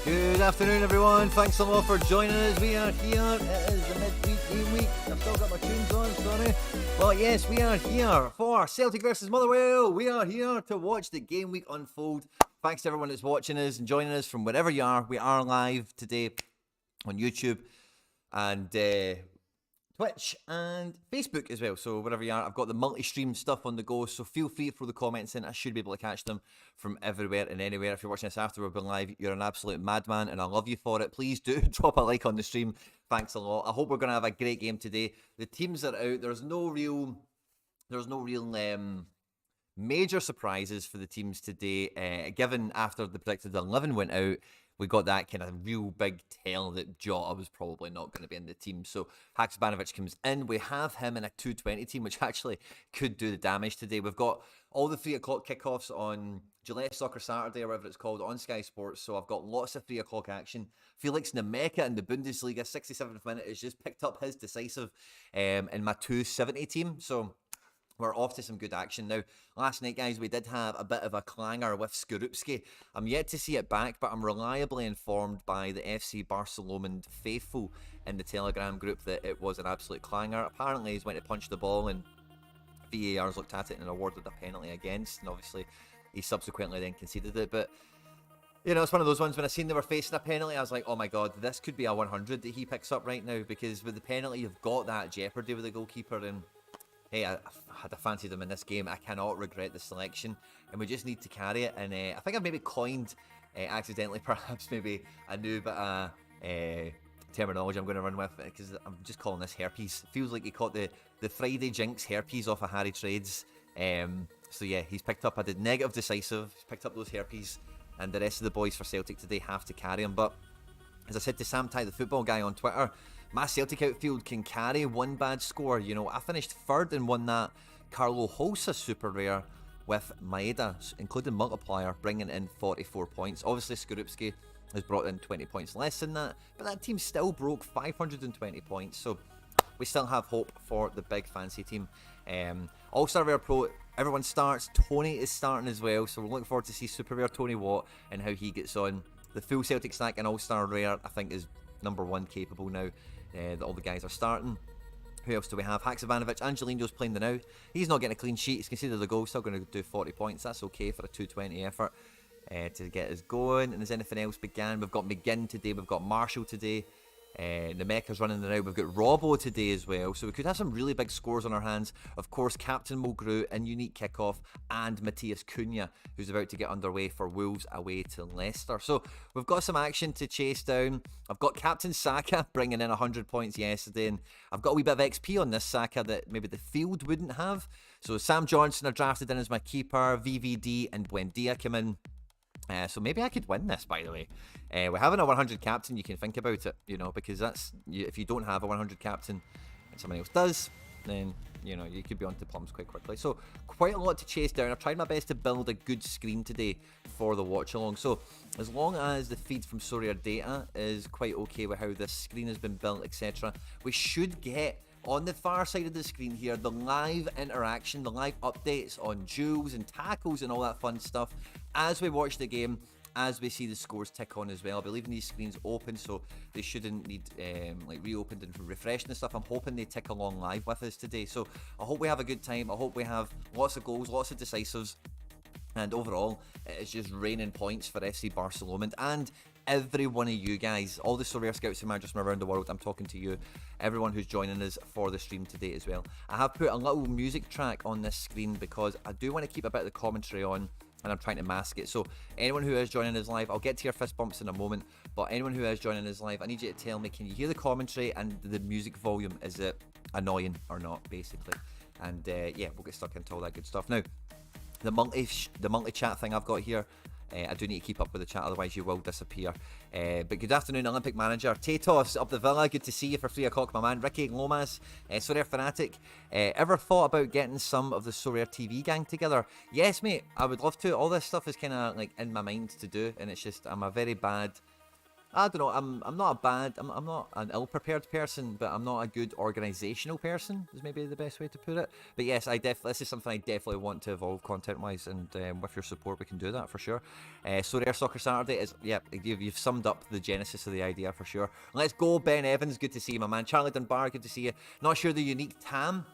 Good afternoon, everyone. Thanks a lot for joining us. We are here. It is the midweek game week. I've still got my tunes on, sorry. Well, yes, we are here for Celtic versus Motherwell. We are here to watch the game week unfold. Thanks to everyone that's watching us and joining us from wherever you are. We are live today on YouTube and Twitch and Facebook as well. So wherever you are, I've got the multi-stream stuff on the go. So feel free to throw the comments in. I should be able to catch them from everywhere and anywhere. If you're watching this after we've been live, you're an absolute madman and I love you for it. Please do drop a like on the stream. Thanks a lot. I hope we're going to have a great game today. The teams are out. There's no real major surprises for the teams today. Given after the predicted 11 went out, we got that kind of real big tell that Jota was probably not going to be in the team. So Haksabanovic comes in. We have him in a 220 team, which actually could do the damage today. We've got all the 3 o'clock kickoffs on Gillette Soccer Saturday, or whatever it's called, on Sky Sports. So I've got lots of 3 o'clock action. Felix Nemeka in the Bundesliga, 67th minute, has just picked up his decisive in my 270 team. So we're off to some good action. Now, last night, guys, we did have a bit of a clanger with Skorupski. I'm yet to see it back, but I'm reliably informed by the FC Barcelona faithful in the Telegram group that it was an absolute clanger. Apparently, he's went to punch the ball and VAR's looked at it and awarded a penalty against, and obviously he subsequently then conceded it. But you know, it's one of those ones when I seen they were facing a penalty, I was like, oh my god, this could be a 100 that he picks up right now, because with the penalty, you've got that jeopardy with the goalkeeper. And hey, I had fancied him in this game. I cannot regret the selection, and we just need to carry it. And I think I've maybe coined, accidentally perhaps, maybe a new bit of terminology I'm going to run with, because I'm just calling this herpes. It feels like he caught the Friday jinx herpes off of Harry Trades. So yeah, he's picked up, I did negative decisive, he's picked up those herpes, and the rest of the boys for Celtic today have to carry him. But as I said to Sam Ty, the football guy on Twitter, my Celtic outfield can carry one bad score. You know, I finished third and won that Carlo Holsa super rare with Maeda, including multiplier, bringing in 44 points. Obviously, Skorupski has brought in 20 points less than that, but that team still broke 520 points. So we still have hope for the big fancy team. All-Star Rare Pro, everyone starts. Tony is starting as well, so we're looking forward to see Super Rare Tony Watt and how he gets on. The full Celtic stack and All-Star Rare, I think, is number one capable now. That all the guys are starting. Who else do we have? Haksabanovic, Angelino's playing the now. He's not getting a clean sheet. He's conceded a goal, still going to do 40 points. That's okay for a 220 effort. to get us going. And has anything else began? We've got McGinn today. We've got Marshall today. Nemeka's running the out. We've got Robbo today as well, so we could have some really big scores on our hands. Of course, Captain Mulgrew in unique kickoff, and Matthias Cunha, who's about to get underway for Wolves away to Leicester. So we've got some action to chase down. I've got Captain Saka bringing in 100 points yesterday, and I've got a wee bit of XP on this Saka that maybe the field wouldn't have. So Sam Johnson are drafted in as my keeper. VVD and Buendia come in. So maybe I could win this, by the way. We're having a 100 captain, you can think about it, because that's, if you don't have a 100 captain and someone else does, then, you could be onto plums quite quickly. So quite a lot to chase down. I've tried my best to build a good screen today for the watch along. So as long as the feed from Sorare data is quite okay with how this screen has been built, etc., we should get on the far side of the screen here the live interaction, the live updates on duels and tackles and all that fun stuff as we watch the game, as we see the scores tick on as well. I'll be leaving these screens open, so they shouldn't need reopened and refreshed and stuff. I'm hoping they tick along live with us today. So I hope we have a good time. I hope we have lots of goals, lots of decisives, and overall it's just raining points for FC Barcelona and every one of you guys, all the Sorare scouts and managers from around the world. I'm talking to you, everyone who's joining us for the stream today as well. I have put a little music track on this screen because I do want to keep a bit of the commentary on, and I'm trying to mask it. So anyone who is joining us live, I'll get to your fist bumps in a moment, but anyone who is joining us live, I need you to tell me, can you hear the commentary and the music volume? Is it annoying or not, basically? And yeah, we'll get stuck into all that good stuff. Now, the multi-chat thing I've got here, I do need to keep up with the chat, otherwise you will disappear. But good afternoon, Olympic manager Tatos up the Villa. Good to see you for 3 o'clock, my man. Ricky Lomas, Sorare fanatic. Ever thought about getting some of the Sorare TV gang together? Yes, mate. I would love to. All this stuff is kind of like in my mind to do, and it's just I'm a very bad. I don't know, I'm not a bad, I'm not an ill-prepared person, but I'm not a good organisational person, is maybe the best way to put it. But yes, this is something I definitely want to evolve content-wise, and with your support we can do that for sure. Sorare Soccer Saturday is, yeah, you've summed up the genesis of the idea for sure. Let's go, Ben Evans, good to see you, my man. Charlie Dunbar, good to see you. Not sure the unique TAM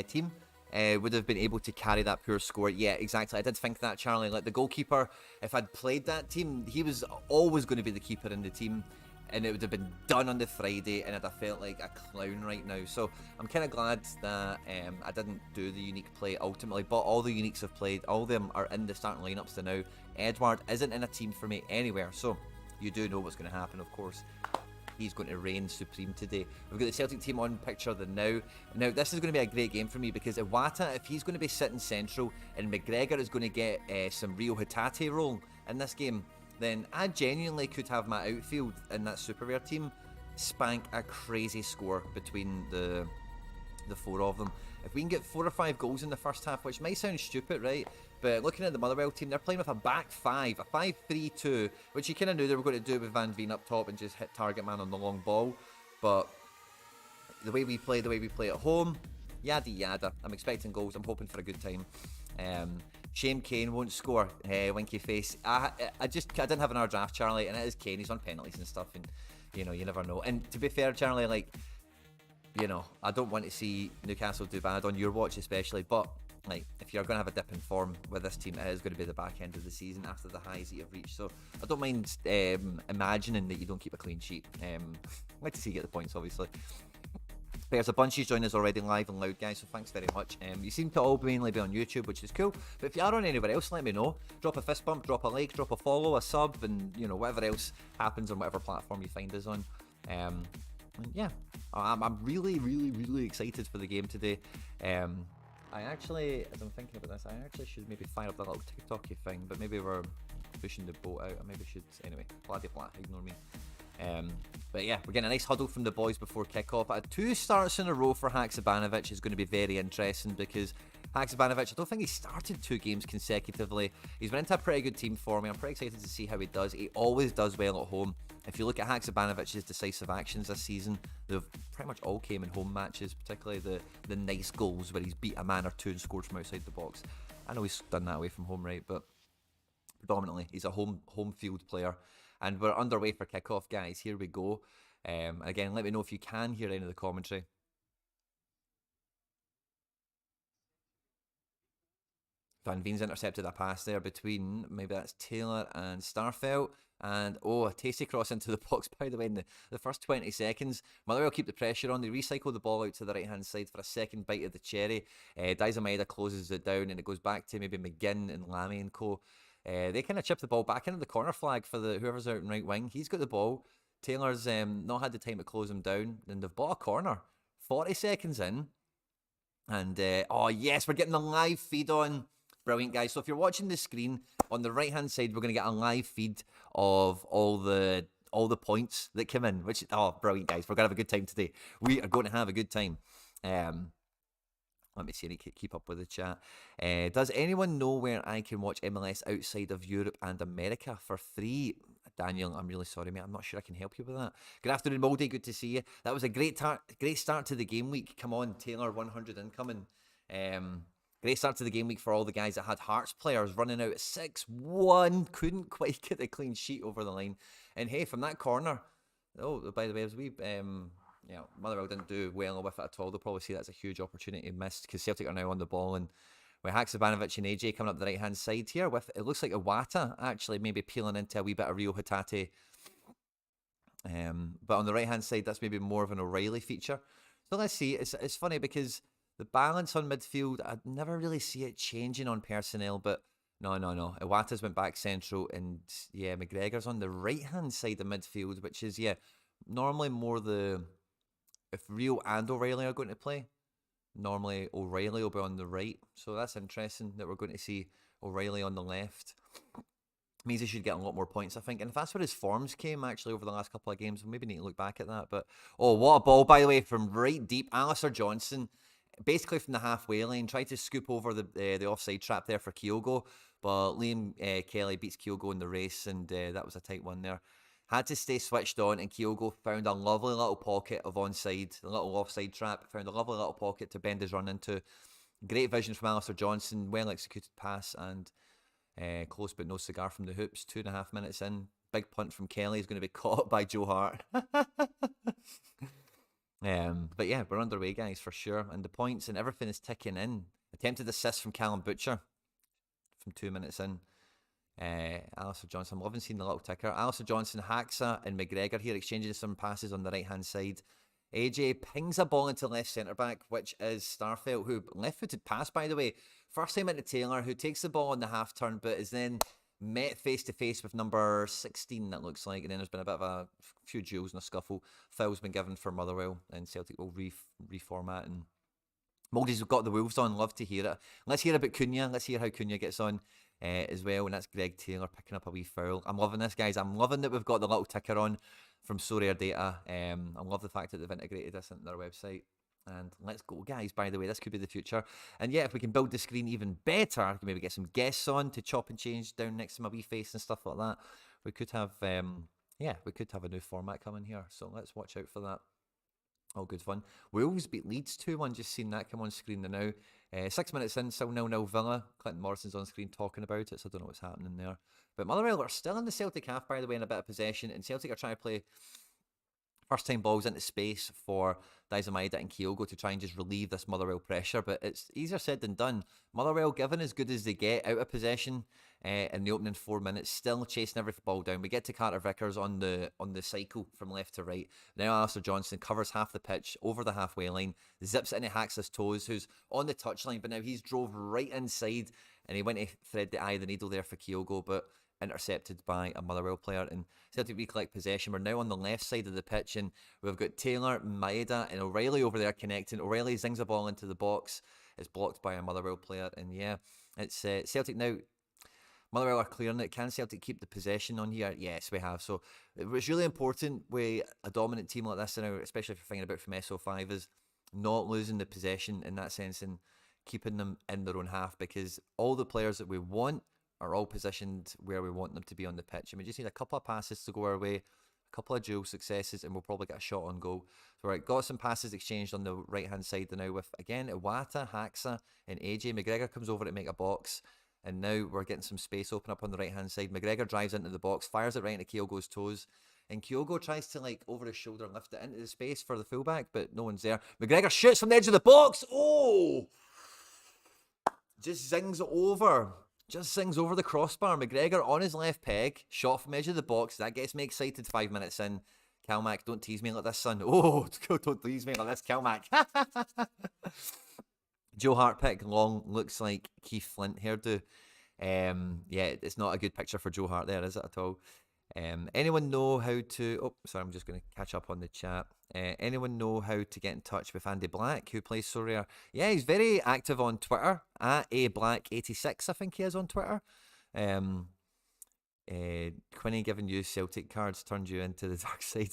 team would have been able to carry that poor score. Yeah, exactly. I did think that, Charlie. Like the goalkeeper, if I'd played that team, he was always going to be the keeper in the team, and it would have been done on the Friday, and I'd have felt like a clown right now. So I'm kind of glad that I didn't do the unique play ultimately, but all the uniques have played. All of them are in the starting lineups to now. Edward isn't in a team for me anywhere, so you do know what's going to happen, of course. He's going to reign supreme today. We've got the Celtic team on picture the now. Now, this is going to be a great game for me because Iwata, if he's going to be sitting central and McGregor is going to get some Reo Hatate role in this game, then I genuinely could have my outfield in that Super Rare team spank a crazy score between the four of them. If we can get 4 or 5 goals in the first half, which might sound stupid, right? But looking at the Motherwell team, they're playing with a back 5, a 5-3-2, which you kind of knew they were going to do with Van Veen up top and just hit target man on the long ball. But the way we play at home, yada yada. I'm expecting goals. I'm hoping for a good time. Shame Kane won't score. Winky face. I didn't have another draft, Charlie, and it is Kane. He's on penalties and stuff, and you never know. And to be fair, Charlie, like, I don't want to see Newcastle do bad on your watch especially, but like, if you're going to have a dip in form with this team, it is going to be the back end of the season after the highs that you've reached. So I don't mind imagining that you don't keep a clean sheet. I'd like to see you get the points, obviously. But there's a bunch who's joined us already live and loud, guys, so thanks very much. You seem to all mainly be on YouTube, which is cool. But if you are on anywhere else, let me know. Drop a fist bump, drop a like, drop a follow, a sub, and whatever else happens on whatever platform you find us on. And yeah, I'm really, really, really excited for the game today. I actually, as I'm thinking about this, I actually should maybe fire up that little TikToky thing, but maybe we're pushing the boat out. I maybe should, anyway, blah, ignore me. But yeah, we're getting a nice huddle from the boys before kickoff. 2 starts in a row for Haksabanovic is going to be very interesting because Haksabanovic, I don't think he started 2 games consecutively. He's been into a pretty good team for me. I'm pretty excited to see how he does. He always does well at home. If you look at Haksabanovic's decisive actions this season, they've pretty much all came in home matches, particularly the nice goals where he's beat a man or 2 and scored from outside the box. I know he's done that away from home, right? But predominantly, he's a home field player. And we're underway for kickoff, guys. Here we go. Again, let me know if you can hear any of the commentary. Van Veen's intercepted a pass there between, maybe that's Taylor and Starfelt. And, a tasty cross into the box, by the way, in the first 20 seconds. Motherwell keep the pressure on. They recycle the ball out to the right-hand side for a second bite of the cherry. Daizen Maeda closes it down, and it goes back to maybe McGinn and Lammy and co. They kind of chip the ball back into the corner flag for whoever's out in right wing. He's got the ball. Taylor's not had the time to close him down, and they've bought a corner. 40 seconds in. And, yes, we're getting a live feed on. Brilliant, guys. So if you're watching the screen, on the right-hand side, we're going to get a live feed of all the points that come in. Which, brilliant, guys. We're going to have a good time today. We are going to have a good time. Let me see, I need to keep up with the chat. Does anyone know where I can watch MLS outside of Europe and America for free? Daniel, I'm really sorry, mate. I'm not sure I can help you with that. Good afternoon, Moldy. Good to see you. That was a great start to the game week. Come on, Taylor, 100 incoming. Great start to the game week for all the guys that had Hearts players running out at 6-1. Couldn't quite get the clean sheet over the line. And hey, from that corner, by the way, as Motherwell didn't do well with it at all. They'll probably see that's a huge opportunity missed because Celtic are now on the ball. And with Haksabanovic and AJ coming up the right-hand side here, with it looks like Iwata actually maybe peeling into a wee bit of Reo Hatate. But on the right-hand side, that's maybe more of an O'Riley feature. So let's see. It's funny because the balance on midfield, I never really see it changing on personnel, but no. Iwata's went back central, and McGregor's on the right-hand side of midfield, which is, normally more if Reo and O'Riley are going to play, normally O'Riley will be on the right. So that's interesting that we're going to see O'Riley on the left. Means he should get a lot more points, I think. And if that's where his forms came, actually, over the last couple of games, we maybe need to look back at that. But, what a ball, by the way, from right deep. Alistair Johnston, basically from the halfway line, tried to scoop over the offside trap there for Kyogo, but Liam Kelly beats Kyogo in the race, and that was a tight one there. Had to stay switched on, and Kyogo found a lovely little pocket of onside, a little offside trap, found a lovely little pocket to bend his run into. Great vision from Alistair Johnston, well executed pass, and close but no cigar from the hoops. 2.5 minutes in, big punt from Kelly is going to be caught by Joe Hart. But yeah, we're underway, guys, for sure. And the points and everything is ticking in. Attempted assist from Callum Butcher from 2 minutes in. Alistair Johnston, I'm loving seeing the little ticker. Alistair Johnston, Haksa and McGregor here exchanging some passes on the right-hand side. AJ pings a ball into left centre-back, which is Starfelt, who left-footed pass, by the way. First time into Taylor, who takes the ball on the half-turn, but is then met face-to-face with number 16, that looks like. And then there's been a bit of a few duels and a scuffle. Foul's been given for Motherwell, and Celtic will reformat. And Moldy's got the Wolves on. Love to hear it. Let's hear about Quinny. Let's hear how Quinny gets on as well. And that's Greg Taylor picking up a wee foul. I'm loving this, guys. I'm loving that we've got the little ticker on from Sorare data. I love the fact that they've integrated this into their website. And let's go, guys. By the way, this could be the future. And yeah, if we can build the screen even better, I can maybe get some guests on to chop and change down next to my wee face and stuff like that. We could have, we could have a new format coming here. So let's watch out for that. All good fun. Wolves beat Leeds 2-1. Just seen that come on screen now. 6 minutes in, still 0-0 Villa. Clinton Morrison's on screen talking about it, so I don't know what's happening there. But Motherwell are still in the Celtic half, by the way, in a bit of possession. And Celtic are trying to play first-time balls into space for Daizen Maeda and Kyogo to try and just relieve this Motherwell pressure. But it's easier said than done. Motherwell, given as good as they get out of possession in the opening 4 minutes, still chasing every ball down. We get to Carter-Vickers on the cycle from left to right. Now Alistair Johnston covers half the pitch over the halfway line, zips into Hax's toes, who's on the touchline, but now he's drove right inside, and he went to thread the eye of the needle there for Kyogo, but intercepted by a Motherwell player. And Celtic recollect possession. We're now on the left side of the pitch, and we've got Taylor, Maeda and O'Riley over there connecting. O'Riley zings a ball into the box. It's blocked by a Motherwell player, and yeah, it's Celtic now. Motherwell are clearing it. Can Celtic keep the possession on here? Yes, we have. So it's really important with a dominant team like this now, especially if you're thinking about from SO5, is not losing the possession in that sense and keeping them in their own half, because all the players that we want are all positioned where we want them to be on the pitch. And we just need a couple of passes to go our way, a couple of dual successes, and we'll probably get a shot on goal. So right, got some passes exchanged on the right-hand side now with, again, Iwata, Haksa, and AJ. McGregor comes over to make a box, and now we're getting some space open up on the right-hand side. McGregor drives into the box, fires it right into Kyogo's toes, and Kyogo tries to, like, over his shoulder lift it into the space for the fullback, but no one's there. McGregor shoots from the edge of the box. Oh! just zings over. Just zings over the crossbar. McGregor on his left peg, shot from edge of the box. That gets me excited 5 minutes in. Calmac, don't tease me like this, son. Oh, don't tease me like this, Calmac. Joe Hart pick, long, looks like Keith Flint hairdo. Yeah, it's not a good picture for Joe Hart there, is it at all? Anyone know how to... Oh, sorry, I'm just going to catch up on the chat. Anyone know how to get in touch with Andy Black, who plays Sorare? Yeah, he's very active on Twitter, at ablack86, I think he is on Twitter. Quinny giving you Celtic cards turned you into the dark side.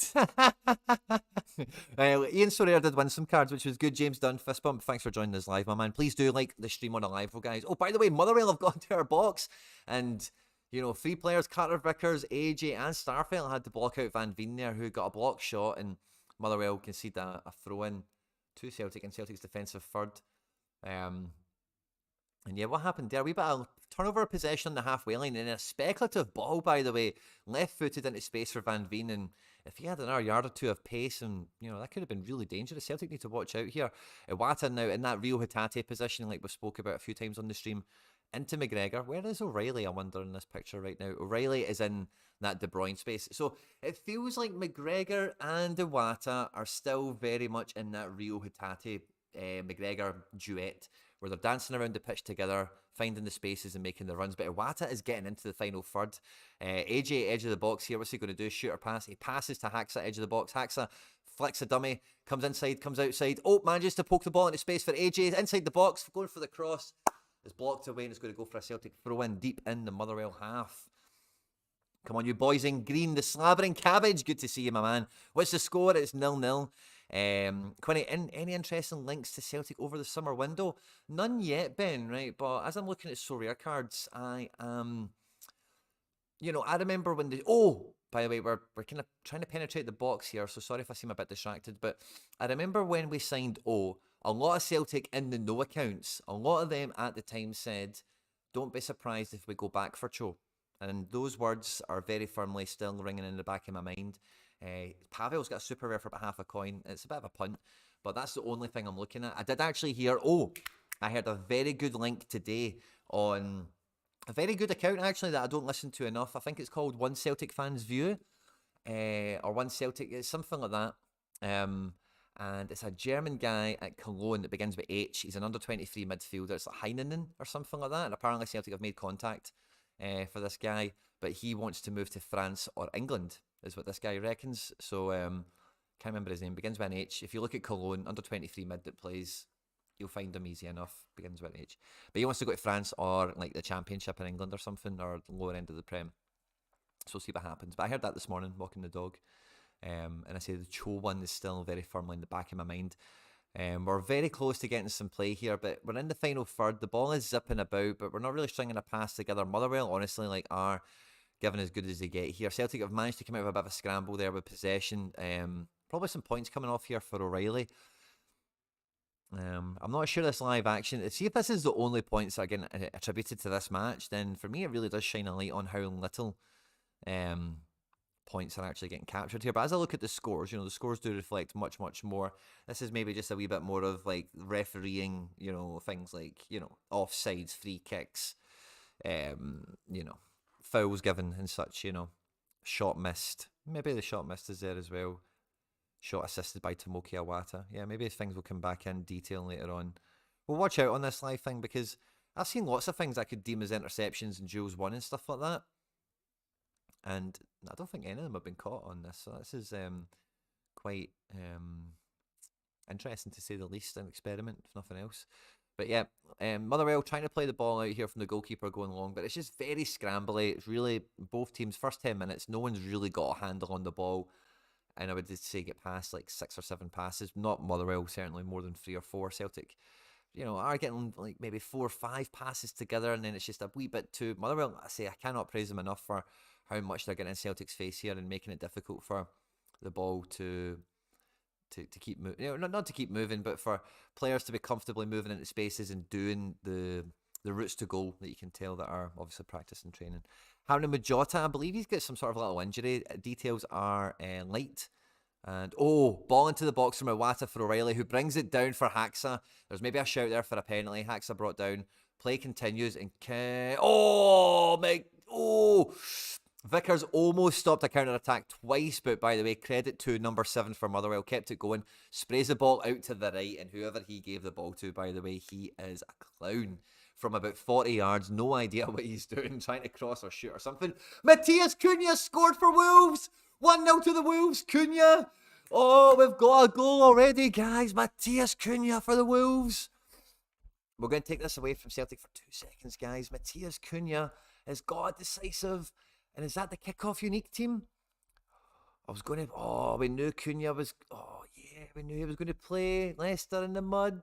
Ian Sorare did win some cards, which was good. James Dunn, fist bump. Thanks for joining us live, my man. Please do like the stream on a live, guys. Oh, by the way, Motherwell have gone to our box, and you know, 3 players, Carter-Vickers, AJ, and Starfelt had to block out Van Veen there, who got a block shot, and Motherwell conceded a throw-in to Celtic, and Celtic's defensive third. And yeah, what happened there? We bit of turnover of possession on the halfway line, and a speculative ball, by the way, left-footed into space for Van Veen, and if he had another yard or two of pace, and you know, that could have been really dangerous. Celtic need to watch out here. Iwata now in that Reo Hatate position, like we spoke about a few times on the stream, into McGregor. Where is O'Riley, I wonder, in this picture right now? O'Riley is in that De Bruyne space. So it feels like McGregor and Iwata are still very much in that Reo Hatate McGregor duet, where they're dancing around the pitch together, finding the spaces and making the runs. But Iwata is getting into the final third. AJ, edge of the box here. What's he going to do? Shoot or pass? He passes to Haksa, edge of the box. Haksa flicks a dummy, comes inside, comes outside. Oh, manages to poke the ball into space for AJ. Inside the box, going for the cross. It's blocked away and it's going to go for a Celtic throw-in deep in the Motherwell half. Come on, you boys in green, the slabbering cabbage. Good to see you, my man. What's the score? It's 0-0. Quinny, any interesting links to Celtic over the summer window? None yet, Ben, right? But as I'm looking at Sorare cards, I am... You know, I remember when the... Oh, by the way, we're kind of trying to penetrate the box here, so sorry if I seem a bit distracted, but I remember when we signed a lot of Celtic in the no accounts, a lot of them at the time said, don't be surprised if we go back for Cho. And those words are very firmly still ringing in the back of my mind. Pavel's got a super rare for about half a coin. It's a bit of a punt, but that's the only thing I'm looking at. I did actually hear, I heard a very good link today on a very good account actually that I don't listen to enough. I think it's called One Celtic Fans View, or One Celtic, it's something like that. And it's a German guy at Cologne that begins with H. He's an under-23 midfielder. It's like Heinenen or something like that. And apparently Celtic have made contact for this guy, but he wants to move to France or England, is what this guy reckons. So, can't remember his name. Begins with an H. If you look at Cologne, under-23 mid that plays, you'll find him easy enough. Begins with an H. But he wants to go to France or like the Championship in England or something, or the lower end of the Prem. So we'll see what happens. But I heard that this morning, walking the dog. And I say the Cho one is still very firmly in the back of my mind. We're very close to getting some play here, but we're in the final third. The ball is zipping about, but we're not really stringing a pass together. Motherwell, honestly, are giving as good as they get here. Celtic have managed to come out with a bit of a scramble there with possession. Probably some points coming off here for O'Riley. I'm not sure this live action. See if this is the only points that are getting attributed to this match, then for me it really does shine a light on how little points are actually getting captured here. But as I look at the scores, the scores do reflect much, much more. This is maybe just a wee bit more of like refereeing, things like, offsides, free kicks, fouls given and such, shot missed. Maybe the shot missed is there as well. Shot assisted by Tomoki Iwata. Yeah, maybe things will come back in detail later on. We'll watch out on this live thing because I've seen lots of things I could deem as interceptions and duels won and stuff like that. And I don't think any of them have been caught on this. So this is quite interesting to say the least, an experiment, if nothing else. But yeah, Motherwell trying to play the ball out here from the goalkeeper going long, but it's just very scrambly. It's really, both teams, first 10 minutes, no one's really got a handle on the ball. And I would just say get past like 6 or 7 passes. Not Motherwell, certainly more than 3 or 4. Celtic, are getting like maybe 4 or 5 passes together, and then it's just a wee bit too. Motherwell, I cannot praise them enough for how much they're getting in Celtic's face here and making it difficult for the ball to keep moving. Not to keep moving, but for players to be comfortably moving into spaces and doing the routes to goal that you can tell that are obviously practice and training. Happening with Jota, I believe he's got some sort of little injury. Details are light. And ball into the box from Iwata for O'Riley, who brings it down for Haksa. There's maybe a shout there for a penalty. Haksa brought down Play continues and Vickers almost stopped a counter-attack twice, but by the way, credit to number 7 for Motherwell, kept it going, sprays the ball out to the right, and whoever he gave the ball to, by the way, he is a clown. From about 40 yards, no idea what he's doing, trying to cross or shoot or something. Matthias Cunha scored for Wolves! 1-0 to the Wolves, Cunha! Oh, we've got a goal already, guys. Matthias Cunha for the Wolves. We're going to take this away from Celtic for 2 seconds, guys. Matthias Cunha has got a decisive. And is that the kickoff unique team? We knew Cunha was. We knew he was going to play Leicester in the mud.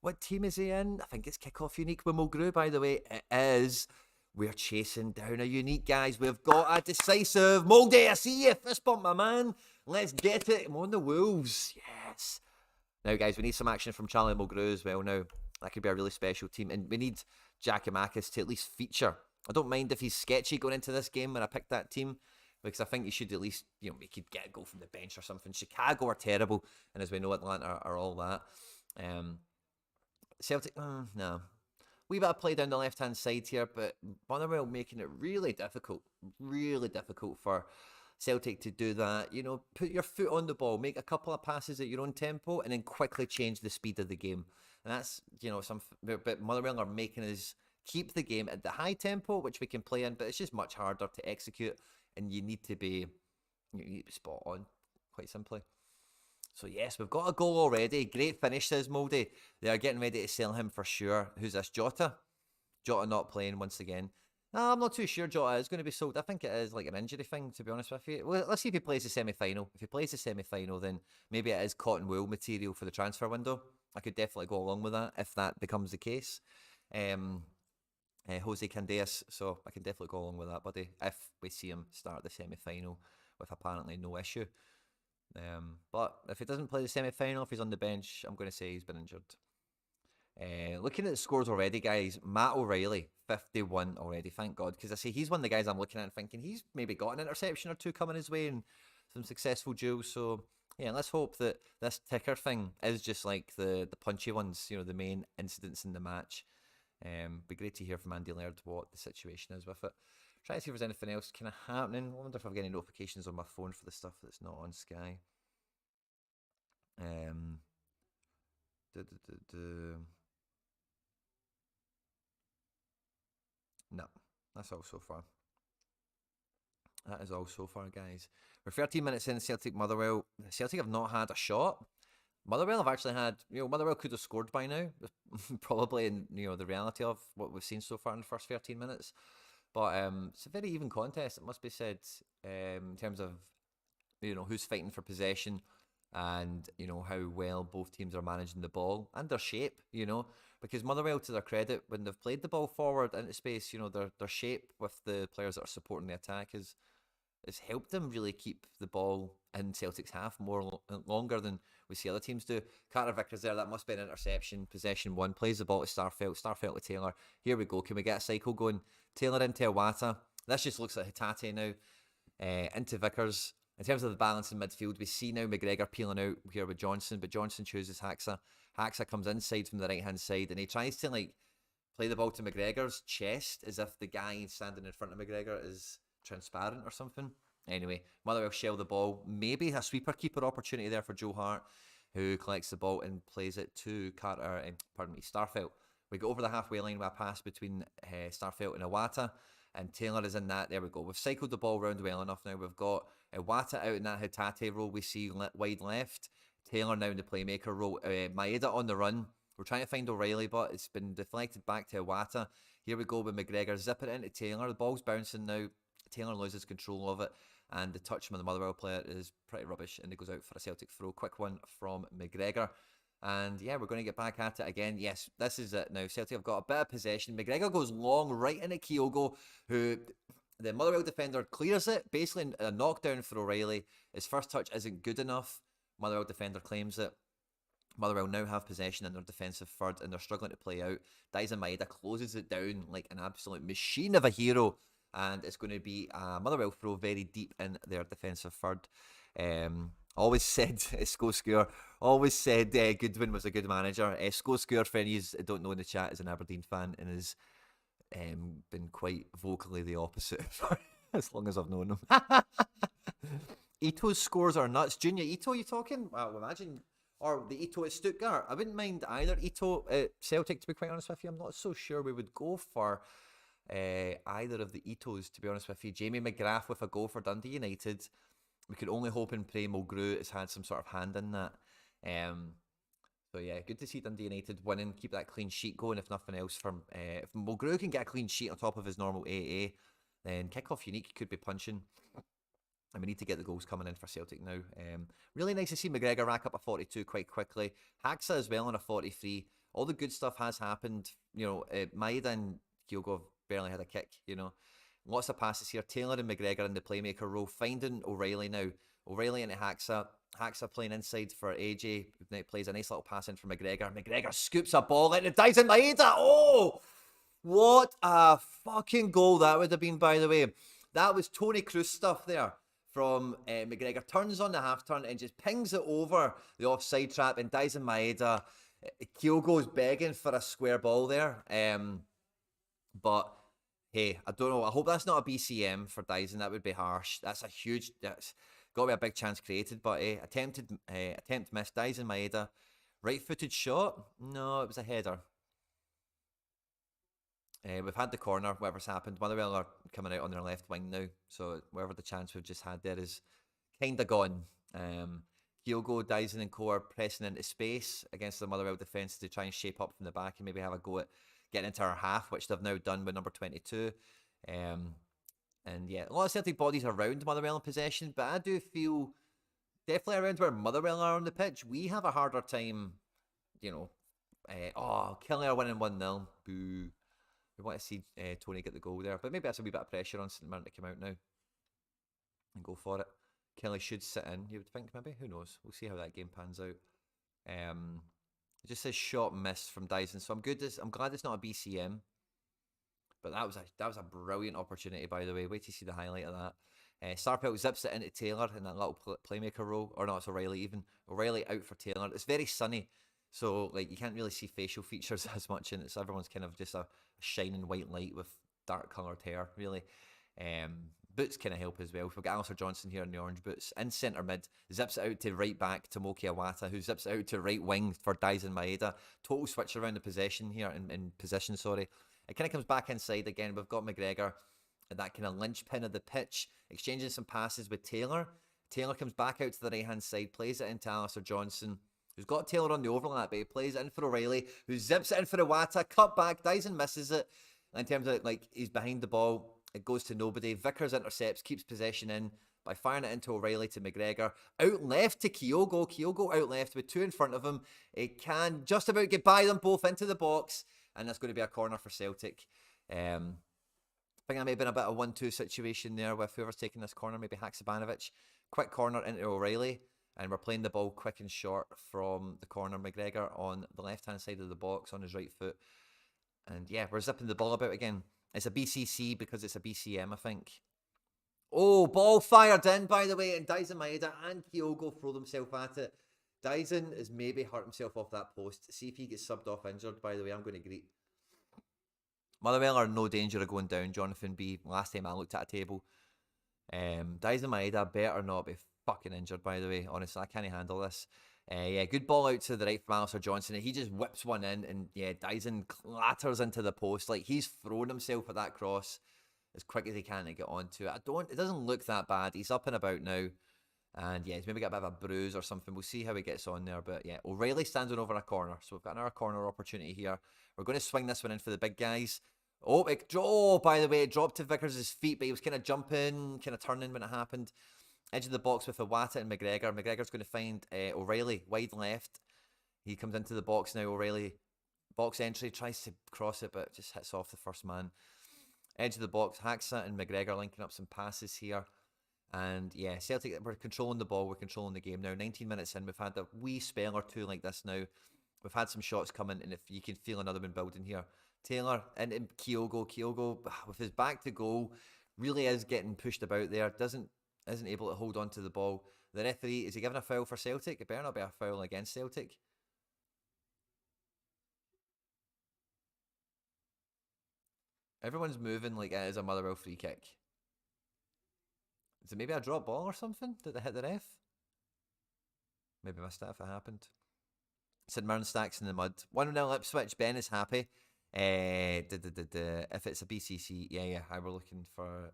What team is he in? I think it's kickoff unique with Mulgrew, by the way. It is. We're chasing down a unique, guys. We've got a decisive. Moldy, I see you. Fist bump, my man. Let's get it. I'm on the Wolves. Yes. Now, guys, we need some action from Charlie Mulgrew as well now. That could be a really special team. And we need Giakoumakis to at least feature. I don't mind if he's sketchy going into this game when I picked that team, because I think he should at least, he could get a goal from the bench or something. Chicago are terrible, and as we know, Atlanta are all that. Celtic, no. Wee bit of play down the left-hand side here, but Motherwell making it really difficult for Celtic to do that. Put your foot on the ball, make a couple of passes at your own tempo, and then quickly change the speed of the game. And that's, but Motherwell are making us keep the game at the high tempo, which we can play in, but it's just much harder to execute, and you need to be spot on, quite simply. So yes, we've got a goal already. Great finish, says Moldy. They are getting ready to sell him for sure. Who's this, Jota? Jota not playing once again. No, I'm not too sure Jota is going to be sold. I think it is like an injury thing, to be honest with you. Well, let's see if he plays the semi-final. If he plays the semi-final, then maybe it is cotton wool material for the transfer window. I could definitely go along with that if that becomes the case. Jose Candeas, so I can definitely go along with that, buddy, if we see him start the semi-final with apparently no issue. But if he doesn't play the semi-final, if he's on the bench, I'm going to say he's been injured. Looking at the scores already, guys, Matt O'Riley, 51 already, thank God, because I say he's one of the guys I'm looking at and thinking he's maybe got an interception or two coming his way and some successful duels. So yeah, let's hope that this ticker thing is just like the punchy ones, the main incidents in the match. Be great to hear from Andy Laird what the situation is with it. Try to see if there's anything else kind of happening. I wonder if I've got any notifications on my phone for the stuff that's not on Sky. No, that's all so far. That is all so far, guys. We're 13 minutes in. Celtic Motherwell. Celtic have not had a shot. Motherwell have actually had, Motherwell could have scored by now, probably in, the reality of what we've seen so far in the first 13 minutes. But it's a very even contest, it must be said, in terms of, who's fighting for possession and, how well both teams are managing the ball and their shape, because Motherwell, to their credit, when they've played the ball forward into space, their shape with the players that are supporting the attack has helped them really keep the ball in Celtic's half longer than we see other teams do. Carter-Vickers there, that must be an interception. Possession 1, plays the ball to Starfelt to Taylor. Here we go, can we get a cycle going? Taylor into Iwata. This just looks like Hatate now. Into Vickers. In terms of the balance in midfield, we see now McGregor peeling out here with Johnston, but Johnston chooses Haksa. Haksa comes inside from the right-hand side, and he tries to play the ball to McGregor's chest as if the guy standing in front of McGregor is transparent or something. Anyway, Motherwell shell the ball. Maybe a sweeper keeper opportunity there for Joe Hart, who collects the ball and plays it to Starfelt. We go over the halfway line with a pass between Starfelt and Iwata, and Taylor is in that. There we go. We've cycled the ball round well enough now. We've got Iwata out in that Hatate role we see wide left. Taylor now in the playmaker role. Maeda on the run. We're trying to find O'Riley, but it's been deflected back to Iwata. Here we go with McGregor zipping it into Taylor. The ball's bouncing now. Taylor loses control of it, and the touch from the Motherwell player is pretty rubbish, and it goes out for a Celtic throw. Quick one from McGregor. And yeah, we're going to get back at it again. Yes, this is it now. Celtic have got a bit of possession. McGregor goes long right into Kyogo, who the Motherwell defender clears it. Basically a knockdown for O'Riley. His first touch isn't good enough. Motherwell defender claims it. Motherwell now have possession in their defensive third, and they're struggling to play out. Daizen Maeda closes it down like an absolute machine of a hero, and it's going to be a Motherwell throw very deep in their defensive third. Always said Score. Always said Goodwin was a good manager. Score, for any who don't know in the chat, is an Aberdeen fan and has been quite vocally the opposite for as long as I've known him. Ito's scores are nuts. Junior Ito, you talking? Well, imagine. Or the Ito at Stuttgart. I wouldn't mind either Ito at Celtic, to be quite honest with you. I'm not so sure we would go for either of the Itos, to be honest with you. Jamie McGrath with a goal for Dundee United. We could only hope and pray Mulgrew has had some sort of hand in that. So yeah, good to see Dundee United winning, keep that clean sheet going, if nothing else. If Mulgrew can get a clean sheet on top of his normal AA, then Kickoff Unique could be punching. And we need to get the goals coming in for Celtic now. Really nice to see McGregor rack up a 42 quite quickly. Haxa as well on a 43. All the good stuff has happened. You know, Maeda and Kyogo have barely had a kick, you know. Lots of passes here. Taylor and McGregor in the playmaker role. Finding O'Riley now. O'Riley into Haxa. Haxa playing inside for AJ. Plays a nice little pass in for McGregor. McGregor scoops a ball into Daizen Maeda. Oh! What a fucking goal that would have been, by the way. That was Tony Cruz stuff there from McGregor. Turns on the half turn and just pings it over the offside trap. And Daizen Maeda, Kyogo's begging for a square ball there. But hey, I don't know. I hope that's not a BCM for Daizen. That would be harsh. That's got to be a big chance created. But attempt missed. Daizen Maeda, right-footed shot. No, it was a header. We've had the corner, whatever's happened. Motherwell are coming out on their left wing now, so whatever the chance we've just had there is kind of gone. Kyogo, Daizen and Co are pressing into space against the Motherwell defence to try and shape up from the back and maybe have a go at getting into our half, which they've now done with number 22. And yeah, a lot of Celtic bodies around Motherwell in possession, but I do feel definitely around where Motherwell are on the pitch, we have a harder time, you know. Killie are winning 1-0. Boo. We want to see Tony get the goal there, but maybe that's a wee bit of pressure on St Mirren to come out now and go for it. Kelly should sit in, you would think, maybe. Who knows? We'll see how that game pans out. It just says shot missed from Daizen, so I'm glad it's not a BCM. But that was a brilliant opportunity, by the way. Wait to see the highlight of that. Starfelt zips it into Taylor in that little playmaker role, or no, it's O'Riley even. O'Riley out for Taylor. It's very sunny, so like you can't really see facial features as much in it. So everyone's kind of just a shining white light with dark coloured hair, really. Boots kind of help as well. We've got Alistair Johnston here in the orange boots. In centre mid, zips it out to right back to Moki Awata, who zips it out to right wing for Daizen Maeda. Total switch around the possession here, in position, sorry. It kind of comes back inside again. We've got McGregor at that kind of linchpin of the pitch, exchanging some passes with Taylor. Taylor comes back out to the right-hand side, plays it into Alistair Johnston, who's got Taylor on the overlap, but he plays it in for O'Riley, who zips it in for Awata, cut back, Daizen misses it. In terms of, like, he's behind the ball, it goes to nobody. Vickers intercepts, keeps possession in by firing it into O'Riley to McGregor. Out left to Kyogo. Kyogo out left with two in front of him. He can just about get by them both into the box, and that's going to be a corner for Celtic. I think that may have been a bit of a 1-2 situation there with whoever's taking this corner, maybe Haksabanovic. Quick corner into O'Riley, and we're playing the ball quick and short from the corner. McGregor on the left-hand side of the box on his right foot. And yeah, we're zipping the ball about again. It's a BCC because it's a BCM, I think. Oh, ball fired in, by the way, and Daizen Maeda and Kyogo throw themselves at it. Daizen has maybe hurt himself off that post. See if he gets subbed off injured, by the way. I'm going to greet. Motherwell are no danger of going down, Jonathan B. Last time I looked at a table. Daizen Maeda better not be fucking injured, by the way. Honestly, I can't handle this. Yeah, good ball out to the right from Alistair Johnston. He just whips one in, and yeah, Daizen clatters into the post. Like, he's thrown himself at that cross as quick as he can to get onto it. It doesn't look that bad. He's up and about now. And yeah, he's maybe got a bit of a bruise or something. We'll see how he gets on there. But yeah, O'Riley standing over a corner. So we've got another corner opportunity here. We're going to swing this one in for the big guys. By the way, it dropped to Vickers' feet, but he was kind of jumping, kind of turning when it happened. Edge of the box with Awata and McGregor. McGregor's going to find O'Riley wide left. He comes into the box now. O'Riley, box entry, tries to cross it, but just hits off the first man. Edge of the box, Haxa and McGregor linking up some passes here. And yeah, Celtic, we're controlling the ball, we're controlling the game now. 19 minutes in, we've had a wee spell or two like this now. We've had some shots coming, and if you can feel another one building here. Taylor into Kyogo. Kyogo, with his back to goal, really is getting pushed about there. Doesn't isn't able to hold on to the ball. The referee, is he giving a foul for Celtic? It better not be a foul against Celtic. Everyone's moving like it is a Motherwell free kick. Is it maybe a drop ball or something? Did it hit the ref? Maybe missed it if it happened. St Mirren stacks in the mud. 1-0 Ipswich. Ben is happy. If it's a BCC, yeah, I were looking for.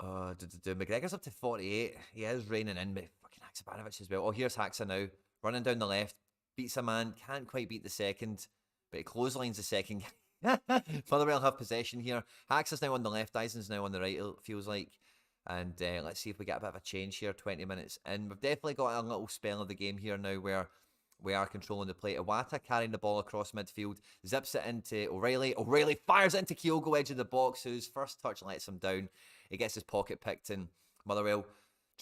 McGregor's up to 48. He is reining in, but fucking Haksabanovic as well. Oh, here's Haksa now, running down the left, beats a man, can't quite beat the second, but he clotheslines the second. Motherwell have possession here. Haksa's now on the left, Daizen's now on the right, it feels like. And let's see if we get a bit of a change here, 20 minutes in. We've definitely got a little spell of the game here now where we are controlling the play. Iwata carrying the ball across midfield, zips it into O'Riley. O'Riley fires it into Kyogo, edge of the box, whose first touch lets him down. He gets his pocket picked, and Motherwell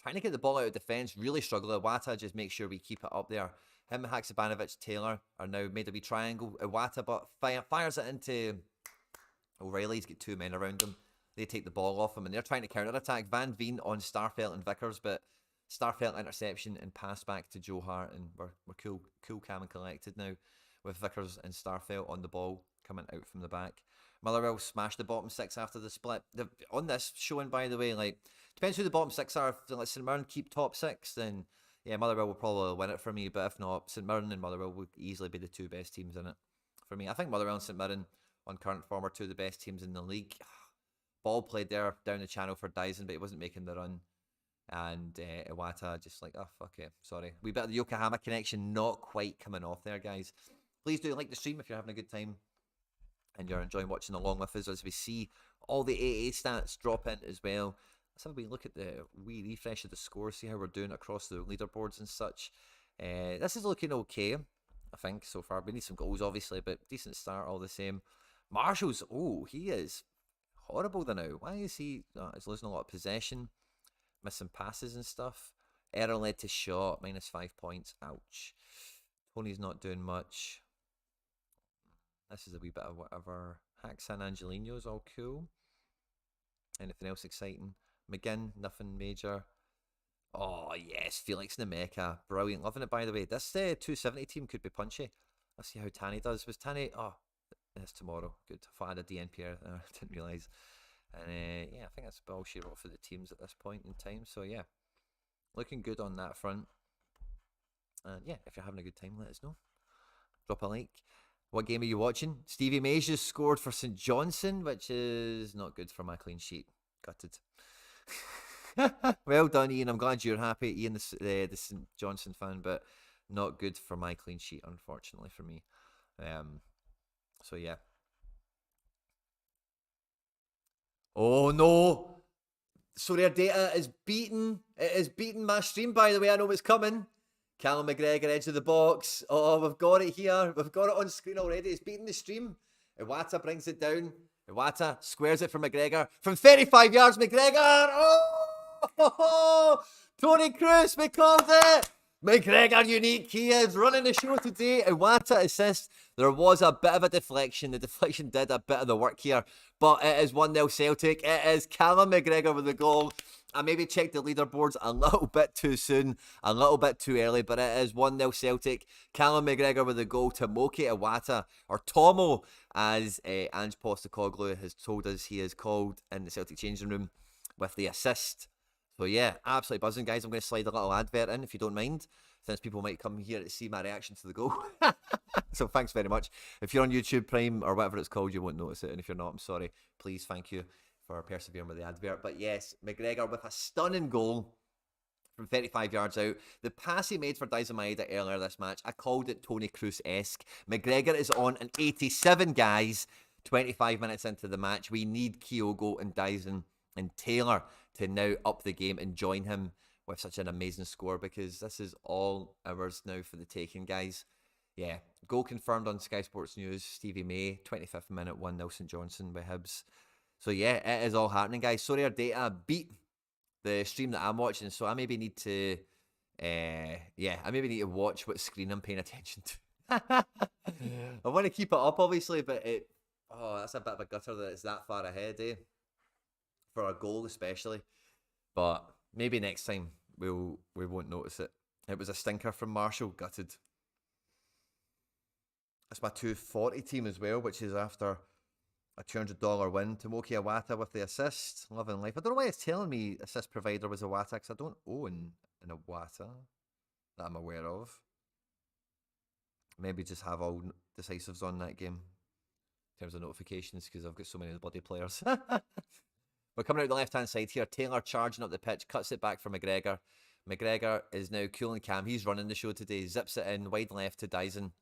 trying to get the ball out of defence, really struggle. Iwata just makes sure we keep it up there. Him, Haksabanovic, Taylor are now made a wee triangle. Iwata but fires it into O'Riley. He's got two men around him. They take the ball off him, and they're trying to counter-attack. Van Veen on Starfelt and Vickers, but Starfelt interception and pass back to Joe Hart, and we're cool, calm and collected now with Vickers and Starfelt on the ball coming out from the back. Motherwell smashed the bottom six after the split. On this showing, by the way, like, depends who the bottom six are. If St Mirren keep top six, then yeah, Motherwell will probably win it for me. But if not, St Mirren and Motherwell would easily be the two best teams in it for me. I think Motherwell and St Mirren on current form are two of the best teams in the league. Ball played there down the channel for Daizen, but he wasn't making the run. And Iwata just like, oh, fuck it, sorry. We bit of the Yokohama connection not quite coming off there, guys. Please do like the stream if you're having a good time and you're enjoying watching along with us as we see all the AA stats drop in as well. Let's have a wee look at the wee refresh of the scores, see how we're doing across the leaderboards and such. This is looking okay, I think, so far. We need some goals, obviously, but decent start all the same. Marshall's, oh, he is horrible now. Why is he? He's losing a lot of possession, missing passes and stuff. Error led to shot, -5 points. Ouch. Tony's not doing much. This is a wee bit of whatever. Haxan Angelino's all cool. Anything else exciting? McGinn, nothing major. Oh, yes. Felix Nemeka. Brilliant. Loving it, by the way. This 270 team could be punchy. Let's see how Tanny does. Was Tanny... Oh, that's tomorrow. Good. I thought I had a DNP there. I didn't realise. And yeah, I think that's all she wrote for the teams at this point in time. So yeah, looking good on that front. And yeah, if you're having a good time, let us know. Drop a like. What game are you watching? Stevie Mays just scored for St Johnstone, which is not good for my clean sheet. Gutted. Well done, Ian. I'm glad you're happy. Ian, the St Johnstone fan, but not good for my clean sheet, unfortunately for me. So yeah. Oh no! Sorare data is beaten. It is beaten my stream, by the way. I know it's coming. Callum McGregor, edge of the box. Oh, we've got it here. We've got it on screen already. It's beaten the stream. Iwata brings it down. Iwata squares it for McGregor. From 35 yards, McGregor. Oh! Tony Cruz, we called it. McGregor unique. He is running the show today. Iwata assist. There was a bit of a deflection. The deflection did a bit of the work here. But it is 1-0 Celtic. It is Callum McGregor with the goal. I maybe checked the leaderboards a little bit too soon, a little bit too early, but it is 1-0 Celtic. Callum McGregor with the goal to Moki Iwata, or Tomo, as Ange Postecoglou has told us he is called in the Celtic changing room, with the assist. So yeah, absolutely buzzing, guys. I'm going to slide a little advert in, if you don't mind, since people might come here to see my reaction to the goal. So thanks very much. If you're on YouTube Prime, or whatever it's called, you won't notice it, and if you're not, I'm sorry. Please, thank you for persevering with the advert. But yes, McGregor with a stunning goal from 35 yards out. The pass he made for Daizen Maeda earlier this match, I called it Tony Cruz-esque. McGregor is on an 87, guys. 25 minutes into the match. We need Kyogo and Daizen and Taylor to now up the game and join him with such an amazing score, because this is all ours now for the taking, guys. Yeah, goal confirmed on Sky Sports News. Stevie May, 25th minute, 1-0 St Johnstone by Hibs. So yeah, it is all happening, guys. Sorry, our data beat the stream that I'm watching, so I maybe need to, I maybe need to watch what screen I'm paying attention to. I want to keep it up, obviously, but that's a bit of a gutter that it's that far ahead, for a goal especially. But maybe next time we won't notice it. It was a stinker from Marshall, gutted. That's my 240 team as well, which is after a $200 win. Tomoki Iwata with the assist. Loving life. I don't know why it's telling me assist provider was Iwata, because I don't own an Iwata that I'm aware of. Maybe just have all decisives on that game in terms of notifications, because I've got so many bloody players. We're coming out the left-hand side here. Taylor charging up the pitch, cuts it back for McGregor. McGregor is now cooling Cam. He's running the show today. Zips it in, wide left to Daizen.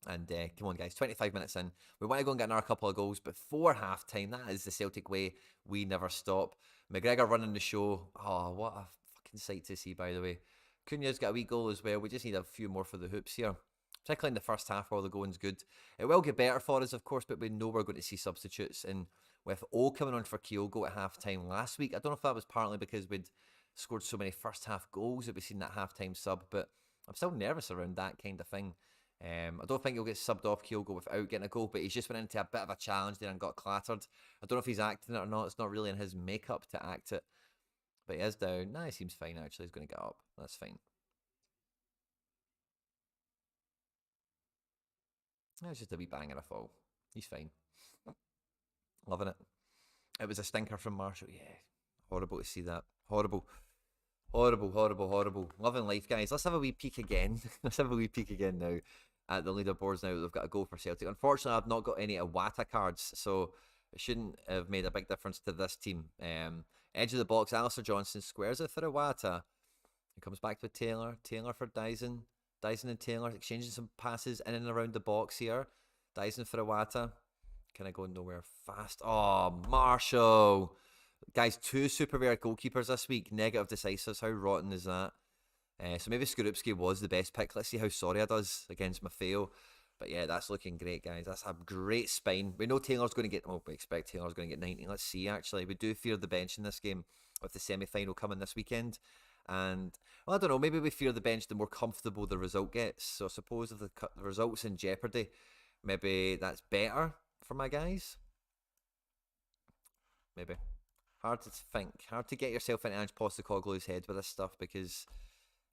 And come on, guys, 25 minutes in. We want to go and get another couple of goals before half-time. That is the Celtic way. We never stop. McGregor running the show. Oh, what a fucking sight to see, by the way. Cunha's got a wee goal as well. We just need a few more for the hoops here, particularly in the first half while the going's good. It will get better for us, of course, but we know we're going to see substitutes. And with O coming on for Kyogo at half-time last week, I don't know if that was partly because we'd scored so many first-half goals that we've seen that half-time sub, but I'm still nervous around that kind of thing. I don't think he'll get subbed off Kyogo without getting a goal, but he's just went into a bit of a challenge there and got clattered. I don't know if he's acting it or not. It's not really in his makeup to act it, but he is down. Nah, he seems fine actually. He's going to get up. That's fine. It's just a wee bang and a fall. He's fine. Loving it. It was a stinker from Marshall. Yeah, horrible to see that. Horrible. Horrible, horrible, horrible. Loving life, guys. Let's have a wee peek again. Let's have a wee peek again now at the leaderboards now that they've got a goal for Celtic. Unfortunately, I've not got any Iwata cards, so it shouldn't have made a big difference to this team. Edge of the box, Alistair Johnston squares it for Iwata. He comes back to Taylor. Taylor for Daizen. Daizen and Taylor exchanging some passes in and around the box here. Daizen for Iwata. Kind of going nowhere fast. Oh, Marshall. Guys, 2 super rare goalkeepers this week. Negative decisives. How rotten is that? So maybe Skorupski was the best pick. Let's see how Sorare does against Maffeo. But yeah, that's looking great, guys. That's a great spine. We know Taylor's going to get... Oh, we expect Taylor's going to get 90. Let's see, actually. We do fear the bench in this game with the semi-final coming this weekend. And, well, I don't know. Maybe we fear the bench the more comfortable the result gets. So I suppose if the result's in jeopardy, maybe that's better for my guys. Maybe. Hard to think. Hard to get yourself into Ange Postecoglou's head with this stuff because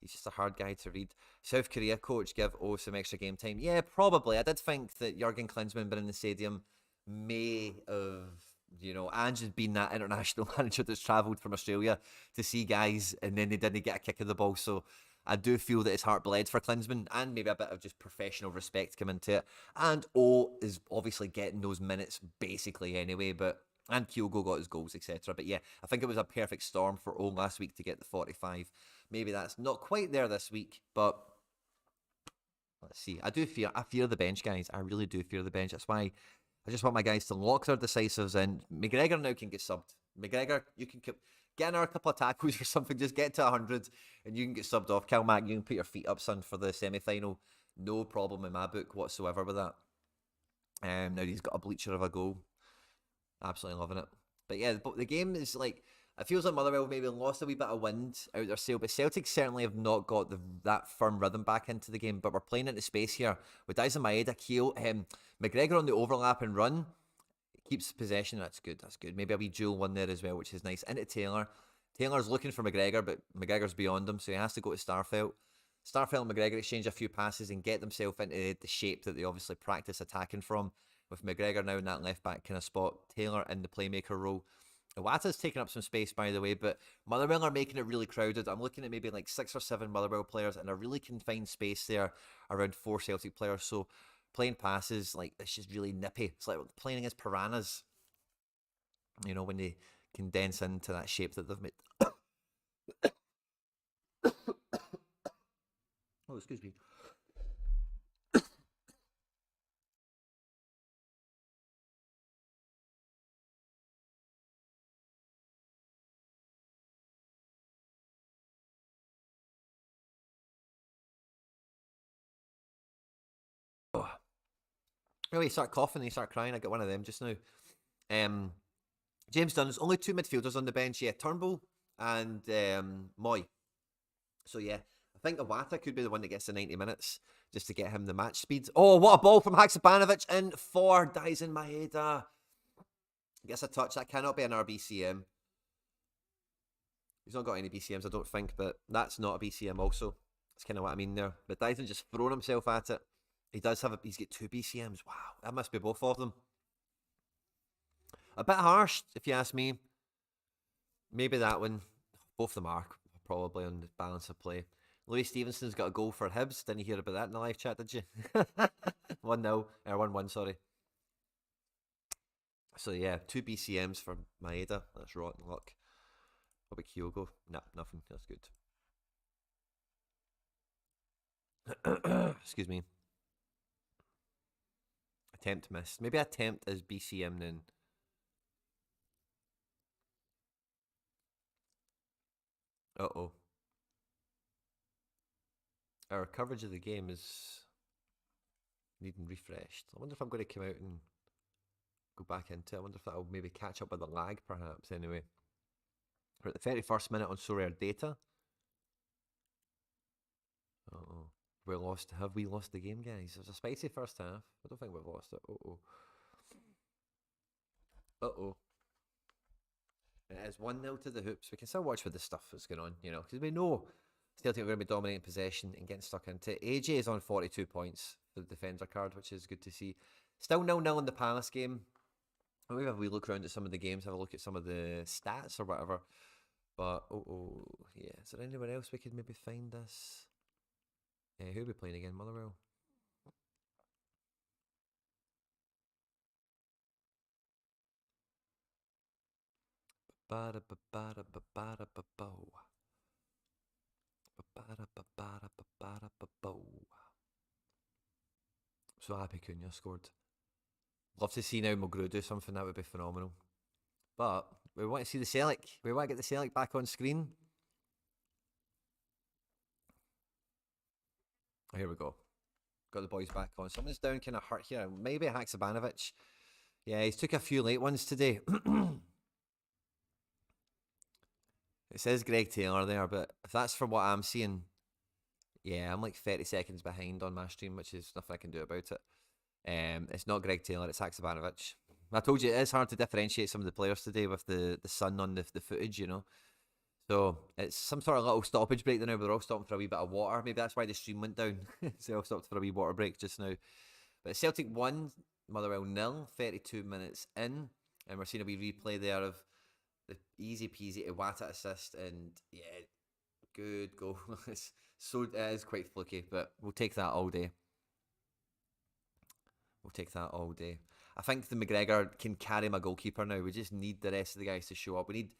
he's just a hard guy to read. South Korea coach give some extra game time. Yeah, probably. I did think that Jurgen Klinsmann being in the stadium may have, Ange has been that international manager that's travelled from Australia to see guys and then they didn't get a kick of the ball. So I do feel that his heart bled for Klinsmann and maybe a bit of just professional respect come into it. And O is obviously getting those minutes basically anyway, and Kyogo got his goals, etc. But yeah, I think it was a perfect storm for O last week to get the 45. Maybe that's not quite there this week, but let's see. I fear the bench, guys. I really do fear the bench. That's why I just want my guys to lock their decisives in. McGregor now can get subbed. McGregor, you can get another couple of tackles or something. Just get to 100 and you can get subbed off. Cal Mac, you can put your feet up, son, for the semi-final. No problem in my book whatsoever with that. Now he's got a bleacher of a goal. Absolutely loving it. But yeah, the game is like, it feels like Motherwell maybe lost a wee bit of wind out their sail, but Celtic certainly have not got that firm rhythm back into the game, but we're playing into space here with Daizen Maeda, McGregor on the overlap and run. Keeps possession, that's good. Maybe a wee dual one there as well, which is nice. Into Taylor. Taylor's looking for McGregor, but McGregor's beyond him, so he has to go to Starfelt. Starfelt and McGregor exchange a few passes and get themselves into the shape that they obviously practice attacking from. With McGregor now in that left-back kind of spot. Taylor in the playmaker role. Iwata's taking up some space, by the way, but Motherwell are making it really crowded. I'm looking at maybe like 6 or 7 Motherwell players and a really confined space there around 4 Celtic players. So playing passes, like, it's just really nippy. It's like playing against piranhas, when they condense into that shape that they've made. Oh, excuse me. Really, start coughing, they start crying. I got one of them just now. James Dunn's only 2 midfielders on the bench. Yeah, Turnbull and Moy. So yeah, I think Iwata could be the one that gets the 90 minutes just to get him the match speed. Oh, what a ball from Haksabanovic in for Daizen Maeda. Gets a touch. That cannot be an RBCM. He's not got any BCMs, I don't think, but that's not a BCM also. That's kind of what I mean there. But Daizen just thrown himself at it. He does have he's got 2 BCMs. Wow, that must be both of them. A bit harsh, if you ask me. Maybe that one. Both of them are, probably, on the balance of play. Louis Stevenson's got a goal for Hibs. Didn't you hear about that in the live chat, did you? 1-0, or 1-1, sorry. So yeah, 2 BCMs for Maeda. That's rotten luck. What about Kyogo? Nah, nothing. That's good. Excuse me. Attempt missed. Maybe attempt is BCM then. Uh-oh. Our coverage of the game is needing refreshed. I wonder if I'm going to come out and go back into it. I wonder if that'll maybe catch up with the lag, perhaps, anyway. We're at the 31st minute on Sorare data. Uh-oh. Have we lost the game, guys? It was a spicy first half. I don't think we've lost it. Uh-oh. Uh-oh. It is 1-0 to the Hoops. We can still watch with the stuff that's going on, because we know Celtic are going to be dominating possession and getting stuck into it. AJ is on 42 points for the defender card, which is good to see. Still 0-0 in the Palace game. Maybe if we look around at some of the games, have a look at some of the stats or whatever. But, yeah. Is there anywhere else we could maybe find this? Who are we playing again? Motherwell? So happy Cunha scored. Love to see now Mulgrew do something. That would be phenomenal. But we want to see the Celtic. We want to get the Celtic back on screen. Here we go. Got the boys back on. Someone's down kind of hurt here. Maybe Haksabanovic. Yeah, he's took a few late ones today. It says Greg Taylor there, but if that's from what I'm seeing, yeah, I'm like 30 seconds behind on my stream, which is nothing I can do about it. It's not Greg Taylor, it's Haksabanovic. I told you it is hard to differentiate some of the players today with the sun on the footage, So it's some sort of little stoppage break now, but they're all stopping for a wee bit of water. Maybe that's why the stream went down. So they all stopped for a wee water break just now. But Celtic 1, Motherwell 0, 32 minutes in. And we're seeing a wee replay there of the easy peasy Iwata assist. And yeah, good goal. It is quite fluky, but we'll take that all day. I think the McGregor can carry my goalkeeper now. We just need the rest of the guys to show up. We need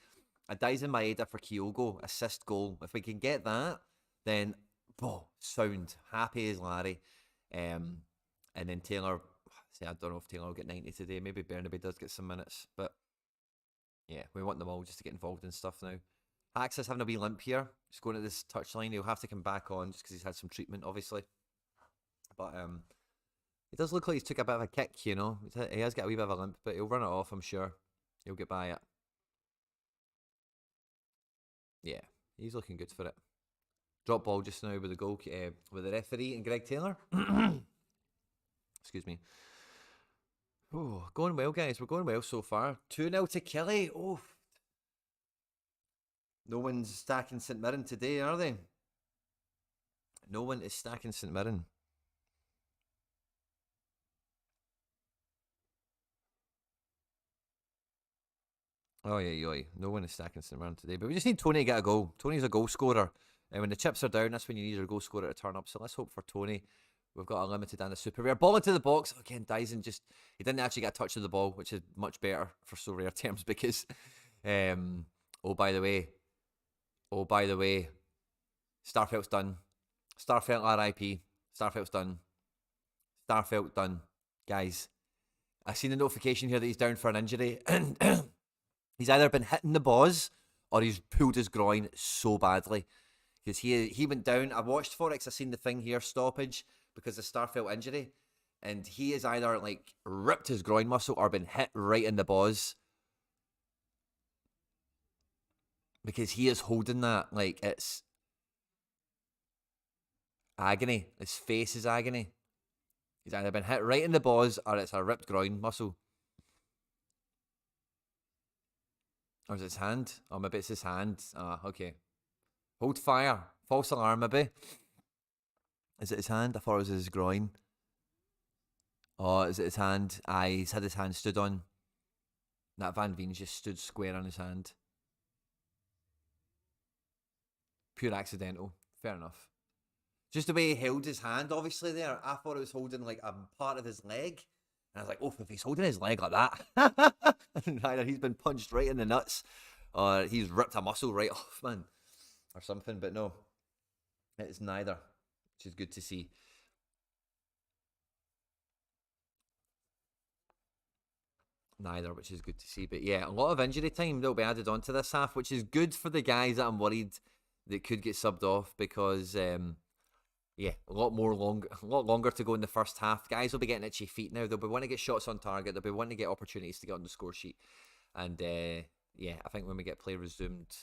a Daizen Maeda for Kyogo, assist goal. If we can get that, then, sound. Happy as Larry. And then Taylor, I don't know if Taylor will get 90 today. Maybe Bernabe does get some minutes. But, yeah, we want them all just to get involved in stuff now. Hax is having a wee limp here. He's going to this touchline. He'll have to come back on just because he's had some treatment, obviously. But, it does look like he's took a bit of a kick, He has got a wee bit of a limp, but he'll run it off, I'm sure. He'll get by it. Yeah, he's looking good for it. Drop ball just now with the goal, with the referee and Greg Taylor. Excuse me. Oh, going well, guys. We're going well so far. 2-0 to Kelly. Oh. No one's stacking St Mirren today, are they? No one is stacking St Mirren. Oh, yeah. No one is stacking St Mirren today. But we just need Tony to get a goal. Tony's a goal scorer. And when the chips are down, that's when you need your goal scorer to turn up. So let's hope for Tony. We've got a limited and a super rare. Ball into the box. Again, Daizen he didn't actually get a touch of the ball, which is much better for so rare terms because, by the way, Starfelt's done. Starfelt RIP. Starfelt's done. Starfelt done. Guys, I've seen the notification here that he's down for an injury. And he's either been hitting the balls or he's pulled his groin so badly. Because he went down. I watched Forex. I seen the thing here, stoppage, because of Starfelt injury. And he has either ripped his groin muscle or been hit right in the balls. Because he is holding that it's agony. His face is agony. He's either been hit right in the balls or it's a ripped groin muscle. Or is it his hand? Oh, maybe it's his hand. Ah, okay. Hold fire. False alarm, maybe. Is it his hand? I thought it was his groin. Oh, is it his hand? Aye, he's had his hand stood on. That Van Veen's just stood square on his hand. Pure accidental. Fair enough. Just the way he held his hand, obviously, there. I thought it was holding like a part of his leg. And I was like, oh, if he's holding his leg like that. Either he's been punched right in the nuts or he's ripped a muscle right off, man. Or something, but no. It's neither, which is good to see. Neither, which is good to see. But yeah, a lot of injury time that'll be added onto this half, which is good for the guys that I'm worried that could get subbed off because, yeah, a lot longer to go in the first half. Guys will be getting itchy feet now. They'll be wanting to get shots on target. They'll be wanting to get opportunities to get on the score sheet. And yeah, I think when we get play resumed,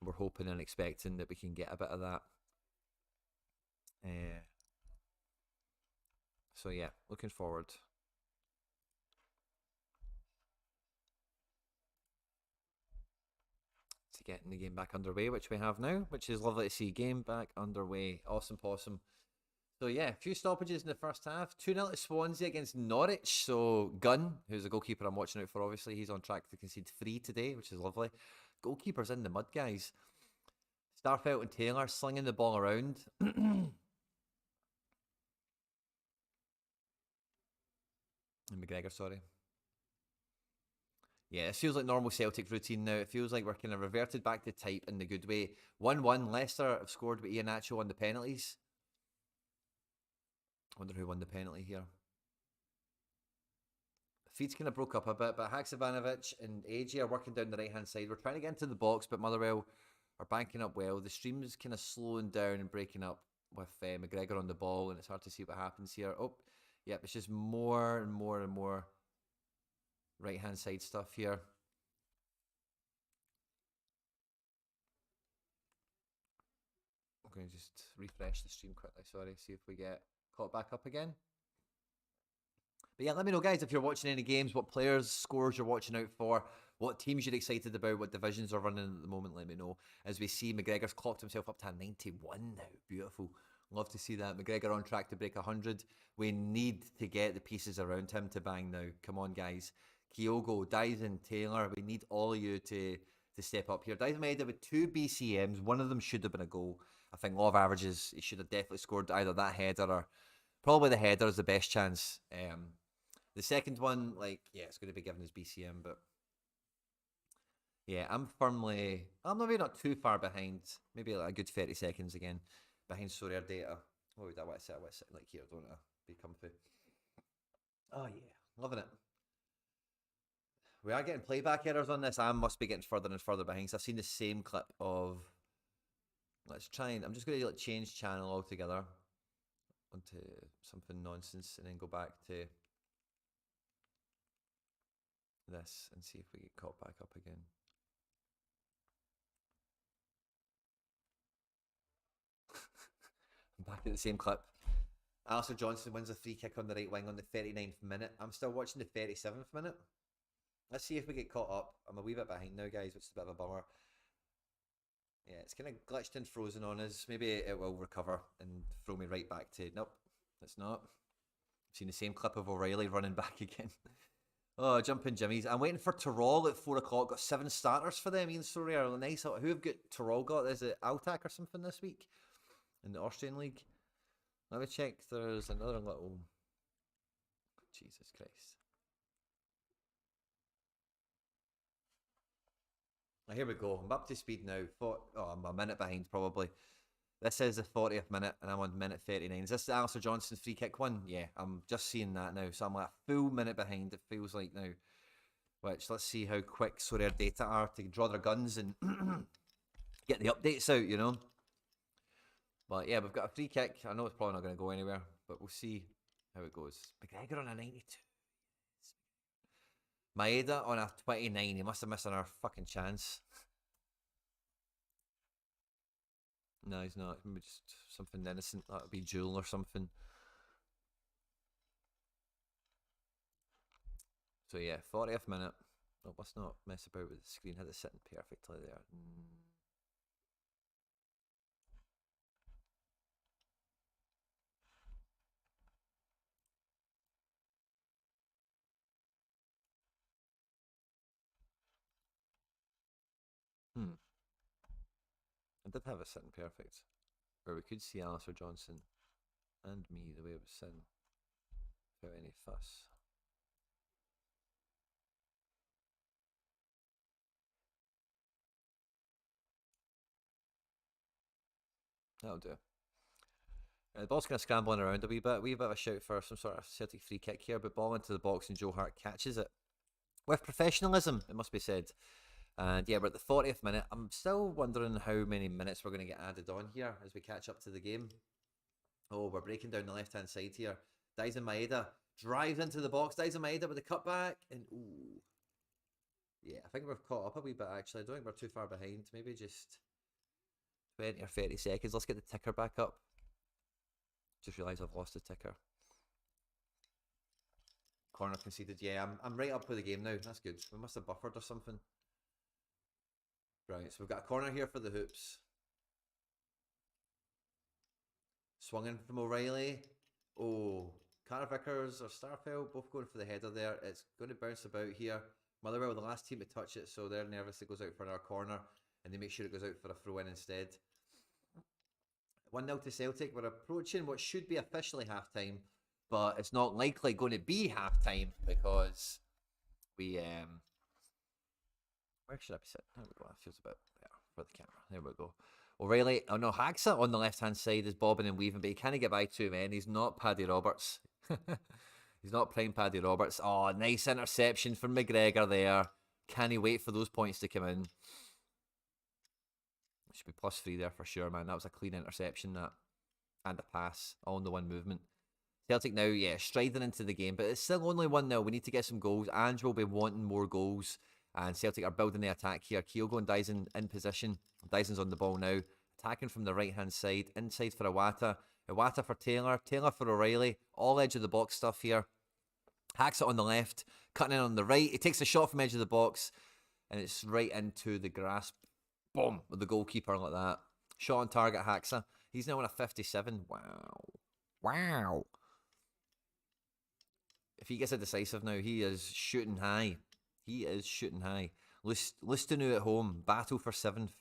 we're hoping and expecting that we can get a bit of that. So yeah, looking forward. Getting the game back underway, which we have now, which is lovely to see. Game back underway. Awesome possum. So yeah, a few stoppages in the first half. 2-0 to Swansea against Norwich. So Gunn, who's a goalkeeper I'm watching out for, obviously, he's on track to concede 3 today, which is lovely. Goalkeepers in the mud, guys. Starfelt and Taylor slinging the ball around. And McGregor, sorry. Yeah, it feels like normal Celtic routine now. It feels like we're kind of reverted back to type in the good way. 1-1, Leicester have scored with Iheanacho on the penalties. I wonder who won the penalty here. Feed's kind of broke up a bit, but Haksabanovic and AJ are working down the right-hand side. We're trying to get into the box, but Motherwell are banking up well. The stream's kind of slowing down and breaking up with McGregor on the ball, and it's hard to see what happens here. Oh, yep, it's just more and more and more right-hand side stuff here. I'm going to just refresh the stream quickly, sorry, see if we get caught back up again. But yeah, let me know, guys, if you're watching any games, what players, scores you're watching out for, what teams you're excited about, what divisions are running at the moment, let me know. As we see, McGregor's clocked himself up to 91 now. Beautiful. Love to see that. McGregor on track to break 100. We need to get the pieces around him to bang now. Come on, guys. Kyogo, Daizen, Taylor, we need all of you to step up here. Daizen Maeda with 2 BCMs. One of them should have been a goal. I think law of averages, he should have definitely scored either that header or probably the header is the best chance. The second one, like, yeah, it's going to be given as BCM, but yeah, I'm maybe not too far behind. Maybe like a good 30 seconds again behind Sorare data. What would I want to sit like here, don't I? Be comfy. Oh yeah, loving it. We are getting playback errors on this. I must be getting further and further behind. So I've seen the same clip of. Let's try and I'm just going to like change channel altogether onto something nonsense and then go back to this and see if we get caught back up again. I'm back at the same clip. Alistair Johnston wins a free kick on the right wing on the 39th minute. I'm still watching the 37th minute. Let's see if we get caught up. I'm a wee bit behind now, guys, which is a bit of a bummer. Yeah, it's kind of glitched and frozen on us. Maybe it will recover and throw me right back to... Nope, it's not. I've seen the same clip of O'Riley running back again. Oh, jumping jimmies. I'm waiting for Tyrrell at 4 o'clock. Got 7 starters for them. Ian Sorare, nice. Who have got Tyrrell got? Is it Altac or something this week? In the Austrian League? Let me check. There's another little... Jesus Christ. Here we go. I'm up to speed now. I'm a minute behind probably. This is the 40th minute and I'm on minute 39. Is this the Alistair Johnston free kick one? Yeah, I'm just seeing that now. So I'm like a full minute behind, it feels like now. Which, let's see how quick Sorare data are to draw their guns and get the updates out, you know. But yeah, we've got a free kick. I know it's probably not going to go anywhere, but we'll see how it goes. McGregor on a 92. Maeda on a 29. He must have missed another fucking chance. No, he's not. Maybe just something innocent. That would be Jewel or something. So yeah, 40th minute. Oh, let's not mess about with the screen. Had it sitting perfectly there. I did have it sitting perfect. Or we could see Alistair Johnston and me the way it was sitting without any fuss. That'll do. The ball's kind of scrambling around a wee bit. Of a shout for some sort of Celtic free kick here, but ball into the box and Joe Hart catches it. With professionalism, it must be said. And yeah, we're at the 40th minute. I'm still wondering how many minutes we're going to get added on here as we catch up to the game. Oh, we're breaking down the left-hand side here. Daizen Maeda drives into the box. Daizen Maeda with the cutback. And ooh. Yeah, I think we've caught up a wee bit actually. I don't think we're too far behind. Maybe just 20 or 30 seconds. Let's get the ticker back up. Just realised I've lost the ticker. Corner conceded. Yeah, I'm right up with the game now. That's good. We must have buffered or something. Right, so we've got a corner here for the Hoops. Swung in from O'Riley. Oh, Carter-Vickers or Starfelt both going for the header there. It's going to bounce about here. Motherwell, the last team to touch it, so they're nervous. It goes out for our corner, and they make sure it goes out for a throw-in instead. 1-0 to Celtic. We're approaching what should be officially half-time, but it's not likely going to be half-time because we... Where should I be sitting? There we go. That feels a bit better for the camera. There we go. O'Riley, oh no, Haksa on the left-hand side is bobbing and weaving, but he can't get by two men. He's not Paddy Roberts. He's not prime Paddy Roberts. Oh, nice interception from McGregor there. Can he wait for those points to come in? Should be +3 there for sure, man. That was a clean interception, that. And a pass. All in the one movement. Celtic now, yeah, striding into the game, but it's still only 1-0. We need to get some goals. Ange will be wanting more goals. And Celtic are building the attack here. Kyogo and Daizen in position. Daizen's on the ball now. Attacking from the right-hand side. Inside for Iwata. Iwata for Taylor. Taylor for O'Riley. All edge of the box stuff here. Hacks it on the left. Cutting in on the right. He takes a shot from edge of the box. And it's right into the grasp. Boom. With the goalkeeper like that. Shot on target, Haxa. He's now on a 57. Wow. Wow. If he gets a decisive now, he is shooting high. He is shooting high. Lustenau at home. Battle for 7th.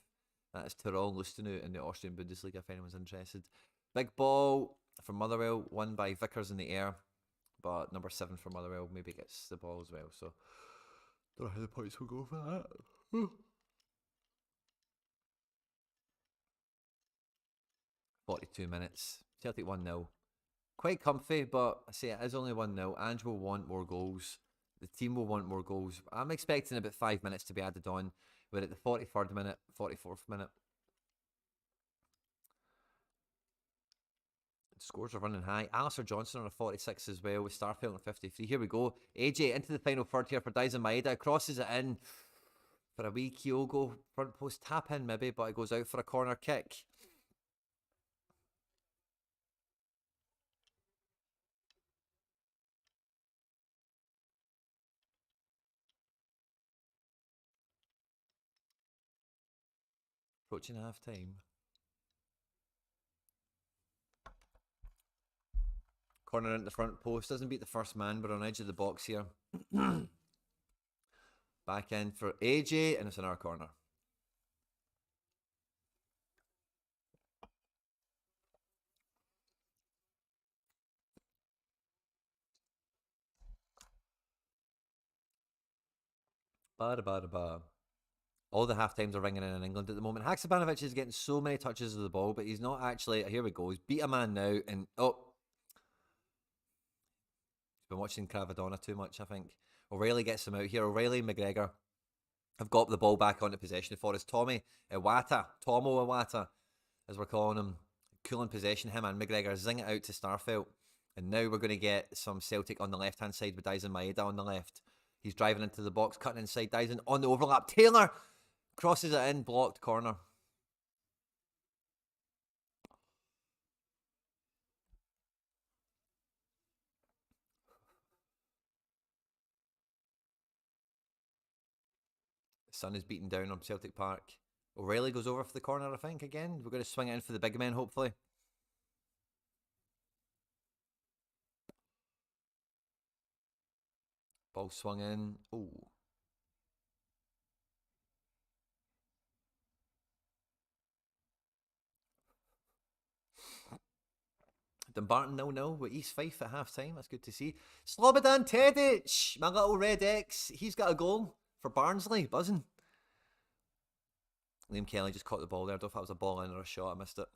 That is Tyrol Lustenau in the Austrian Bundesliga, if anyone's interested. Big ball for Motherwell. Won by Vickers in the air. But number 7 for Motherwell maybe gets the ball as well. So, don't know how the points will go for that. 42 minutes. Celtic 1-0. Quite comfy, but I say it is only 1-0. Ange will want more goals. The team will want more goals. I'm expecting about 5 minutes to be added on. We're at the 43rd minute, 44th minute. The scores are running high. Alistair Johnston on a 46 as well, with Starfelt on 53. Here we go. AJ into the final third here for Daizen Maeda. Crosses it in for a wee Kyogo. Front post tap in maybe, but it goes out for a corner kick. Approaching half time. Corner into the front post. Doesn't beat the first man, but on edge of the box here. Back in for AJ, and it's in our corner. Ba-da-ba-da-ba. All the half times are ringing in England at the moment. Haksabanovic is getting so many touches of the ball, but he's not actually. Here we go. He's beat a man now, and oh, he's been watching Cravadonna too much, I think. O'Riley gets him out here. O'Riley and McGregor have got the ball back onto possession for us. Tomo Iwata, as we're calling him, cool in possession. Him and McGregor zing it out to Starfelt, and now we're going to get some Celtic on the left-hand side with Daizen Maeda on the left. He's driving into the box, cutting inside Daizen on the overlap. Taylor crosses it in, blocked corner. sun is beating down on Celtic Park. O'Riley goes over for the corner, I think, again. We're going to swing it in for the big men, hopefully. Ball swung in. Oh. Dumbarton 0-0 with East Fife at half time. That's good to see. Slobodan Tedic, my little Red X. He's got a goal for Barnsley. Buzzing. Liam Kelly just caught the ball there. I don't know if that was a ball in or a shot. I missed it.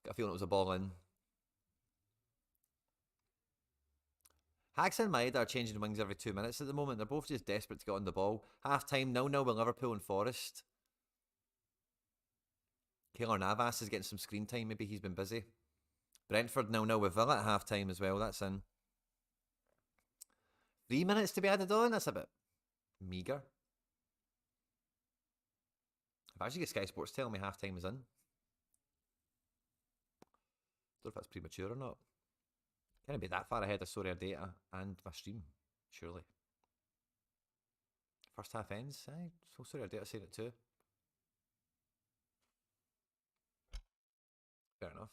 Got a feeling it was a ball in. Haksabanovic Maeda are changing wings every 2 minutes at the moment. They're both just desperate to get on the ball. Half time 0-0 with Liverpool and Forest. Keylor Navas is getting some screen time. Maybe he's been busy. Brentford 0-0 with Villa at half time as well. That's in. 3 minutes to be added on. That's a bit meagre. I've actually got Sky Sports telling me half time is in. Don't know if that's premature or not. Can't be that far ahead of Sorare data and my stream, surely. First half ends. Aye, so Sorare data saying it too. Fair enough.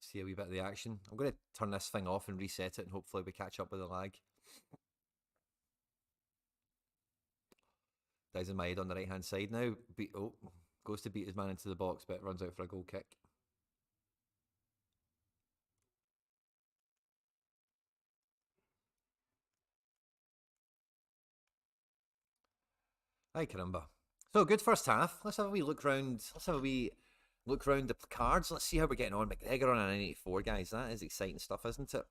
See a wee bit of the action. I'm going to turn this thing off and reset it, and hopefully we catch up with the lag. Daizen Maeda on the right hand side now. Goes to beat his man into the box, but runs out for a goal kick. Hi, caramba. So good first half. Let's have a wee look round. Look round the cards. Let's see how we're getting on. McGregor on a 984, guys. That is exciting stuff, isn't it?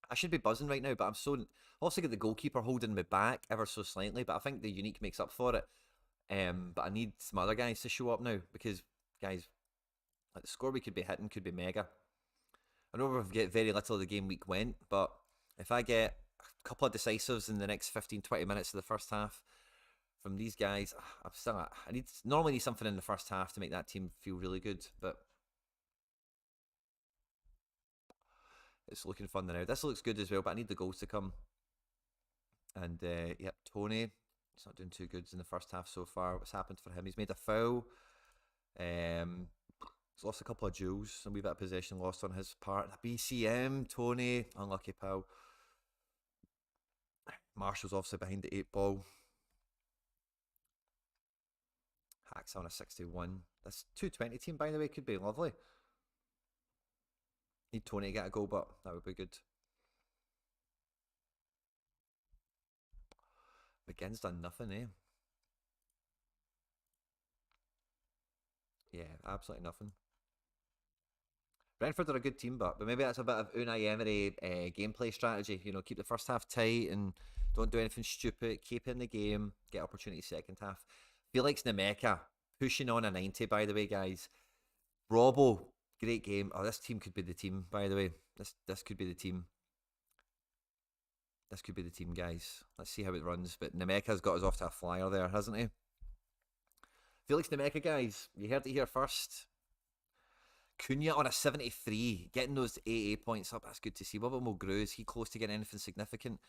I should be buzzing right now, but I'm so... Also got the goalkeeper holding me back ever so slightly, but I think the unique makes up for it. But I need some other guys to show up now, because, guys, like the score we could be hitting could be mega. I know we've got very little of the game week went, but if I get a couple of decisives in the next 15-20 minutes of the first half from these guys, I normally need something in the first half to make that team feel really good, but it's looking fun now. This looks good as well, but I need the goals to come. And yep, Tony, he's not doing too good in the first half so far. What's happened for him? He's made a foul. He's lost a couple of duels. A wee bit of possession lost on his part. BCM, Tony, unlucky pal. Marshall's obviously behind the 8 ball. Hacks on a 61. This 220 team, by the way, could be lovely. Need Tony to get a goal, but that would be good. McGinn's done nothing, eh? Yeah, absolutely nothing. Brentford are a good team, but maybe that's a bit of Unai Emery gameplay strategy. You know, keep the first half tight and don't do anything stupid. Keep in the game, get opportunity second half. Felix Nemeka pushing on a 90, by the way, guys. Robbo, great game. Oh, this team could be the team, by the way. This could be the team. This could be the team, guys. Let's see how it runs. But Nemeka's got us off to a flyer there, hasn't he? Felix Nemeka, guys. You heard it here first. Cunha on a 73. Getting those AA points up. That's good to see. What about Mulgrew? Is he close to getting anything significant?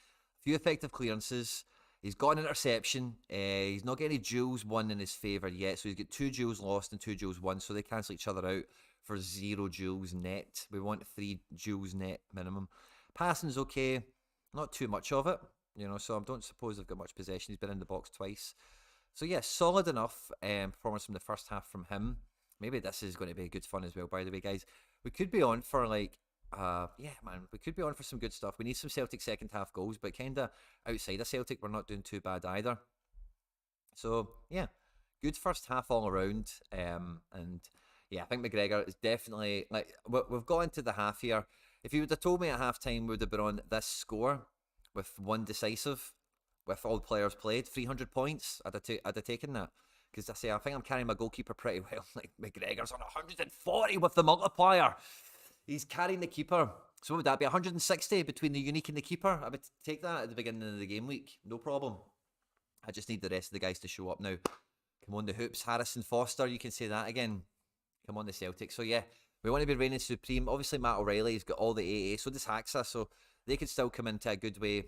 A few effective clearances. He's got an interception. He's not getting any duels won in his favour yet. So he's got 2 duels lost and 2 duels won. So they cancel each other out for 0 duels net. We want 3 duels net minimum. Passing's okay. Not too much of it, you know, so I don't suppose they've got much possession. He's been in the box twice. So, yeah, solid enough performance from the first half from him. Maybe this is going to be good fun as well, by the way, guys. We could be on for, like, yeah, man, we could be on for some good stuff. We need some Celtic second half goals, but kind of outside of Celtic, we're not doing too bad either. So, yeah, good first half all around. And, yeah, I think McGregor is definitely, like, we've got into the half here. If you would have told me at halftime we would have been on this score with 1 decisive, with all players played, 300 points, I'd have taken that. Because I think I'm carrying my goalkeeper pretty well. Like McGregor's on 140 with the multiplier. He's carrying the keeper. So what would that be? 160 between the unique and the keeper? I would take that at the beginning of the game week. No problem. I just need the rest of the guys to show up now. Come on, the hoops. Harrison Foster, you can say that again. Come on, the Celtic. So yeah. We want to be reigning supreme. Obviously, Matt O'Riley has got all the AA, so does Haxa, so they could still come into a good way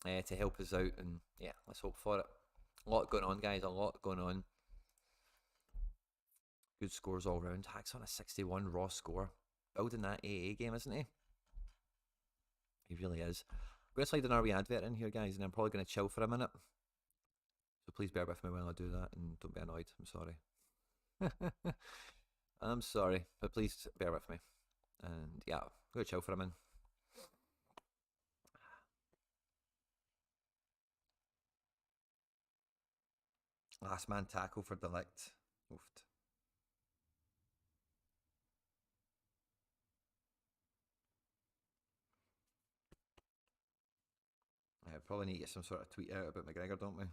to help us out, and yeah, let's hope for it. A lot going on, guys. A lot going on. Good scores all round. Hacks on a 61 raw score. Building that AA game, isn't he? He really is. I'm going to slide an RW advert in here, guys, and I'm probably going to chill for a minute. So please bear with me while I do that, and don't be annoyed. I'm sorry. I'm sorry, but please bear with me. And yeah, I'm going to chill for a minute. Last man tackle for Delict. Oofed. Yeah, probably need to get some sort of tweet out about McGregor, don't we?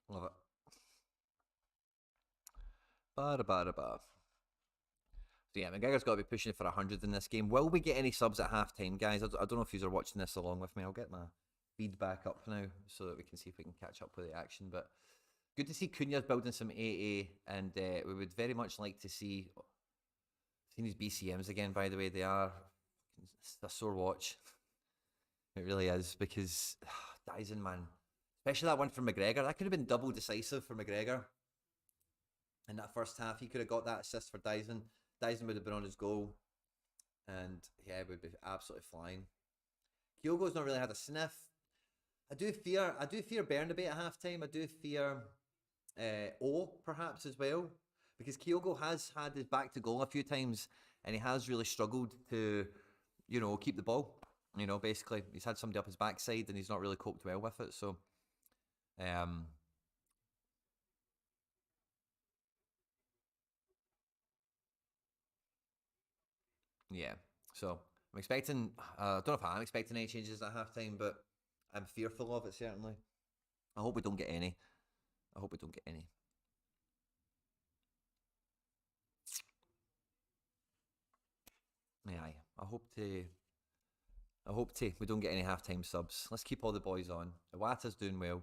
Love it. Ba-da-ba-da-ba. So yeah, McGregor's got to be pushing for 100 in this game. Will we get any subs at half time, guys? I don't know if you are watching this along with me. I'll get my feedback up now so that we can see if we can catch up with the action. But good to see Cunha's building some AA, and we would very much like to see these BCMs again. By the way, they are a sore watch. It really is, because Daizen, man, especially that one from McGregor, that could have been double decisive for McGregor in that first half. He could have got that assist for Daizen. Daizen would have been on his goal, and yeah, it would be absolutely flying. Kyogo's not really had a sniff. I do fear Bernabei at half time. I do fear O perhaps as well, because Kyogo has had his back to goal a few times, and he has really struggled to, keep the ball. Basically, he's had somebody up his backside, and he's not really coped well with it. So, yeah. So I'm expecting. I don't know if I'm expecting any changes at halftime, but I'm fearful of it certainly. I hope we don't get any. I hope we don't get any. Yeah, I hope to. We don't get any halftime subs. Let's keep all the boys on. Iwata's doing well.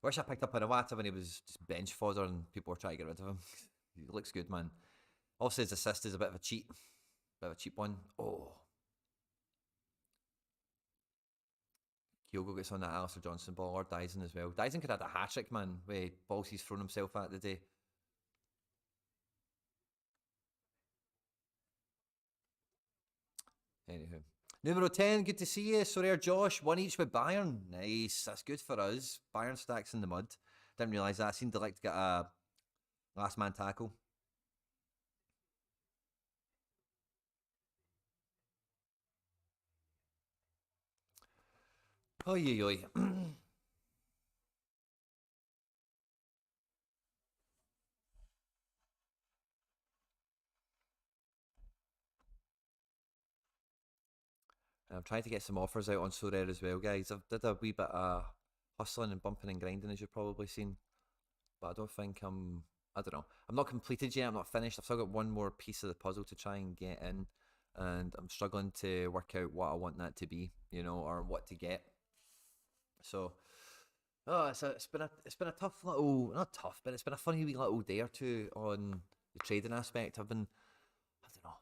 Wish I picked up on Iwata when he was just bench fodder and people were trying to get rid of him. He looks good, man. Also, his assist is a bit of a cheat. Bit of a cheap one. Oh. Kyogo gets on that Alistair Johnston ball, or Daizen as well. Daizen could have had a hat trick, man, with balls he's thrown himself at the day. Anywho. Numero 10, good to see you. Sorare Josh, one each with Bayern. Nice, that's good for us. Bayern stacks in the mud. Didn't realise that. Seemed to like to get a last man tackle. Oi, oi, oi. I'm trying to get some offers out on Sorare as well, guys. I've did a wee bit of hustling and bumping and grinding, as you've probably seen. But I don't think I don't know. I'm not completed yet. I'm not finished. I've still got one more piece of the puzzle to try and get in. And I'm struggling to work out what I want that to be, or what to get. So, it's been a tough little, not tough, but it's been a funny wee little day or two on the trading aspect. I don't know.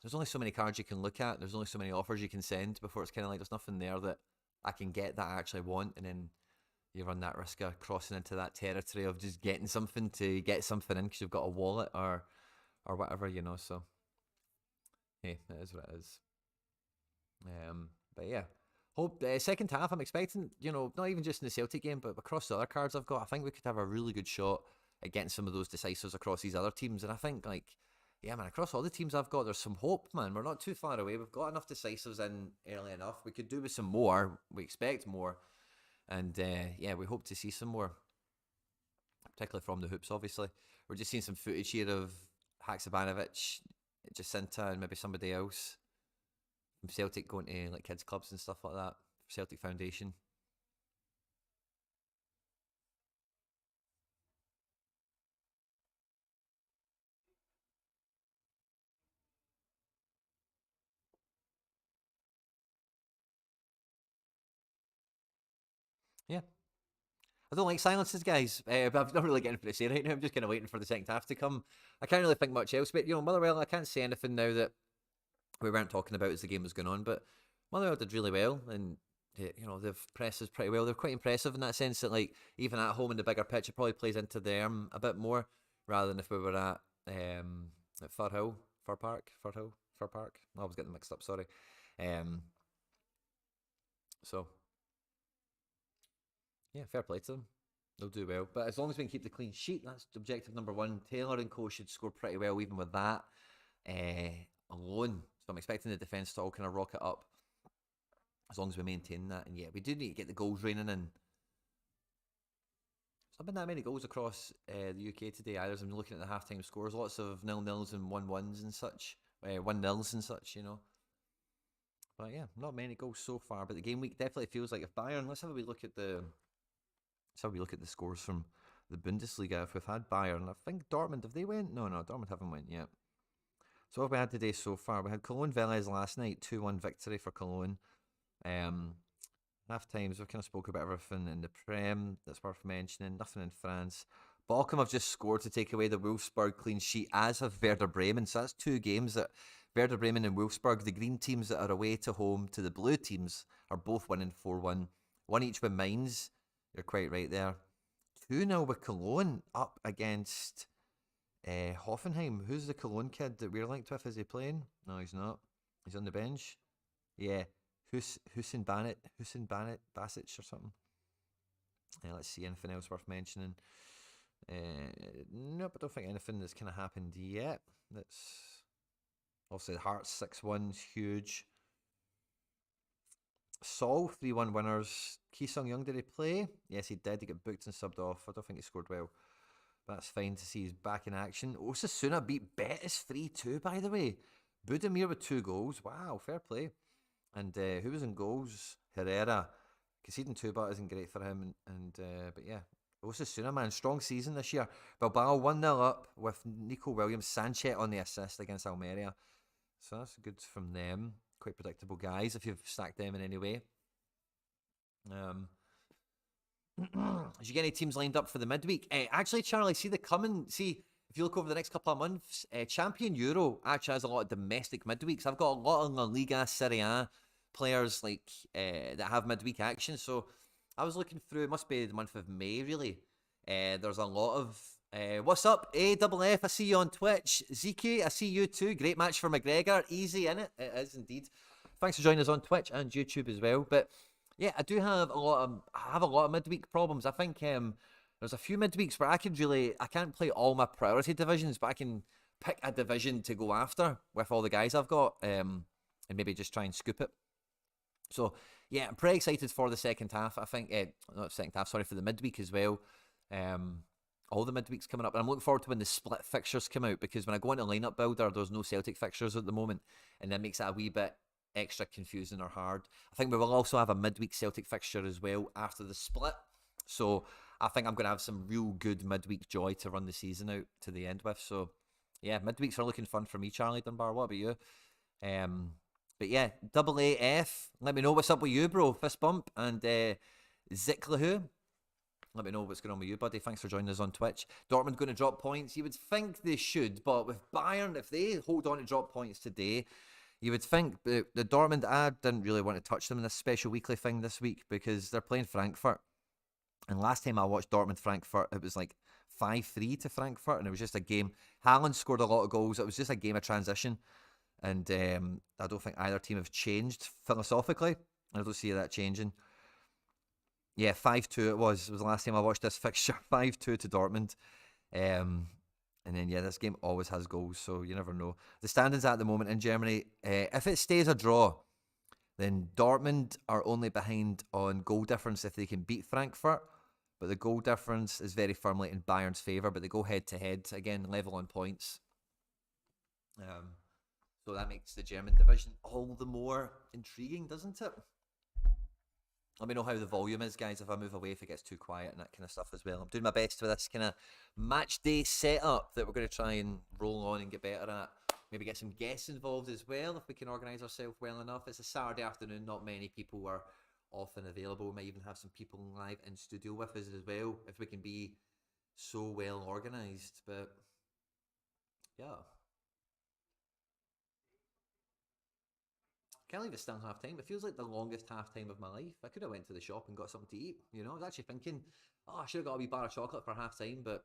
There's only so many cards you can look at. There's only so many offers you can send before it's kind of like there's nothing there that I can get that I actually want, and then you run that risk of crossing into that territory of just getting something to get something in because you've got a wallet or whatever, So, hey, it is what it is. But yeah, hope second half. I'm expecting, not even just in the Celtic game, but across the other cards I've got. I think we could have a really good shot at getting some of those decisives across these other teams, and I think yeah, man, across all the teams I've got, there's some hope, man. We're not too far away. We've got enough decisives in early enough. We could do with some more. We expect more. And yeah, we hope to see some more, particularly from the hoops, obviously. We're just seeing some footage here of Haksabanovic, Jacinta, and maybe somebody else from Celtic going to like kids' clubs and stuff like that. Celtic Foundation. Yeah. I don't like silences, guys, but I'm not really getting for to say right now. I'm just kind of waiting for the second half to come. I can't really think much else, but Motherwell, I can't say anything now that we weren't talking about as the game was going on, but Motherwell did really well, and they've pressed us pretty well. They're quite impressive in that sense that, like, even at home in the bigger pitch, it probably plays into them a bit more rather than if we were at Fir Park. I was getting mixed up. Sorry. Um, so yeah, fair play to them. They'll do well, but as long as we can keep the clean sheet, that's objective number one. Taylor and co should score pretty well, even with that alone. So I'm expecting the defence to all kind of rocket up as long as we maintain that. And yeah, we do need to get the goals raining in. There's not been that many goals across the UK today either. I'm looking at the halftime scores. Lots of 0-0s and 1-1s and such. 1-0s and such, But yeah, not many goals so far. But the game week definitely feels like if Bayern. Let's have a wee look at the scores from the Bundesliga. If we've had Bayern, I think Dortmund. Have they went? No, Dortmund haven't went yet. So what have we had today so far? We had Cologne Velez last night, 2-1 victory for Cologne. Half times we kind of spoke about everything in the Prem that's worth mentioning. Nothing in France. Bochum have just scored to take away the Wolfsburg clean sheet, as have Werder Bremen. So that's two games that Werder Bremen and Wolfsburg, the green teams that are away to home to the blue teams, are both winning 4-1. One each with Mainz. You're quite right there. 2-0 with Cologne up against Hoffenheim. Who's the Cologne kid that we're linked with? Is he playing? No, he's not. He's on the bench. Yeah. Hussein Basic or something. Let's see, anything else worth mentioning? Nope, I don't think anything that's kind of happened yet. That's obviously Hart 6-1 is huge. Sol 3-1 winners. Ki Sung Young, did he play? Yes, he did. He got booked and subbed off. I don't think he scored well. But that's fine to see he's back in action. Osasuna beat Betis 3-2, by the way. Budimir with 2 goals. Wow, fair play. And who was in goals? Herrera. Conceding 2 but isn't great for him. But yeah, Osasuna, man, strong season this year. Bilbao 1-0 up with Nico Williams, Sanchez on the assist against Almeria. So that's good from them. Quite predictable guys if you've stacked them in any way. Did you get any teams lined up for the midweek? Actually, Charlie, see if you look over the next couple of months, Champion Euro actually has a lot of domestic midweeks. I've got a lot of La Liga, Serie A players that have midweek action. So I was looking through, it must be the month of May, really. There's a lot of what's up, AFF? I see you on Twitch. ZQ, I see you too. Great match for McGregor. Easy, innit? It is indeed. Thanks for joining us on Twitch and YouTube as well. But yeah, I do have a lot of midweek problems. I think there's a few midweeks where I can't play all my priority divisions, but I can pick a division to go after with all the guys I've got, and maybe just try and scoop it. So yeah, I'm pretty excited for the second half. I think not second half, sorry, for the midweek as well. All the midweeks coming up, and I'm looking forward to when the split fixtures come out, because when I go into lineup builder, there's no Celtic fixtures at the moment, and that makes it a wee bit extra confusing or hard. I think we will also have a midweek Celtic fixture as well after the split. So I think I'm going to have some real good midweek joy to run the season out to the end with. So yeah, midweeks are looking fun for me, Charlie Dunbar. What about you? But yeah, AAF, let me know what's up with you, bro. Fist bump. And Ziklahu, let me know what's going on with you, buddy. Thanks for joining us on Twitch. Dortmund going to drop points. You would think they should, but with Bayern, if they hold on to drop points today, you would think the Dortmund, I didn't really want to touch them in this special weekly thing this week because they're playing Frankfurt. And last time I watched Dortmund-Frankfurt, it was like 5-3 to Frankfurt, and it was just a game. Haaland scored a lot of goals. It was just a game of transition. And I don't think either team have changed philosophically. I don't see that changing. Yeah, 5-2 it was. It was the last time I watched this fixture. 5-2 to Dortmund. And then, yeah, this game always has goals, so you never know. The standings at the moment in Germany, if it stays a draw, then Dortmund are only behind on goal difference if they can beat Frankfurt. But the goal difference is very firmly in Bayern's favour, but they go head-to-head. Again, level on points. So that makes the German division all the more intriguing, doesn't it? Let me know how the volume is, guys, if I move away, if it gets too quiet and that kind of stuff as well. I'm doing my best with this kind of match day setup that we're going to try and roll on and get better at. Maybe get some guests involved as well if we can organise ourselves well enough. It's a Saturday afternoon, not many people are often available. We might even have some people live in studio with us as well, if we can be so well organised. But yeah. Can't believe it's still half time. It feels like the longest half time of my life. I could have went to the shop and got something to eat. You know, I was actually thinking, oh, I should have got a wee bar of chocolate for half time, but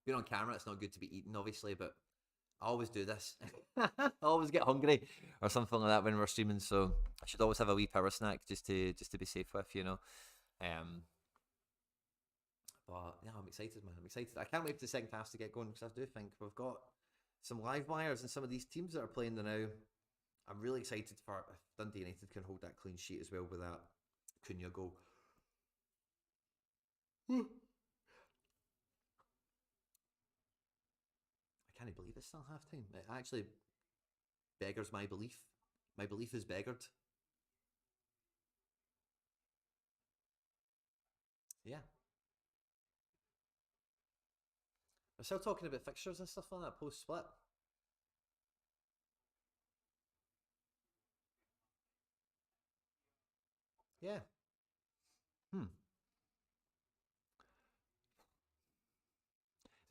being on camera, it's not good to be eating, obviously, but I always do this. I always get hungry or something like that when we're streaming, so I should always have a wee power snack just to be safe with, you know. But yeah, I'm excited, man. I'm excited. I can't wait for the second half to get going because I do think we've got some live wires and some of these teams that are playing there now. I'm really excited for if Dundee United can hold that clean sheet as well with that Cunha goal. I can't believe it's still half time. It actually beggars my belief. My belief is beggared. Yeah. We're still talking about fixtures and stuff like that post split. Yeah.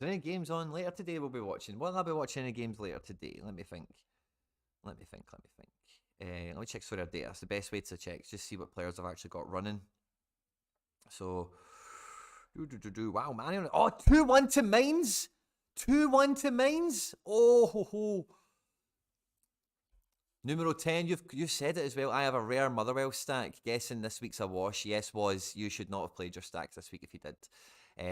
Is there any games on later today we'll be watching? Will I be watching any games later today? Let me think. Let me think. Let me check Sorare data. It's the best way to check. Just see what players have actually got running. So, wow, man. Oh, 2-1 to Mainz. 2-1 to Mainz. Oh, ho, ho. Numero 10, you've said it as well. I have a rare Motherwell stack. Guessing this week's a wash. Yes, was. You should not have played your stacks this week if you did.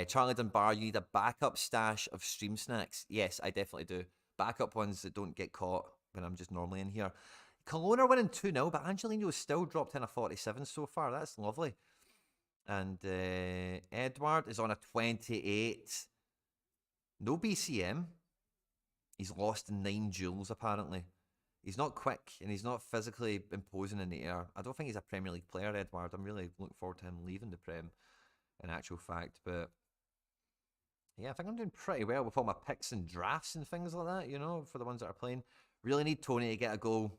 Charlie Dunbar, you need a backup stash of stream snacks. Yes, I definitely do. Backup ones that don't get caught when I'm just normally in here. Cologne are winning 2-0, but Angelino still dropped in a 47 so far. That's lovely. And Edward is on a 28. No BCM. He's lost 9 duels, apparently. He's not quick, and he's not physically imposing in the air. I don't think he's a Premier League player, Edward. I'm really looking forward to him leaving the Prem, in actual fact. But yeah, I think I'm doing pretty well with all my picks and drafts and things like that, you know, for the ones that are playing. Really need Tony to get a goal.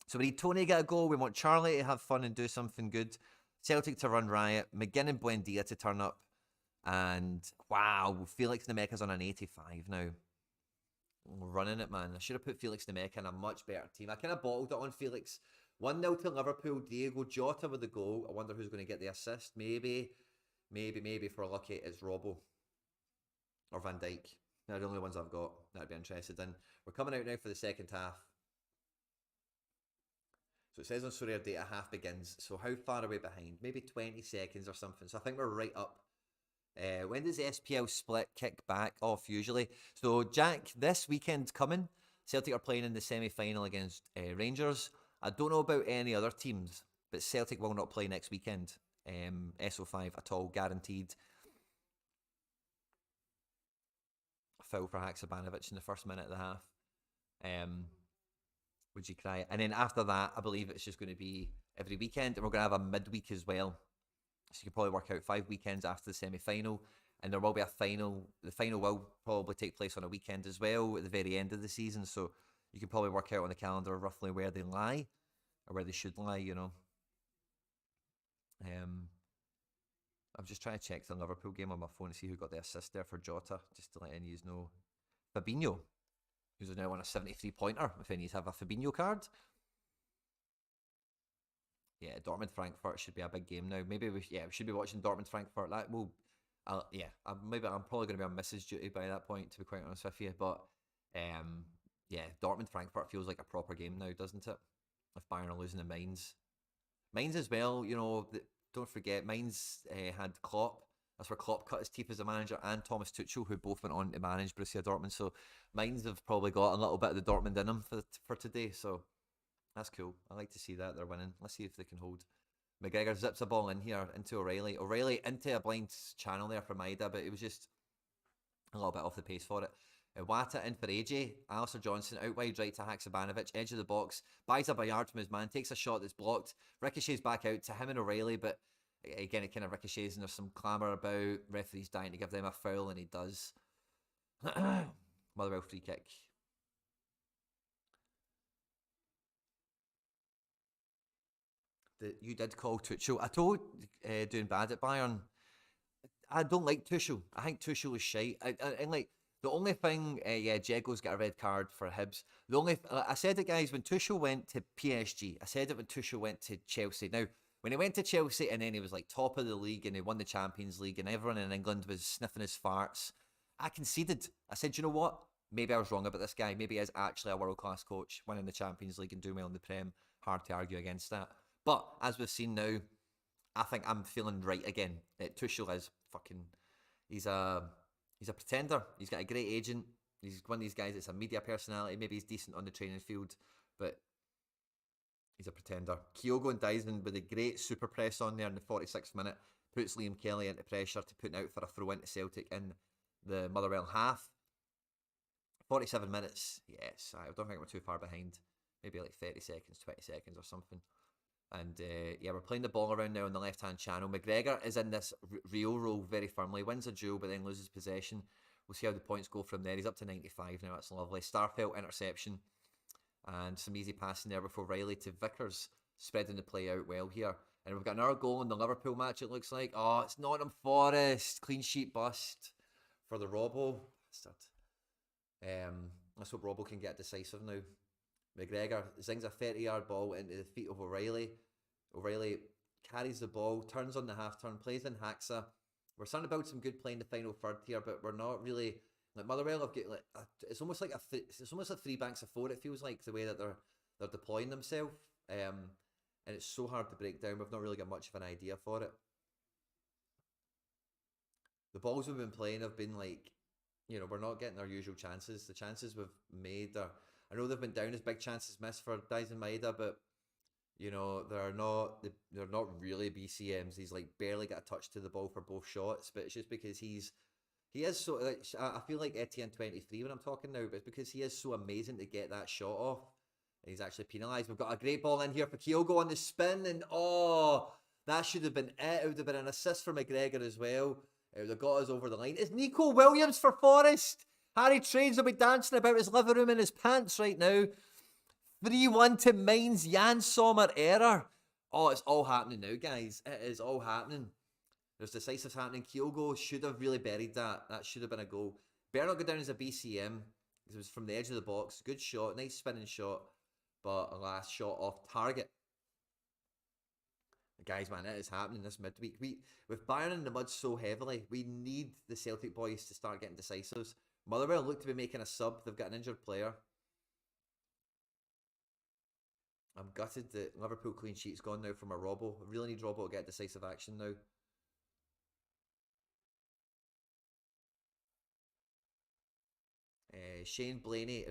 So we need Tony to get a goal. We want Charlie to have fun and do something good. Celtic to run riot. McGinn and Buendia to turn up. And wow, Felix Nemeka's on an 85 now. Running it, man. I should have put Felix Nemeka in a much better team. I kind of bottled it on Felix. 1-0 to Liverpool. Diego Jota with the goal. I wonder who's going to get the assist. Maybe if we're lucky, it's Robbo or Van Dijk. They're the only ones I've got that I'd be interested in. We're coming out now for the second half. So it says on Sorare data half begins. So how far are we behind? Maybe 20 seconds or something. So I think we're right up. When does the SPL split kick back off usually? So Jack, this weekend coming, Celtic are playing in the semi-final against Rangers. I don't know about any other teams, but Celtic will not play next weekend. SO5 at all, guaranteed. Foul for Haksabanovic in the first minute of the half. Would you cry? And then after that, I believe it's just going to be every weekend, and we're going to have a midweek as well. So you can probably work out 5 weekends after the semi-final, and there will be a final. The final will probably take place on a weekend as well at the very end of the season, so you can probably work out on the calendar roughly where they lie, or where they should lie, you know. I'm just trying to check the Liverpool game on my phone to see who got the assist there for Jota, just to let any of you know. Fabinho, who's now on a 73-pointer, if any of you have a Fabinho card. Yeah, Dortmund-Frankfurt should be a big game now. Maybe we should be watching Dortmund-Frankfurt. That will, I'm probably going to be on misses duty by that point, to be quite honest with you. But yeah, Dortmund-Frankfurt feels like a proper game now, doesn't it? If Bayern are losing to Mainz. Mainz as well, you know, don't forget, Mainz had Klopp. That's where Klopp cut his teeth as a manager, and Thomas Tuchel, who both went on to manage Borussia Dortmund. So Mainz have probably got a little bit of the Dortmund in them for today. So that's cool. I like to see that they're winning. Let's see if they can hold. McGregor zips a ball in here into O'Riley. O'Riley into a blind channel there for Maeda, but it was just a little bit off the pace for it. Wata in for AJ. Alistair Johnston out wide right to Haksabanovic. Edge of the box. Buys up a yard from his man. Takes a shot that's blocked. Ricochets back out to him and O'Riley, but again, it kind of ricochets and there's some clamour about. Referee's dying to give them a foul, and he does. Motherwell free kick. that you did call Tuchel. I told doing bad at Bayern. I don't like Tuchel. I think Tuchel is shite. And like the only thing, Diego's got a red card for Hibs. I said it, guys, when Tuchel went to PSG. I said it when Tuchel went to Chelsea. Now, when he went to Chelsea and then he was like top of the league and he won the Champions League and everyone in England was sniffing his farts, I conceded. I said, you know what? Maybe I was wrong about this guy. Maybe he is actually a world-class coach, winning the Champions League and doing well in the Prem. Hard to argue against that. But as we've seen now, I think I'm feeling right again. Tuchel is fucking... He's a pretender. He's got a great agent. He's one of these guys that's a media personality. Maybe he's decent on the training field, but he's a pretender. Kyogo and Daizen with a great super press on there in the 46th minute puts Liam Kelly into pressure to put out for a throw into Celtic in the Motherwell half. 47 minutes, yes. I don't think we're too far behind. Maybe like 30 seconds, 20 seconds or something. And we're playing the ball around now on the left-hand channel. McGregor is in this Reo role very firmly. Wins a duel, but then loses possession. We'll see how the points go from there. He's up to 95 now. That's lovely. Starfelt interception. And some easy passing there before Riley to Vickers. Spreading the play out well here. And we've got another goal in the Liverpool match, it looks like. Oh, it's Nottingham Forest. Clean sheet bust for the Robbo. Bastard. Let's hope Robbo can get decisive now. McGregor zings a 30-yard ball into the feet of O'Riley. O'Riley carries the ball, turns on the half-turn, plays in Haksa. We're starting to build some good play in the final third here, but we're not really... Like Motherwell have got it's almost like three banks of four. It feels like the way that they're deploying themselves, and it's so hard to break down. We've not really got much of an idea for it. The balls we've been playing have been like, we're not getting our usual chances. The chances we've made are... I know they've been down as big chances missed for Daizen Maeda, but they're not really BCMs. He's like barely got a touch to the ball for both shots, but it's just because he is so. Like, I feel like Etienne 23 when I'm talking now, but it's because he is so amazing to get that shot off, and he's actually penalised. We've got a great ball in here for Kyogo on the spin, and that should have been it. It would have been an assist for McGregor as well. It would have got us over the line. It's Nico Williams for Forest. Harry Trades will be dancing about his living room in his pants right now. 3-1 to Mainz. Jan Sommer error. Oh, it's all happening now, guys. It is all happening. There's decisives happening. Kyogo should have really buried that. That should have been a goal. Better not go down as a BCM. It was from the edge of the box. Good shot. Nice spinning shot. But a last shot off target. Guys, man, it is happening this midweek. With Bayern in the mud so heavily, we need the Celtic boys to start getting decisives. Motherwell look to be making a sub. They've got an injured player. I'm gutted that Liverpool clean sheet's gone now from a Robbo. I really need Robbo to get decisive action now. Shane Blaney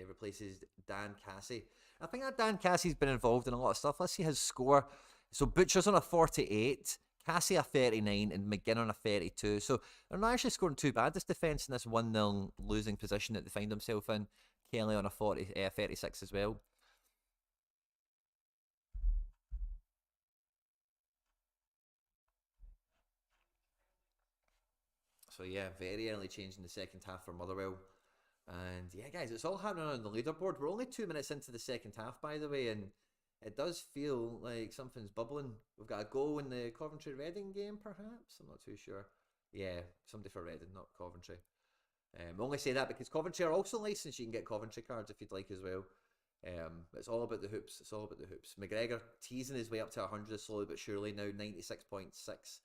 replaces Dan Cassie. I think that Dan Cassie's been involved in a lot of stuff. Let's see his score. So Butcher's on a 48. Cassie a 39 and McGinn on a 32. So they're not actually scoring too bad, this defence, in this 1-0 losing position that they find themselves in. Kelly on a 36 as well. So yeah, very early change in the second half for Motherwell. And yeah, guys, it's all happening on the leaderboard. We're only 2 minutes into the second half, by the way, and it does feel like something's bubbling. We've got a goal in the Coventry-Reading game, perhaps? I'm not too sure. Yeah, somebody for Reading, not Coventry. I only say that because Coventry are also licensed. You can get Coventry cards if you'd like as well. It's all about the hoops. It's all about the hoops. McGregor teasing his way up to 100 slowly but surely now, 96.6.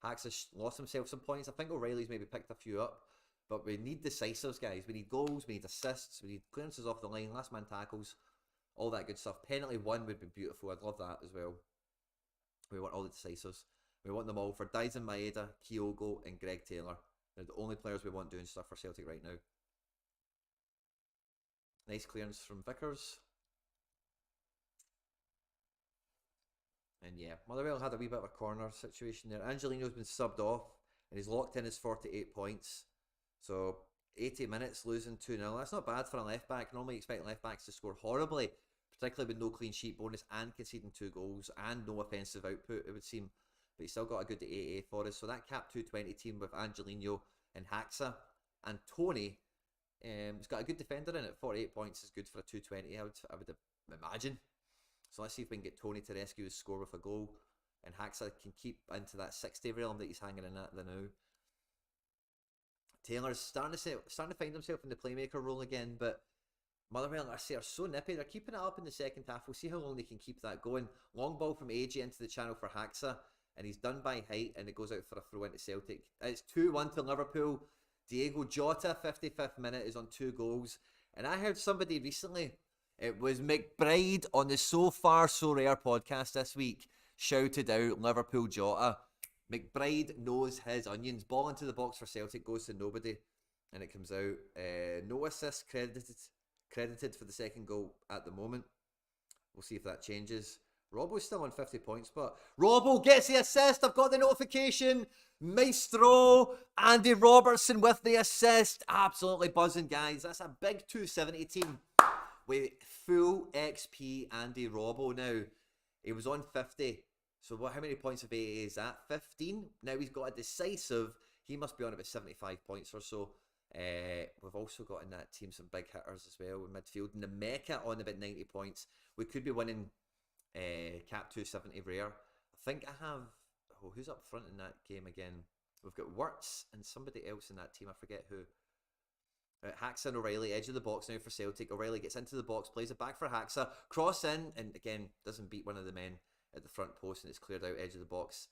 Hacks has lost himself some points. I think O'Reilly's maybe picked a few up. But we need decisives, guys. We need goals, we need assists, we need clearances off the line, last man tackles, all that good stuff. Penalty one would be beautiful. I'd love that as well. We want all the decisives. We want them all for Daizen Maeda, Kyogo, and Greg Taylor. They're the only players we want doing stuff for Celtic right now. Nice clearance from Vickers. And yeah, Motherwell had a wee bit of a corner situation there. Angelino's been subbed off, and he's locked in his 48 points. So 80 minutes losing 2-0. That's not bad for a left back. Normally you expect left backs to score horribly, particularly with no clean sheet bonus and conceding 2 goals and no offensive output, it would seem. But he's still got a good AA for us. So that cap 220 team with Angelino and Haksa and Tony, he's got a good defender in it. 48 points is good for a 220, I would imagine. So let's see if we can get Tony to rescue his score with a goal. And Haxa can keep into that 60 realm that he's hanging in at the now. Taylor's starting to find himself in the playmaker role again, but Motherwell, I say, are so nippy. They're keeping it up in the second half. We'll see how long they can keep that going. Long ball from AJ into the channel for Haxa, and he's done by height, and it goes out for a throw into Celtic. It's 2-1 to Liverpool. Diego Jota, 55th minute, is on 2 goals. And I heard somebody recently, it was McBride on the So Far So Rare podcast this week, shouted out Liverpool Jota. McBride knows his onions. Ball into the box for Celtic, goes to nobody, and it comes out. No assist credited for the second goal at the moment. We'll see if that changes. Robbo's still on 50 points, but Robbo gets the assist. I've got the notification. Maestro, Andy Robertson with the assist. Absolutely buzzing, guys. That's a big 270 team with full XP Andy Robbo now. He was on 50. So how many points of 80 is that? 15. Now he's got a decisive. He must be on about 75 points or so. We've also got in that team some big hitters as well in midfield. And the Mecca on about 90 points. We could be winning Cap 270 rare. I think I have. Oh, who's up front in that game again? We've got Wirtz and somebody else in that team. I forget who. Haxa and O'Riley, edge of the box now for Celtic. O'Riley gets into the box, plays it back for Haxa, cross in, and again doesn't beat one of the men at the front post, and it's cleared out edge of the box.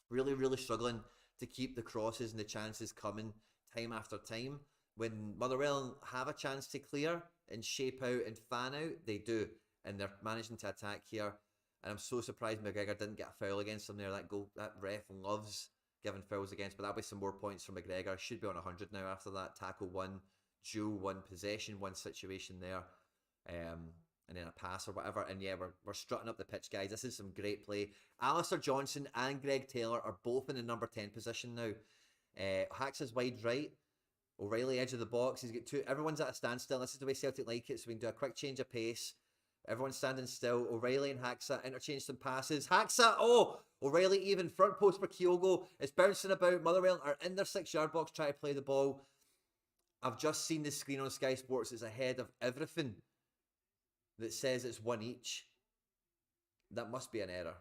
Really, really struggling to keep the crosses and the chances coming time after time. When Motherwell have a chance to clear and shape out and fan out, they do, and they're managing to attack here. And I'm so surprised McGregor didn't get a foul against them there. That goal, that ref loves giving fouls against, but that'll be some more points for McGregor. Should be on 100 now after that tackle, one duel, one possession, one situation there, and then a pass or whatever. And yeah, we're strutting up the pitch, guys. This is some great play. Alistair Johnston and Greg Taylor are both in the number 10 position now. Haxa's wide right. O'Riley edge of the box. He's got two. Everyone's at a standstill. This is the way Celtic like it, so we can do a quick change of pace. Everyone's standing still. O'Riley and Haxa interchange some passes. Haxa, oh! O'Riley even. Front post for Kyogo. It's bouncing about. Motherwell are in their 6-yard box trying to play the ball. I've just seen the screen on Sky Sports. It's ahead of everything that says it's 1 each. That must be an error.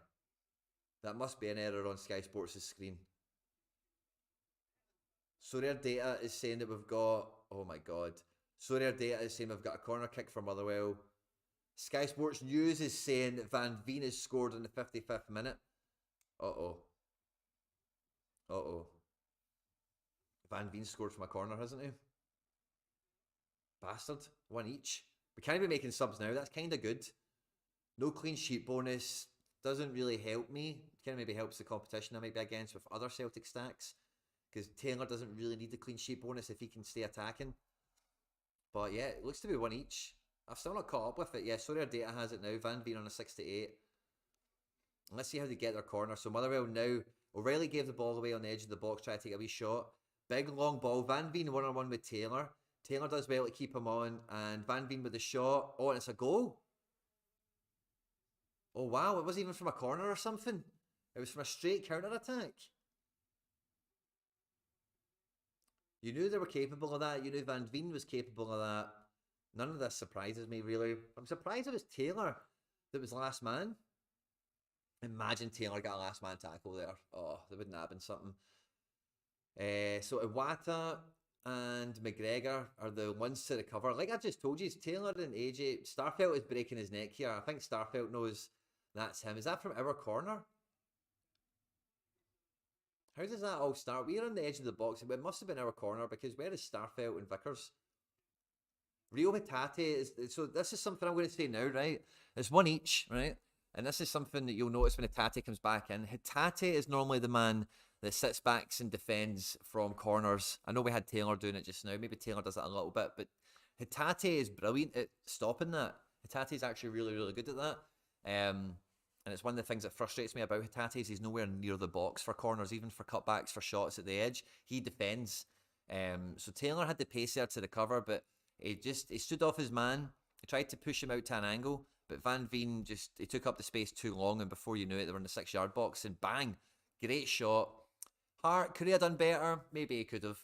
That must be an error on Sky Sports' screen. Sorare Data is saying that we've got... Oh my god. Sorare Data is saying we've got a corner kick for Motherwell. Sky Sports News is saying that Van Veen has scored in the 55th minute. Uh-oh. Uh-oh. Van Veen scored from a corner, hasn't he? Bastard. 1 each. We can't be making subs now. That's kind of good. No clean sheet bonus. Doesn't really help me. Kind of maybe helps the competition I might be against with other Celtic stacks. Because Taylor doesn't really need the clean sheet bonus if he can stay attacking. But yeah, it looks to be 1 each. I've still not caught up with it. Yeah, Sorare Data has it now. Van Veen on a 68. Let's see how they get their corner. So Motherwell now. O'Riley gave the ball away on the edge of the box, try to take a wee shot. Big long ball. Van Veen 1-on-1 with Taylor. Taylor does well to keep him on. And Van Veen with the shot. Oh, and it's a goal. Oh, wow. It wasn't even from a corner or something. It was from a straight counter-attack. You knew they were capable of that. You knew Van Veen was capable of that. None of this surprises me, really. I'm surprised it was Taylor that was last man. Imagine Taylor got a last man tackle there. Oh, there wouldn't have been something. So Iwata and McGregor are the ones to recover. Like I just told you, Taylor and AJ. Starfelt is breaking his neck here. I think Starfelt knows that's him. Is that from our corner? How does that all start? We're on the edge of the box. It must have been our corner because where is Starfelt and Vickers? Reo Hatate is... So this is something I'm going to say now, right? It's 1 each, right? And this is something that you'll notice when Hatate comes back in. Hatate is normally the man that sits back and defends from corners. I know we had Taylor doing it just now. Maybe Taylor does that a little bit. But Hatate is brilliant at stopping that. Hatate is actually really, really good at that. And it's one of the things that frustrates me about Hatate is he's nowhere near the box for corners, even for cutbacks, for shots at the edge. He defends. So Taylor had the pace there to recover, but he stood off his man. He tried to push him out to an angle, but Van Veen he took up the space too long, and before you knew it, they were in the 6-yard box, and bang, great shot. Hart, could he have done better? Maybe he could have,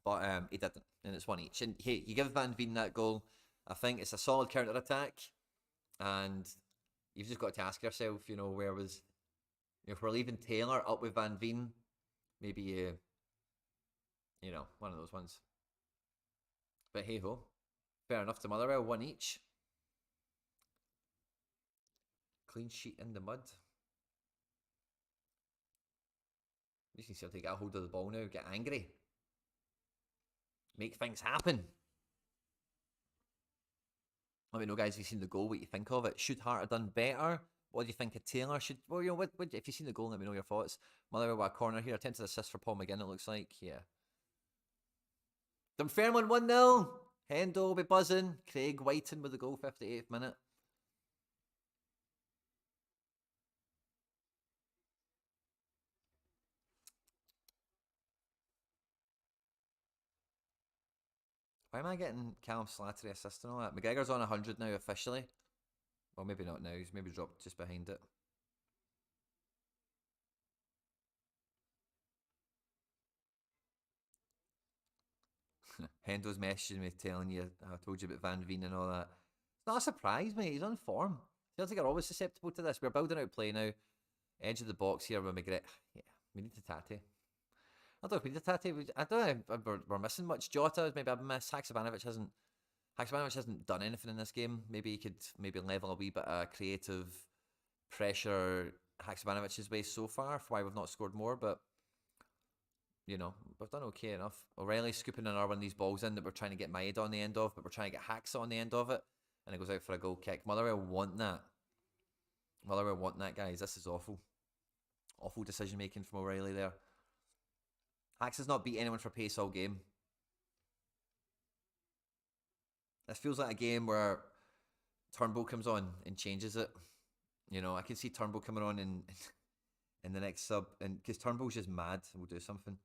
but he didn't, and it's 1 each. And hey, you give Van Veen that goal, I think it's a solid counter-attack. And you've just got to ask yourself, you know, where was, if we're leaving Taylor up with Van Veen, maybe you know, one of those ones. But hey ho, fair enough to Motherwell, 1 each. Clean sheet in the mud. You can see Celtic get a hold of the ball now, get angry, make things happen. Let me know, guys, if you've seen the goal, what you think of it. Should Hart have done better? What do you think of Taylor? Well, you know, if you've seen the goal, let me know your thoughts. Motherwell with a corner here. Attempted assist for Paul McGinn, it looks like. Yeah. Dunfermline 1-0. Hendo will be buzzing. Craig Whiten with the goal, 58th minute. Why am I getting Callum Slattery assist and all that? McGregor's on 100 now officially. Well, maybe not now. He's maybe dropped just behind it. Hendo's messaging me telling you, I told you about Van Veen and all that. It's not a surprise, mate. He's on form. Celtic are always susceptible to this. We're building out play now. Edge of the box here with McGregor. Yeah, we need to Hatate. I don't know if we need to Hatate. I don't know. We're missing much. Jota maybe I've missed. Haksabanovic hasn't done anything in this game. Maybe he could level a wee bit of creative pressure Haksabanovic's way so far for why we've not scored more, but you know, we've done okay enough. O'Riley scooping another one of these balls in that we're trying to get Maeda on the end of, but we're trying to get Haksa on the end of it, and it goes out for a goal kick. Motherwell want that. Motherwell want that, guys. This is awful. Awful decision making from O'Riley there. Haksa's not beat anyone for pace all game. This feels like a game where Turnbull comes on and changes it. You know, I can see Turnbull coming on in the next sub, and because Turnbull's just mad, we'll do something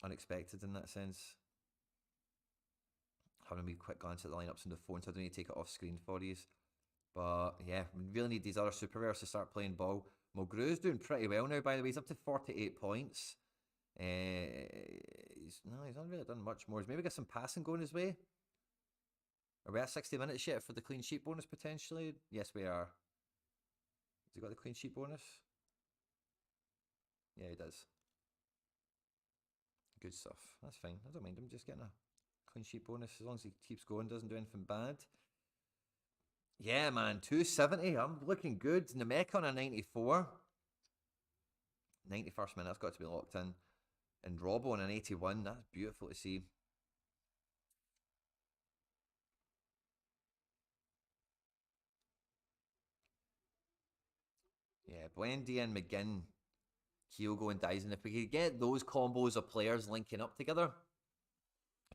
unexpected in that sense. Having a wee quick glance at the lineups on the phone, so I don't need to take it off screen for you. But yeah, we really need these other super rares to start playing ball. Mulgrew's doing pretty well now, by the way. He's up to 48 points. He's not really done much more. He's maybe got some passing going his way. Are we at 60 minutes yet for the clean sheet bonus potentially? Yes, we are. Has he got the clean sheet bonus? Yeah, he does. Good stuff. That's fine. I don't mind him just getting a clean sheet bonus as long as he keeps going, doesn't do anything bad. Yeah, man, 270. I'm looking good. Namek on a 94. 91st minute, that's got to be locked in. And Robbo on an 81. That's beautiful to see. Yeah, Buendia and McGinn, Kyogo and Daizen. If we could get those combos of players linking up together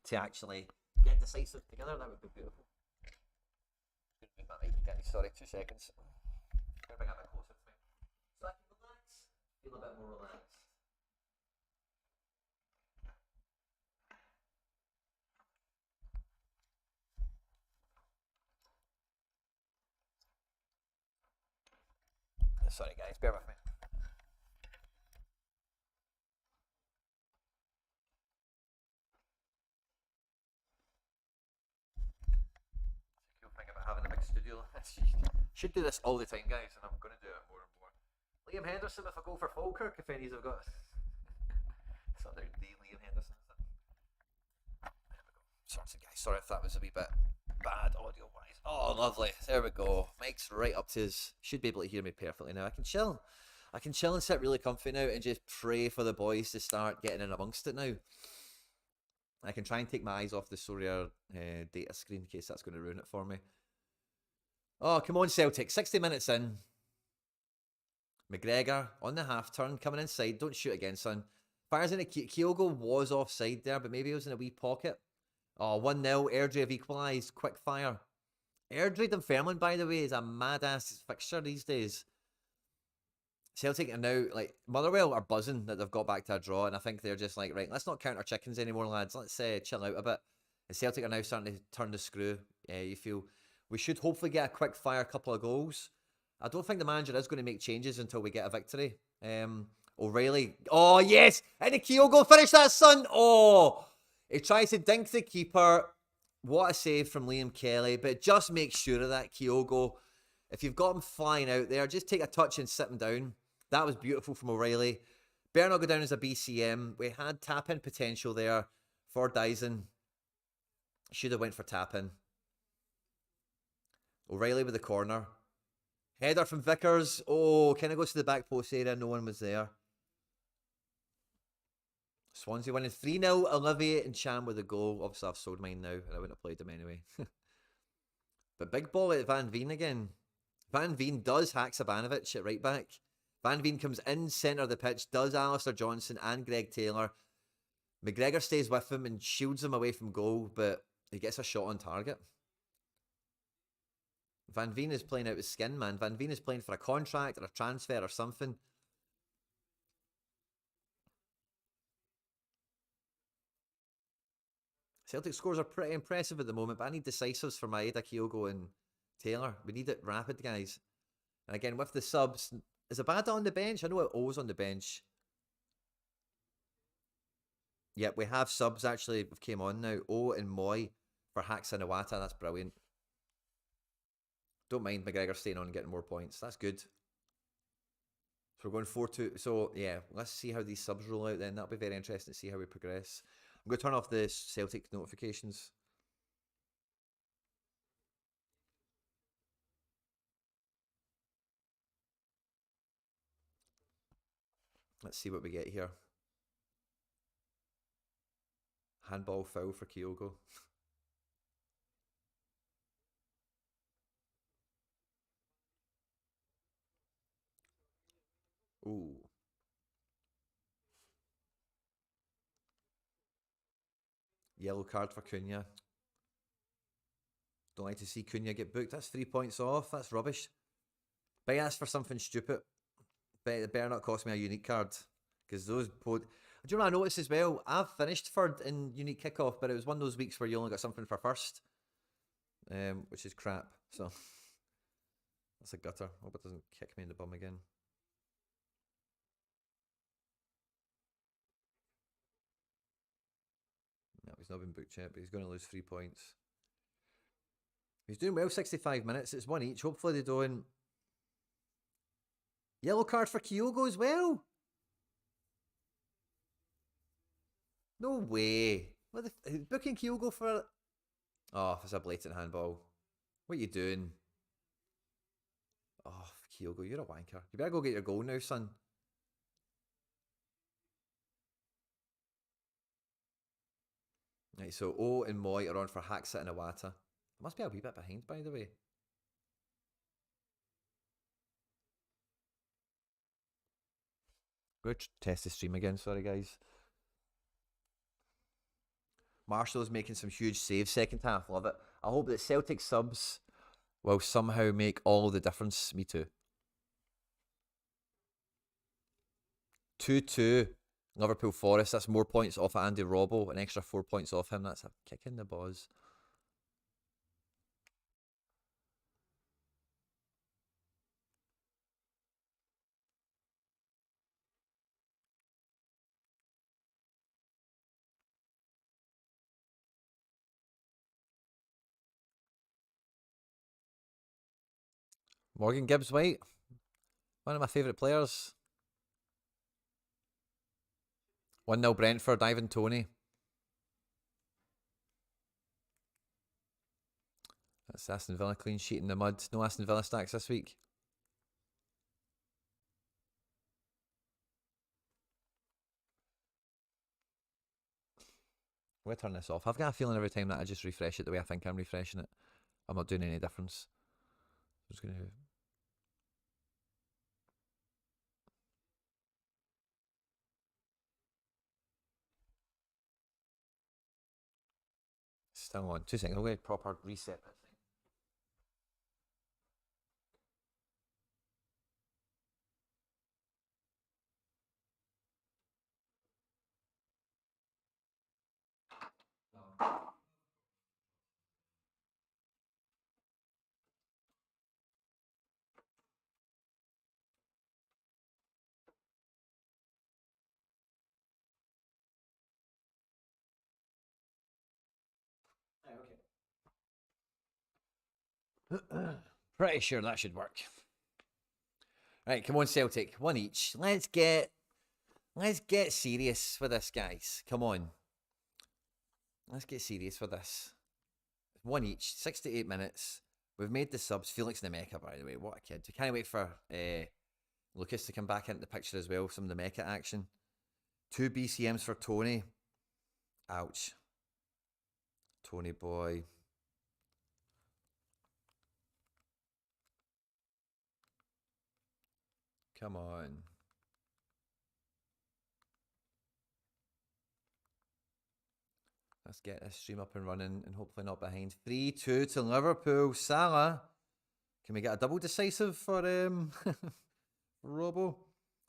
to actually get decisive together, that would be beautiful. Sorry, 2 seconds. Bring it a bit closer to me. So I can relax, feel a bit more relaxed. Sorry guys, bear with me. It's a cool thing about having a big studio. Should do this all the time, guys, and I'm going to do it more and more. Liam Henderson with a goal for Falkirk, if any of you have got. It's not the Liam Henderson, is it? There we go. Sorted, guys. Sorry if that was a wee bit bad audio wise. Oh, lovely. There we go. Mike's right up to his. Should be able to hear me perfectly now. I can chill and sit really comfy now and just pray for the boys to start getting in amongst it now. I can try and take my eyes off the Sorare data screen in case that's going to ruin it for me. Oh, come on, Celtic. 60 minutes in. McGregor on the half turn, coming inside. Don't shoot again, son. Fires in a Kyogo was offside there, but maybe he was in a wee pocket. Oh, 1-0. Airdrie have equalised. Quick fire. Airdrie Dunfermline, by the way, is a mad-ass fixture these days. Celtic are now, like, Motherwell are buzzing that they've got back to a draw, and I think they're just like, right, let's not count our chickens anymore, lads. Let's chill out a bit. And Celtic are now starting to turn the screw. You feel we should hopefully get a quick fire couple of goals. I don't think the manager is going to make changes until we get a victory. O'Riley. Oh, yes! And the Kyogo finish that, son! Oh! He tries to dink the keeper. What a save from Liam Kelly, but just make sure of that, Kyogo. If you've got him flying out there, just take a touch and sit him down. That was beautiful from O'Riley. Better not go down as a BCM. We had tap-in potential there for Daizen. Should have went for tap-in. O'Riley with the corner. Header from Vickers. Oh, kind of goes to the back post area. No one was there. Swansea winning 3-0. Olivier and Cham with a goal. Obviously, I've sold mine now, and I wouldn't have played them anyway. But big ball at Van Veen again. Van Veen does Haksabanovic at right back. Van Veen comes in centre of the pitch, does Alistair Johnston and Greg Taylor. McGregor stays with him and shields him away from goal, but he gets a shot on target. Van Veen is playing out his skin, man. Van Veen is playing for a contract or a transfer or something. Celtic scores are pretty impressive at the moment, but I need decisives for Maeda, Kyogo and Taylor. We need it rapid, guys. And again, with the subs, is Abada on the bench? I know O's on the bench. Yep, we have subs actually came on now. O and Moy for Haks and Iwata. That's brilliant. Don't mind McGregor staying on and getting more points. That's good. So we're going 4-2. So yeah, let's see how these subs roll out then. That'll be very interesting to see how we progress. I'm going to turn off the Celtic notifications. Let's see what we get here. Handball foul for Kyogo. Ooh. Yellow card for Cunha. Don't like to see Cunha get booked. That's 3 points off. That's rubbish. But I asked for something stupid. But it better not cost me a unique card. Because those... Do you know what I noticed as well? I've finished third in unique kickoff, but it was one of those weeks where you only got something for first. Which is crap. So... that's a gutter. Hope it doesn't kick me in the bum again. No, he's not been booked yet, but he's going to lose 3 points. He's doing well, 65 minutes. It's one each. Hopefully they don't... Yellow card for Kyogo as well? No way. What the... booking Kyogo for... oh, it's a blatant handball. What are you doing? Oh, Kyogo, you're a wanker. You better go get your goal now, son. Right, so O and Moy are on for Haksa and Iwata. Must be a wee bit behind, by the way. Go test the stream again, sorry guys. Marshall's making some huge saves second half, love it. I hope that Celtic subs will somehow make all the difference. Me too. 2-2. Liverpool Forest. That's more points off of Andy Robbo. An extra 4 points off him. That's a kick in the balls. Morgan Gibbs White. One of my favourite players. 1-0 Brentford. Ivan Toney. That's Aston Villa clean sheet in the mud. No Aston Villa stacks this week. I'm going to turn this off. I've got a feeling every time that I just refresh it the way I think I'm refreshing it, I'm not doing any difference. I'm just going to... still on. 2 seconds. I'm going to proper reset that thing. Okay. Pretty sure that should work. Right, come on, Celtic. One each. Let's get serious with this, guys. Come on. Let's get serious with this. One each. 6 to 8 minutes. We've made the subs. Felix Nemeka, by the way. What a kid. We can't wait for Lucas to come back into the picture as well. Some Nemeka action. 2 BCMs for Tony. Ouch. Tony boy. Come on. Let's get this stream up and running and hopefully not behind. 3-2 to Liverpool. Salah. Can we get a double decisive for Robo?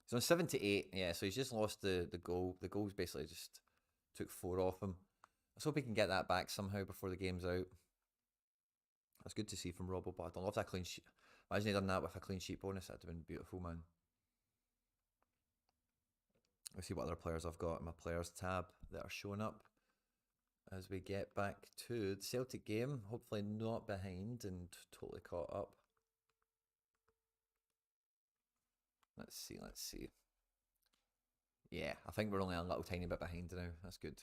He's on 7 to 8. Yeah, so he's just lost the goal. The goals basically just took 4 off him. Let's hope he can get that back somehow before the game's out. That's good to see from Robo, but I love that clean sheet. Imagine he'd done that with a clean sheet bonus. That'd have been beautiful, man. Let's see what other players I've got in my players tab that are showing up as we get back to the Celtic game. Hopefully not behind and totally caught up. Let's see. Yeah, I think we're only a little tiny bit behind now. That's good.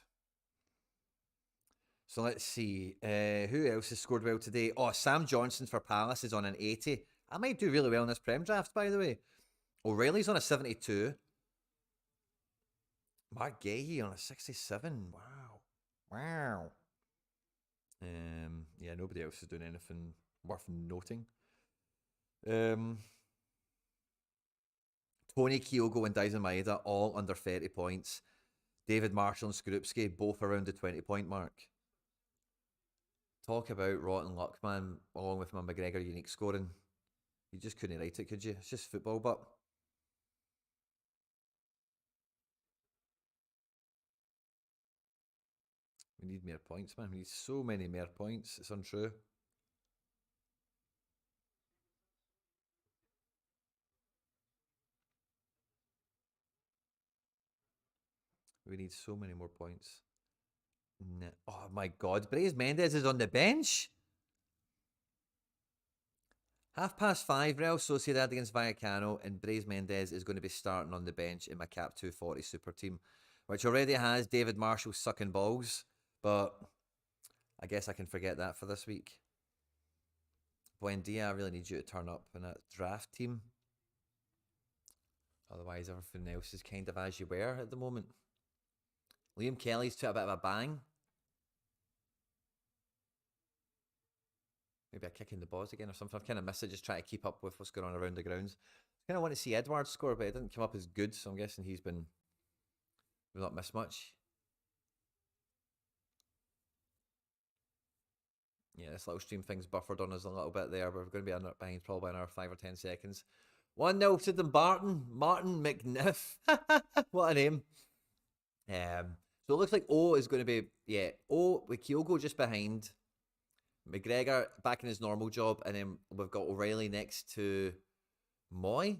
So let's see. Who else has scored well today? Oh, Sam Johnson for Palace is on an 80. I might do really well in this Prem draft, by the way. O'Reilly's on a 72. Mark Gahey on a 67. Wow. Yeah, nobody else is doing anything worth noting. Tony, Kyogo and Daizen Maeda all under 30 points. David Marshall and Skorupski both around the 20-point mark. Talk about rotten luck, man, along with my McGregor unique scoring. You just couldn't write it, could you? It's just football, but... We need more points, man. We need so many more points. It's untrue. We need so many more points. Oh my God. Daizen Maeda is on the bench? 5:30, Real Sociedad against Vallecano, and Daizen Maeda is going to be starting on the bench in my Cap 240 super team, which already has David Marshall sucking balls, but I guess I can forget that for this week. Buendia, I really need you to turn up in that draft team. Otherwise, everything else is kind of as you were at the moment. Liam Kelly's took a bit of a bang. Maybe a kick in the balls again or something. I've kind of missed it, just trying to keep up with what's going on around the grounds. I kind of want to see Edward score, but it didn't come up as good, so I'm guessing we've not missed much. Yeah, this little stream thing's buffered on us a little bit there, but we're going to be behind probably another 5 or 10 seconds. 1-0 to Dumbarton. Martin McNiff. What a name. So it looks like O is going to be, O with Kyogo just behind. McGregor back in his normal job, and then we've got O'Reilly next to Moy,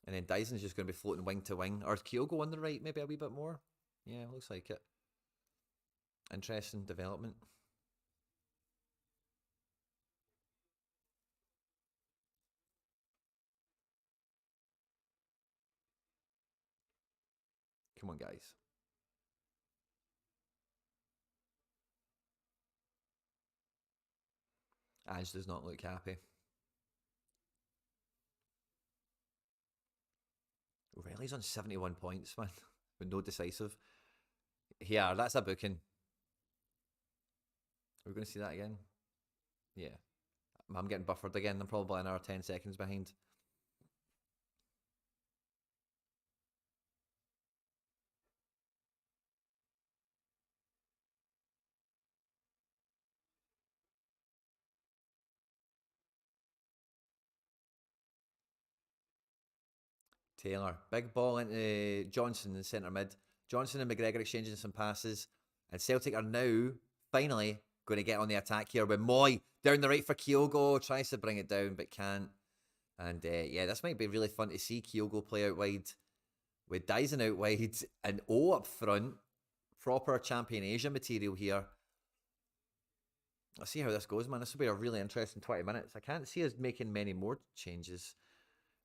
and then Daizen's just going to be floating wing to wing. Or Kyogo on the right, maybe a wee bit more. Yeah, looks like it. Interesting development. Come on, guys. Ange does not look happy. O'Reilly's on 71 points, man, with no decisive. Yeah, that's a booking. Are we going to see that again? Yeah. I'm getting buffered again. I'm probably another 10 seconds behind. Taylor. Big ball into Johnson in centre mid. Johnson and McGregor exchanging some passes. And Celtic are now, finally, going to get on the attack here with Moy down the right for Kyogo. Tries to bring it down, but can't. And yeah, this might be really fun to see Kyogo play out wide with Daizen out wide and O up front. Proper Champion Asia material here. Let's see how this goes, man. This will be a really interesting 20 minutes. I can't see us making many more changes.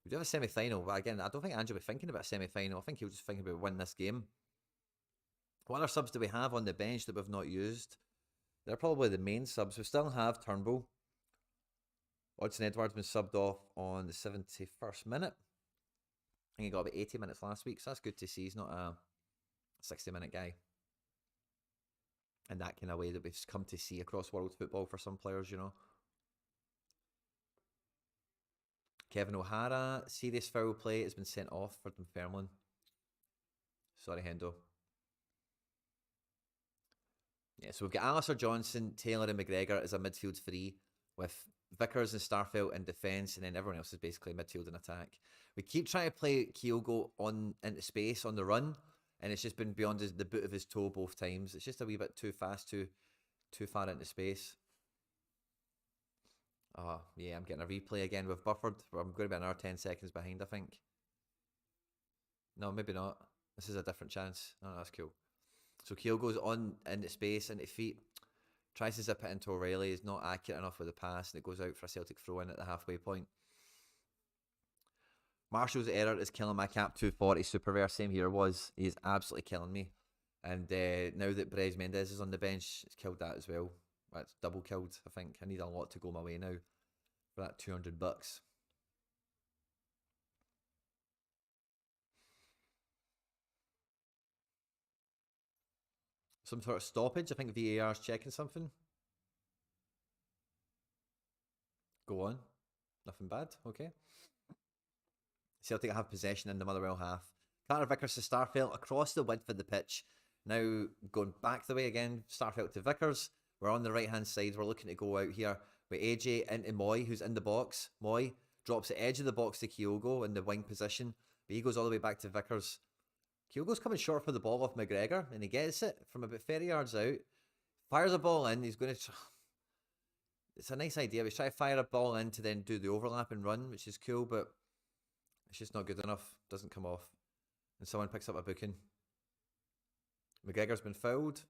We do have a semi-final, but again, I don't think Andrew will be thinking about a semi-final. I think he'll just think about winning this game. What other subs do we have on the bench that we've not used? They're probably the main subs. We still have Turnbull. Odson Edwards been subbed off on the 71st minute. I think he got about 80 minutes last week, so that's good to see. He's not a 60-minute guy. In that kind of way that we've come to see across world football for some players, you know. Kevin O'Hara, serious foul play, has been sent off for Dunfermline. Sorry, Hendo. Yeah, so we've got Alistair Johnston, Taylor and McGregor as a midfield three, with Vickers and Starfelt in defence, and then everyone else is basically midfield and attack. We keep trying to play Kyogo into space on the run, and it's just been beyond the boot of his toe both times. It's just a wee bit too fast, too far into space. Oh, yeah, I'm getting a replay again. We've buffered. I'm going to be another 10 seconds behind, I think. No, maybe not. This is a different chance. No, that's cool. So Kyogo's on into space, into feet. Tries to zip it into O'Riley. He's not accurate enough with the pass, and it goes out for a Celtic throw-in at the halfway point. Marshall's error is killing my cap 240 super rare. Same here was. He's absolutely killing me. And now that Daizen Maeda is on the bench, it's killed that as well. That's double killed, I think. I need a lot to go my way now for that $200. Some sort of stoppage. I think VAR's checking something. Go on. Nothing bad. Okay. Celtic have possession in the Motherwell half. Carter-Vickers to Starfelt across the width of the pitch. Now going back the way again. Starfelt to Vickers. We're on the right-hand side. We're looking to go out here with AJ into Moy, who's in the box. Moy drops the edge of the box to Kyogo in the wing position. But he goes all the way back to Vickers. Kyogo's coming short for the ball off McGregor, and he gets it from about 30 yards out. Fires a ball in. He's going to... It's a nice idea. He's trying to fire a ball in to then do the overlap and run, which is cool, but it's just not good enough. Doesn't come off. And someone picks up a booking. McGregor's been fouled.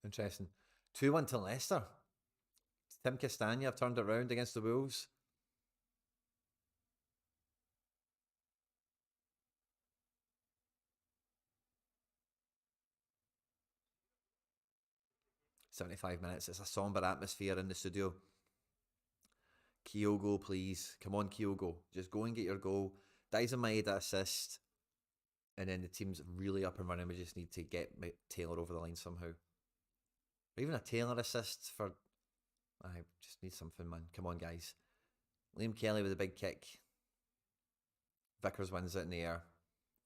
Interesting. 2-1 to Leicester. Tim Castagna have turned it around against the Wolves. "75 minutes. It's a somber atmosphere in the studio. Kyogo, please. Come on, Kyogo. Just go and get your goal. Daizen Maeda assist. And then the team's really up and running. We just need to get Taylor over the line somehow. Or even a Taylor assist for... I just need something, man. Come on, guys. Liam Kelly with a big kick. Vickers wins it in the air.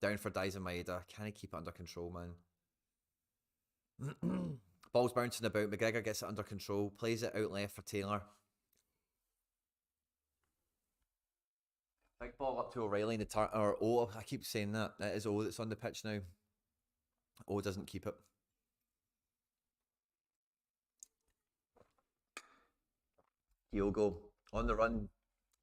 Down for Daizen Maeda. Can he keep it under control, man? Ball's bouncing about. McGregor gets it under control. Plays it out left for Taylor. Big ball up to O'Riley in the or O. I keep saying that. It is O that's on the pitch now. O doesn't keep it. Kyogo on the run.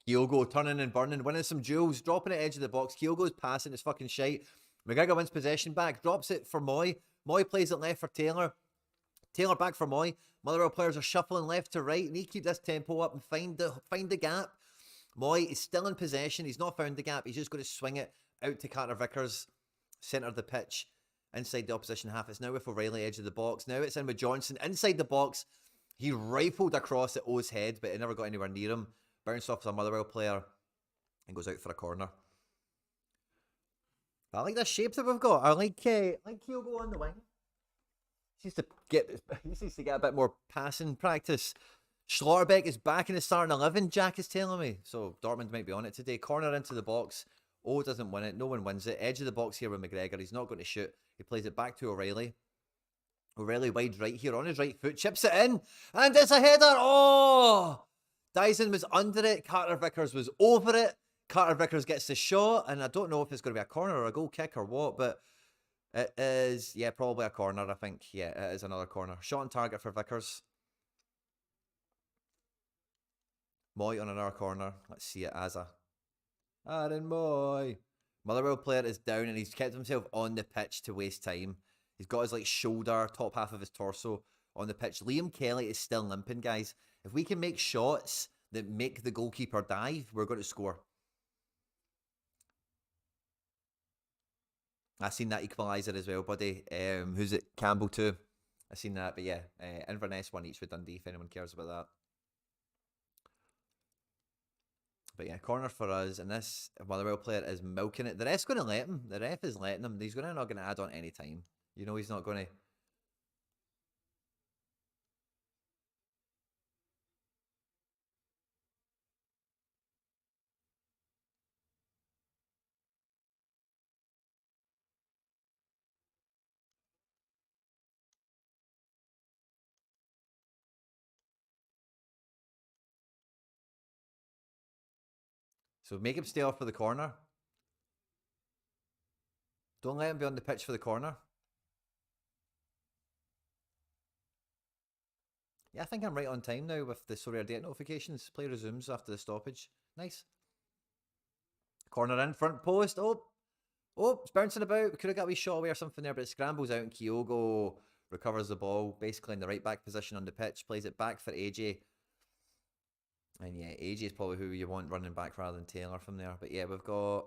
Kyogo turning and burning, winning some duels, dropping it edge of the box. Kyogo's passing, it's fucking shite. McGregor wins possession back, drops it for Moy. Moy plays it left for Taylor. Taylor back for Moy. Motherwell players are shuffling left to right. Need to keep this tempo up and find the gap. Moy is still in possession. He's not found the gap. He's just going to swing it out to Carter-Vickers, centre of the pitch, inside the opposition half. It's now with O'Riley, edge of the box. Now it's in with Johnston, inside the box. He rifled across at O's head, but it never got anywhere near him. Bounced off a Motherwell player and goes out for a corner. I like the shape that we've got. I like Kyogo on the wing. He needs to get a bit more passing practice. Schlotterbeck is back in the starting 11, Jack is telling me. So Dortmund might be on it today. Corner into the box. O doesn't win it. No one wins it. Edge of the box here with McGregor. He's not going to shoot. He plays it back to O'Riley. O'Riley wide right here on his right foot. Chips it in. And it's a header. Oh! Daizen was under it. Carter-Vickers was over it. Carter-Vickers gets the shot. And I don't know if it's going to be a corner or a goal kick or what. But It is, yeah, probably a corner, I think. Yeah, it is another corner. Shot on target for Vickers. Moy on another corner. Let's see it as a Aaron Moy. Motherwell player is down and he's kept himself on the pitch to waste time. He's got his like shoulder, top half of his torso on the pitch. Liam Kelly is still limping, guys. If we can make shots that make the goalkeeper dive, we're going to score. I seen that equaliser as well, buddy. Who's it? Campbell too. I seen that, but yeah, Inverness won each with Dundee. If anyone cares about that. But yeah, corner for us, and this Motherwell player is milking it. The ref's going to let him. The ref is letting him. He's not going to add on any time. You know he's not going to. So make him stay off for the corner. Don't let him be on the pitch for the corner. Yeah, I think I'm right on time now with the Sorare date notifications. Play resumes after the stoppage. Nice. Corner in, front post. Oh, it's bouncing about. We could have got a wee shot away or something there, but it scrambles out and Kyogo recovers the ball, basically in the right back position on the pitch, plays it back for AJ. And yeah, AJ is probably who you want running back rather than Taylor from there. But yeah, we've got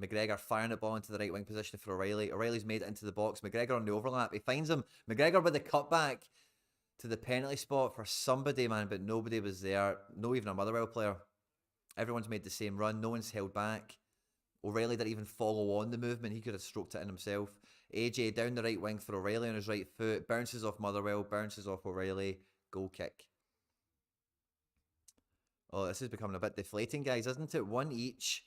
McGregor firing the ball into the right wing position for O'Riley. O'Reilly's made it into the box. McGregor on the overlap. He finds him. McGregor with the cutback to the penalty spot for somebody, man, but nobody was there. No, even a Motherwell player. Everyone's made the same run. No one's held back. O'Riley didn't even follow on the movement. He could have stroked it in himself. AJ down the right wing for O'Riley on his right foot. Bounces off Motherwell. Bounces off O'Riley. Goal kick. Oh, this is becoming a bit deflating, guys, isn't it? One each.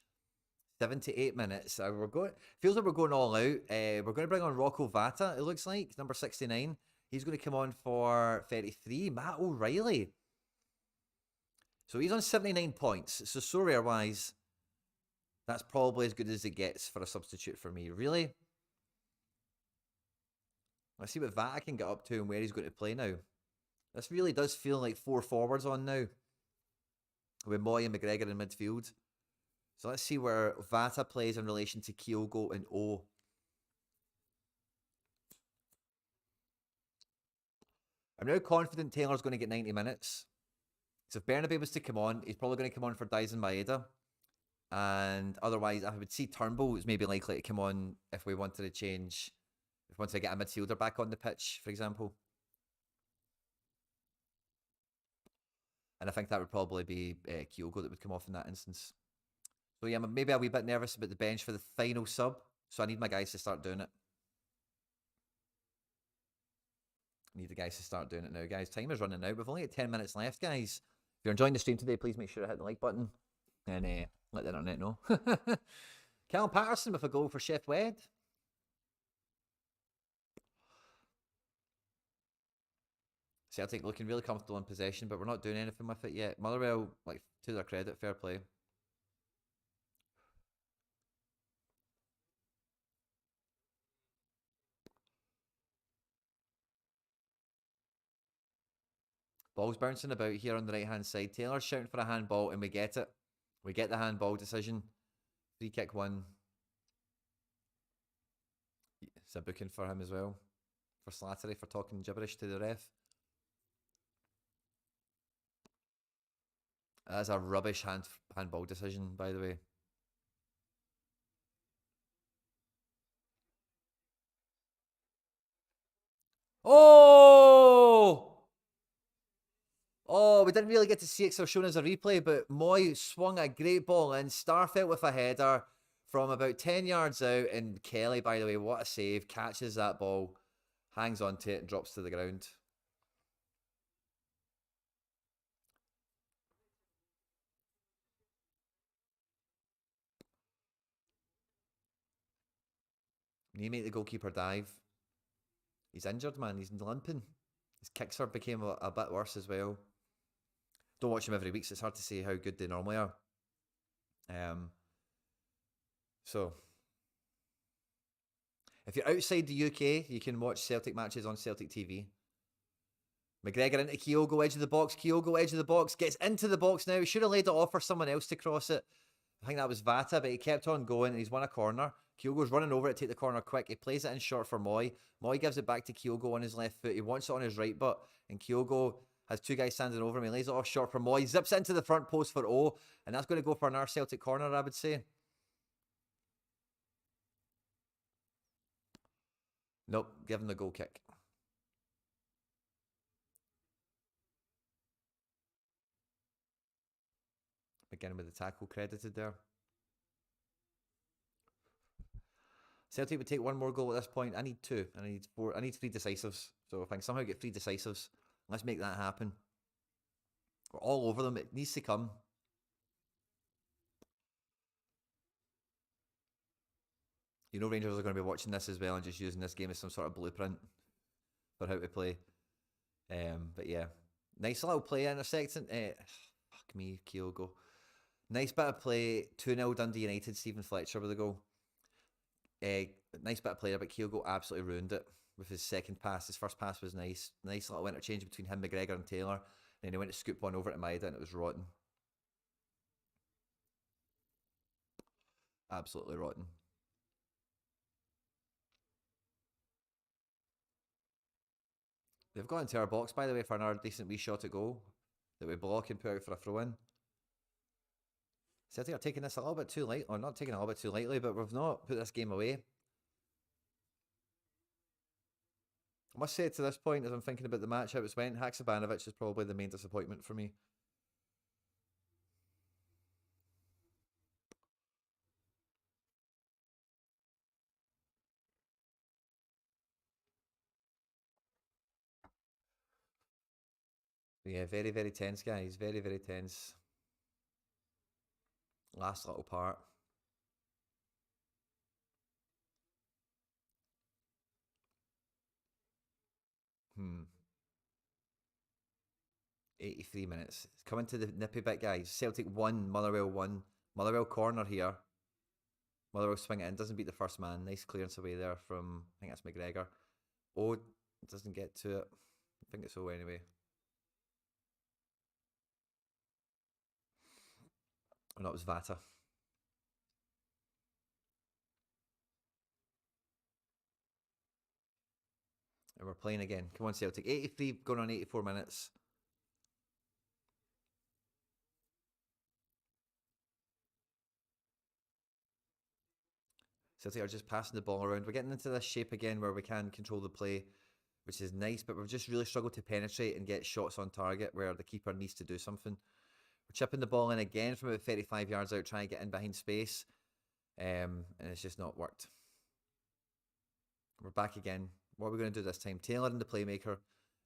78 minutes. We're going. Feels like we're going all out. We're going to bring on Reo Hatate, it looks like. Number 69. He's going to come on for 33. Matt O'Riley. So he's on 79 points. So Sorare-wise, that's probably as good as it gets for a substitute for me. Really? Let's see what Vata can get up to and where he's going to play now. This really does feel like 4 forwards on now. With Moy and McGregor in midfield. So let's see where Vata plays in relation to Kyogo and O. I'm now confident Taylor's going to get 90 minutes. So if Bernabe was to come on, he's probably going to come on for Daizen Maeda. And otherwise, I would see Turnbull is maybe likely to come on if we wanted to change, if we wanted to get a midfielder back on the pitch, for example. And I think that would probably be Kyogo that would come off in that instance. So yeah, maybe a wee bit nervous about the bench for the final sub. So I need my guys to start doing it. I need the guys to start doing it now, guys. Time is running out. We've only got 10 minutes left, guys. If you're enjoying the stream today, please make sure to hit the like button. And let the internet know. Callum Patterson with a goal for Chef Wed. Celtic looking really comfortable in possession, but we're not doing anything with it yet. Motherwell, like, to their credit, fair play. Ball's bouncing about here on the right-hand side. Taylor's shouting for a handball, and we get it. We get the handball decision. Free kick 1. It's a booking for him as well. For Slattery for talking gibberish to the ref. That's a rubbish handball decision, by the way. Oh! Oh, we didn't really get to see it because they're showing us a replay, but Moy swung a great ball in. Starfelt with a header from about 10 yards out, and Kelly, by the way, what a save. Catches that ball, hangs onto it, and drops to the ground. When you make the goalkeeper dive, he's injured, man. He's limping. His kicks became a bit worse as well. Don't watch him every week, so it's hard to say how good they normally are. So If you're outside the UK, you can watch Celtic matches on Celtic TV. McGregor into Kyogo, edge of the box. Kyogo, edge of the box. Gets into the box now. He should have laid it off for someone else to cross it. I think that was Vata, but he kept on going and he's won a corner. Kyogo's running over it to take the corner quick. He plays it in short for Moy. Moy gives it back to Kyogo on his left foot. He wants it on his right butt. And Kyogo has two guys standing over him. He lays it off short for Moy. Zips into the front post for O. And that's going to go for another Celtic corner, I would say. Nope, give him the goal kick. Beginning with the tackle credited there. Celtic would take one more goal at this point. I need two. I need four. I need 3 decisives. So if I can somehow get 3 decisives, let's make that happen. We're all over them. It needs to come. You know Rangers are going to be watching this as well and just using this game as some sort of blueprint for how to play. But yeah, nice little play intersecting. Fuck me, Kyogo. Nice bit of play. 2-0 Dundee United. Stephen Fletcher with a goal. Nice bit of play, but Kyogo absolutely ruined it with his second pass. His first pass was nice. Nice little interchange between him, McGregor and Taylor. And then he went to scoop one over to Maeda and it was rotten. Absolutely rotten. They've got into our box, by the way, for another decent wee shot at goal that we block and put out for a throw-in. Celtic are taking this a little bit too light, or not taking it a little bit too lightly, but we've not put this game away. I must say to this point, as I'm thinking about the match, how it's went, Haksabanovic is probably the main disappointment for me. Yeah, very, very tense, guys. Very, very tense. Last little part. Hmm. 83 minutes. It's coming to the nippy bit, guys. Celtic 1, Motherwell 1. Motherwell corner here. Motherwell swing it in. Doesn't beat the first man. Nice clearance away there from, I think that's McGregor. Oh, doesn't get to it. I think it's O anyway. Oh, no, it was Vata. And we're playing again. Come on, Celtic. 83, going on 84 minutes. Celtic are just passing the ball around. We're getting into this shape again where we can control the play, which is nice, but we've just really struggled to penetrate and get shots on target where the keeper needs to do something. We're chipping the ball in again from about 35 yards out, trying to get in behind space, and it's just not worked. We're back again. What are we going to do this time? Taylor in the playmaker,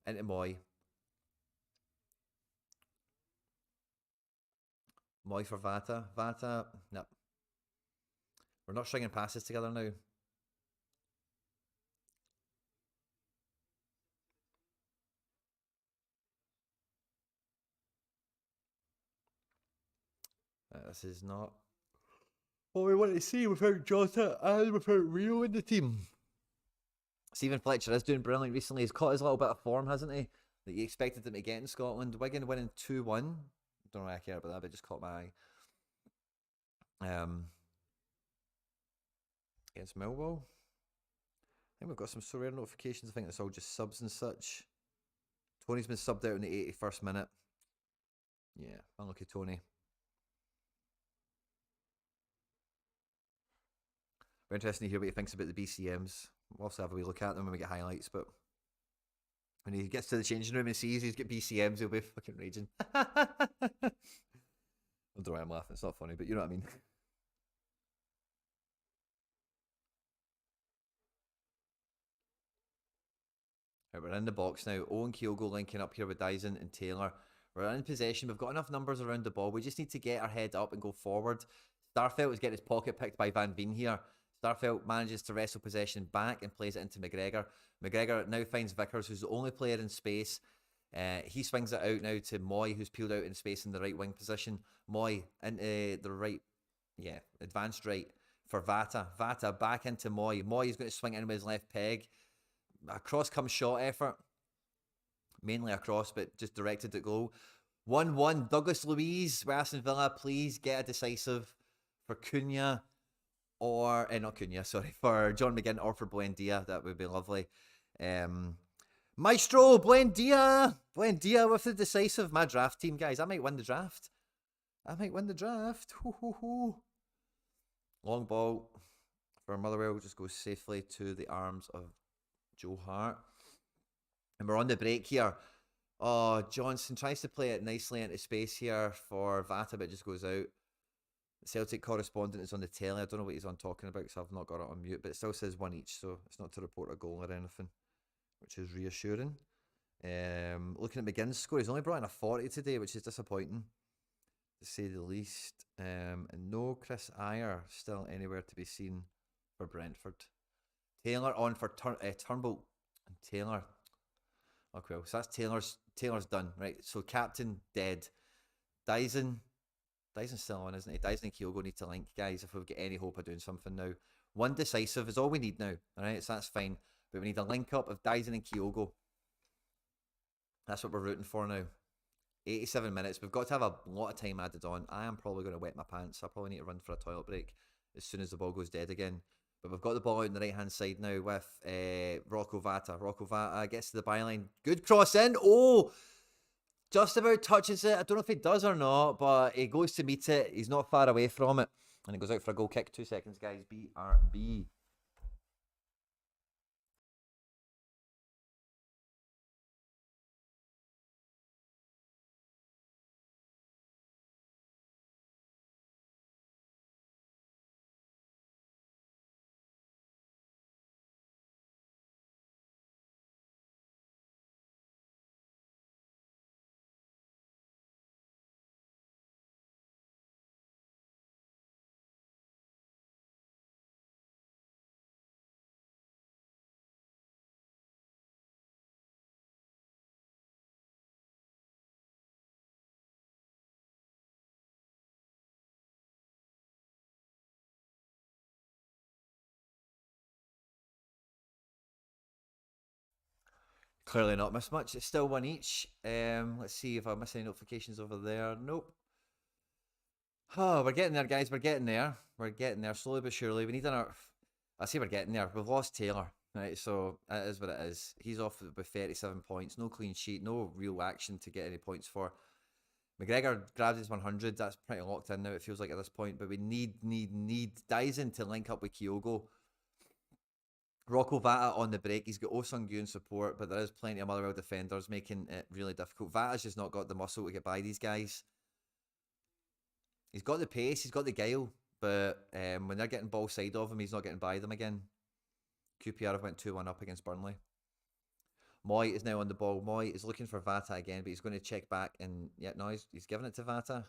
into Moy. Moy for Vata. Vata, no. We're not stringing passes together now. This is not what we want to see without Jota and without Reo in the team. Stephen Fletcher is doing brilliant recently. He's caught his little bit of form, hasn't he? That you expected him to get in Scotland. Wigan winning 2-1. Don't really care about that, but it just caught my eye. Against Millwall. I think we've got some Sorare notifications. I think it's all just subs and such. Tony's been subbed out in the 81st minute. Yeah, unlucky Tony. Very interesting to hear what he thinks about the BCMs. We'll also have a wee look at them when we get highlights, but when he gets to the changing room and sees he's got BCMs, he'll be fucking raging. I don't know why I'm laughing, it's not funny, but you know what I mean. Right, we're in the box now. Owen Kyogo linking up here with Daizen and Taylor. We're in possession. We've got enough numbers around the ball. We just need to get our head up and go forward. Starfelt is getting his pocket picked by Van Veen here. Starfelt manages to wrestle possession back and plays it into McGregor. McGregor now finds Vickers, who's the only player in space. He swings it out now to Moy, who's peeled out in space in the right wing position. Moy into the right, advanced right. for Vata. Vata back into Moy. Moy is going to swing in with his left peg. Across comes shot effort. Mainly across, but just directed at goal. 1-1. Douglas Luiz, Aston Villa, please get a decisive for Cunha or not Cunha, sorry, for John McGinn or for Buendia. That would be lovely. Maestro, Buendia with the decisive. My draft team, guys. I might win the draft. Hoo, hoo, hoo. Long ball for Motherwell just goes safely to the arms of Joe Hart. And we're on the break here. Oh, Johnston tries to play it nicely into space here for Vata, but it just goes out. The Celtic correspondent is on the telly. I don't know what he's on talking about because I've not got it on mute, but it still says 1 each, so it's not to report a goal or anything, which is reassuring. Looking at McGinn's score, he's only brought in a 40 today, which is disappointing, to say the least. And no Chris Ayer still anywhere to be seen for Brentford. Taylor on for Turnbull. And Taylor. Okay, well, so that's Taylor's done, right? So captain dead. Daizen's still on, isn't he? Daizen and Kyogo need to link, guys, if we've got any hope of doing something now. One decisive is all we need now, alright? So that's fine. But we need a link up of Daizen and Kyogo. That's what we're rooting for now. 87 minutes. We've got to have a lot of time added on. I am probably going to wet my pants. I probably need to run for a toilet break as soon as the ball goes dead again. But we've got the ball out on the right-hand side now with Rocco Vata. Rocco Vata gets to the byline. Good cross in. Oh! Just about touches it. I don't know if he does or not, but he goes to meet it. He's not far away from it. And it goes out for a goal kick. 2 seconds, guys. BRB. Clearly not missed much. It's still 1 each. Let's see if I miss any notifications over there. Nope. Oh, we're getting there, guys. We're getting there. We're getting there slowly but surely. We need another. I say we're getting there. We've lost Taylor, right? So it is what it is. He's off with 37 points. No clean sheet. No real action to get any points for. McGregor grabbed his 100. That's pretty locked in now, it feels like, at this point. But we need Daizen to link up with Kyogo. Rocco Vata on the break. He's got Osung in support, but there is plenty of Motherwell defenders making it really difficult. Vata's just not got the muscle to get by these guys. He's got the pace, he's got the guile, but when they're getting ball side of him, he's not getting by them again. QPR have went 2-1 up against Burnley. Moy is now on the ball. Moy is looking for Vata again, but he's going to check back, and yeah, no, he's giving it to Vata.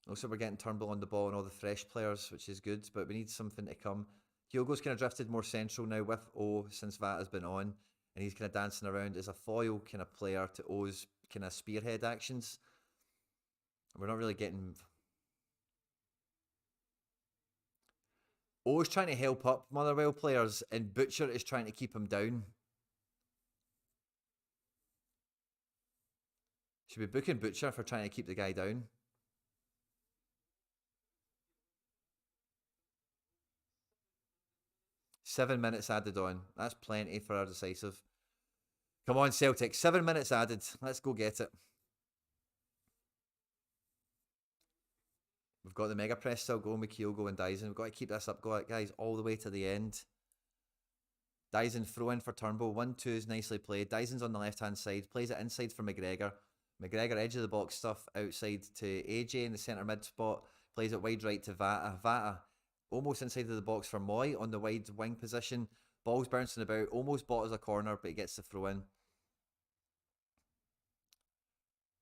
Also, we're getting Turnbull on the ball and all the fresh players, which is good, but we need something to come. Kyogo's kind of drifted more central now with O since Vata's been on, and he's kind of dancing around as a foil kind of player to O's kind of spearhead actions. We're not really getting... O's trying to help up Motherwell players, and Butcher is trying to keep him down. Should be booking Butcher for trying to keep the guy down. Seven minutes added on. That's plenty for our decisive. Come on, Celtic. 7 minutes added. Let's go get it. We've got the mega press still going with Kyogo and Daizen. We've got to keep this up, guys, all the way to the end. Daizen throw in for Turnbull. 1-2 is nicely played. Daizen's on the left-hand side. Plays it inside for McGregor. McGregor, edge of the box stuff outside to AJ in the centre mid spot. Plays it wide right to Vata. Vata almost inside of the box for Moy on the wide wing position. Ball's bouncing about. Almost bottles a corner, but he gets the throw in.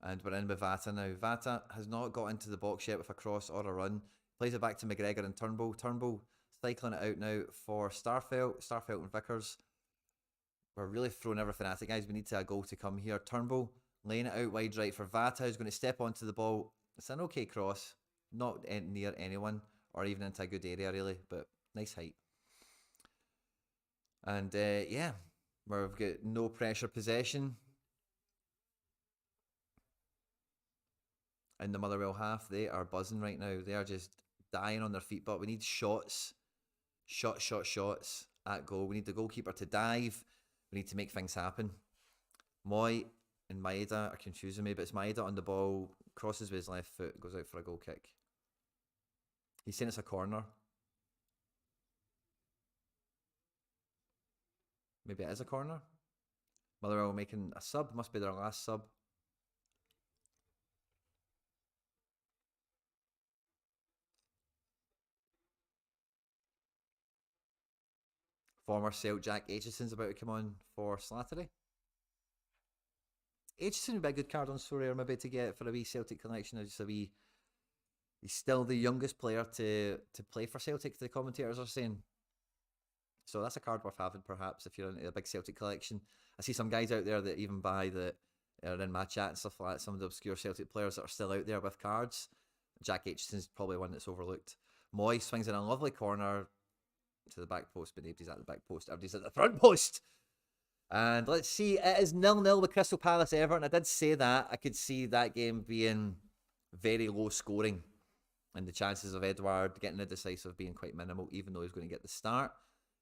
And we're in with Vata now. Vata has not got into the box yet with a cross or a run. Plays it back to McGregor and Turnbull. Turnbull cycling it out now for Starfelt and Vickers. We're really throwing everything at it, guys. We need a goal to come here. Turnbull laying it out wide right for Vata, who's going to step onto the ball. It's an okay cross. not near anyone or even into a good area really, but nice height. And yeah, we've got no pressure possession in the Motherwell half. They are buzzing right now. They are just dying on their feet, but we need shots. Shots at goal. We need the goalkeeper to dive. We need to make things happen. Moy and Maeda are confusing me, but it's Maeda on the ball, crosses with his left foot, goes out for a goal kick. He's saying it's a corner. Maybe it is a corner. Motherwell making a sub. Must be their last sub. Former Celtic Jack Aitchison's about to come on for Slattery. Aitchison would be a good card on Sorare maybe to get for a wee Celtic connection. Just a wee, he's still the youngest player to play for Celtic, the commentators are saying. So that's a card worth having perhaps if you're into a big Celtic collection. I see some guys out there that even buy that are in my chat and stuff like that, some of the obscure Celtic players that are still out there with cards. Jack Aitchison's probably one that's overlooked. Moy swings in a lovely corner to the back post, but nobody's at the back post. Everybody's at the front post. And let's see, it is 0-0 with Crystal Palace Everton. I did say that. I could see that game being very low scoring. And the chances of Edouard getting a decisive being quite minimal, even though he's going to get the start.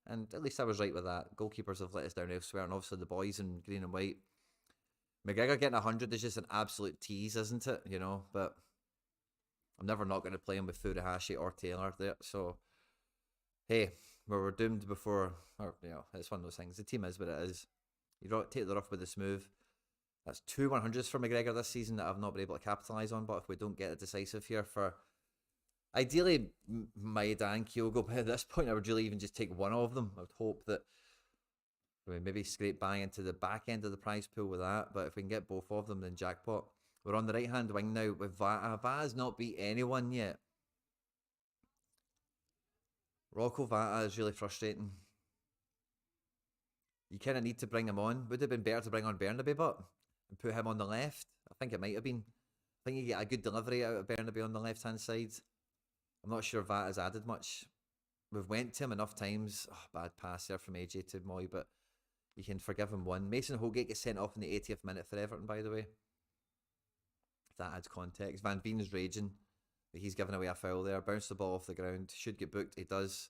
And at least I was right with that. Goalkeepers have let us down elsewhere, and obviously the boys in green and white. McGregor getting 100 is just an absolute tease, isn't it? You know, but I'm never not going to play him with Furuhashi or Taylor there. So, hey, we were doomed before, or, you know, it's one of those things. The team is what it is. You don't take the rough with the smooth. That's 2 100s for McGregor this season that I've not been able to capitalise on, but if we don't get a decisive here for... Ideally, Maeda and Kyogo, but at this point, I would really even just take one of them. I would hope that we maybe scrape by into the back end of the prize pool with that, but if we can get both of them, then jackpot. We're on the right-hand wing now with Vata. Vata's not beat anyone yet. Rocco Vata is really frustrating. You kind of need to bring him on. Would have been better to bring on Bernabe, but and put him on the left. I think it might have been. I think you get a good delivery out of Bernabe on the left-hand side. I'm not sure Vata's added much. We've went to him enough times. Oh, bad pass there from AJ to Moy, but you can forgive him one. Mason Holgate gets sent off in the 80th minute for Everton, by the way. If that adds context. Van Veen's raging. But he's given away a foul there. Bounced the ball off the ground. Should get booked. He does.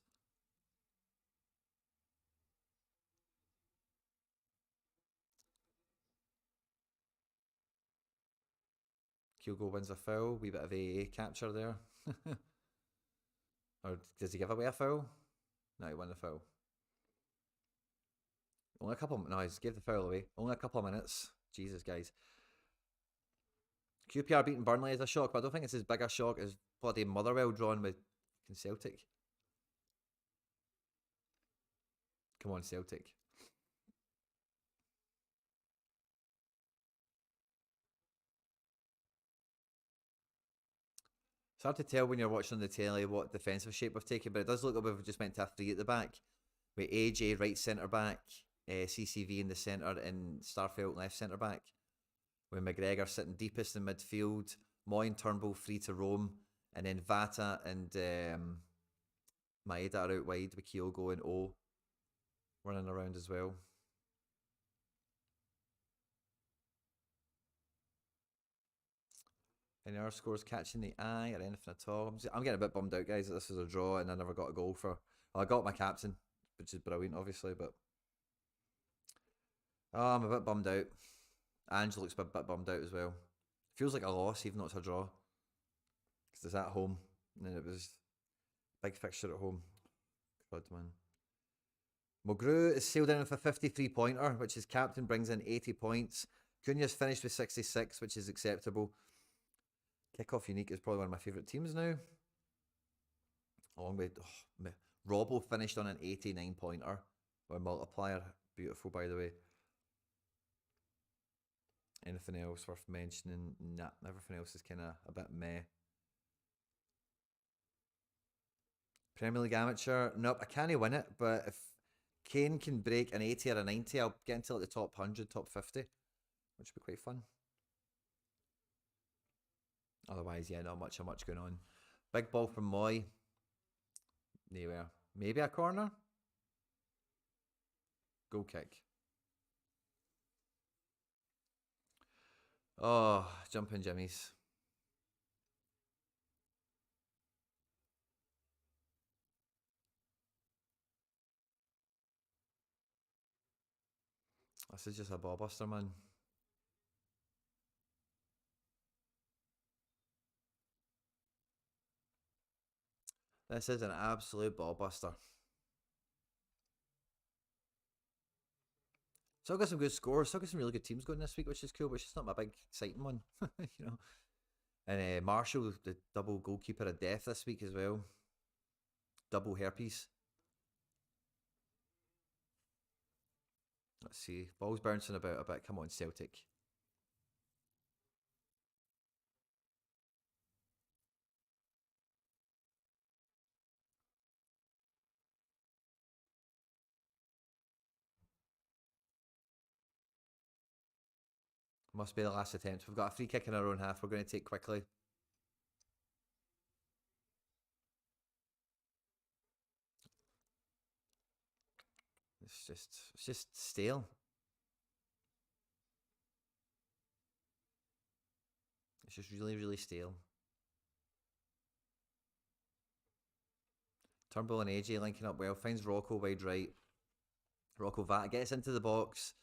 Kyogo wins a foul. Wee bit of AA capture there. Or does he give away a foul? No, he won the foul. Only a couple... No, he's gave the foul away. Only a couple of minutes. Jesus, guys. QPR beating Burnley is a shock, but I don't think it's as big a shock as bloody Motherwell drawn with Celtic. Come on, Celtic. It's hard to tell when you're watching on the telly what defensive shape we've taken, but it does look like we've just went to a 3 at the back. With AJ right centre back, CCV in the centre, and Starfelt left centre back. With McGregor sitting deepest in midfield, Moy and Turnbull free to roam, and then Vata and Maeda are out wide with Kyogo and O running around as well. Any other scores catching the eye or anything at all? I'm getting a bit bummed out, guys, that this is a draw and I never got a goal for... Well, I got my captain, which is brilliant, obviously, but... Oh, I'm a bit bummed out. Angela looks a bit bummed out as well. Feels like a loss, even though it's a draw. Because it's at home, and then it was a big fixture at home. God, man. Mulgrew is sailed in with a 53-pointer, which his captain brings in 80 points. Cunha's finished with 66, which is acceptable. Kickoff Unique is probably one of my favourite teams now. Along with Robbo finished on an 89-pointer or multiplier. Beautiful, by the way. Anything else worth mentioning? Nah, everything else is kind of a bit meh. Premier League Amateur? Nope, I can't win it, but if Kane can break an 80 or a 90, I'll get into like the top 100, top 50, which would be quite fun. Otherwise, yeah, not much going on. Big ball from Moy. Anywhere. Maybe a corner. Goal kick. Oh, jumping jimmies. This is just a ball buster, man. This is an absolute ball buster. So I got some good scores. So I got some really good teams going this week, which is cool, but it's just not my big exciting one, you know. And Marshall, the double goalkeeper of death this week as well. Double herpes. Let's see. Ball's bouncing about a bit. Come on, Celtic. Must be the last attempt. We've got a free kick in our own half. We're going to take quickly. It's just stale. It's just really, really stale. Turnbull and AJ linking up well. Finds Rocco wide right. Rocco Vat gets into the box.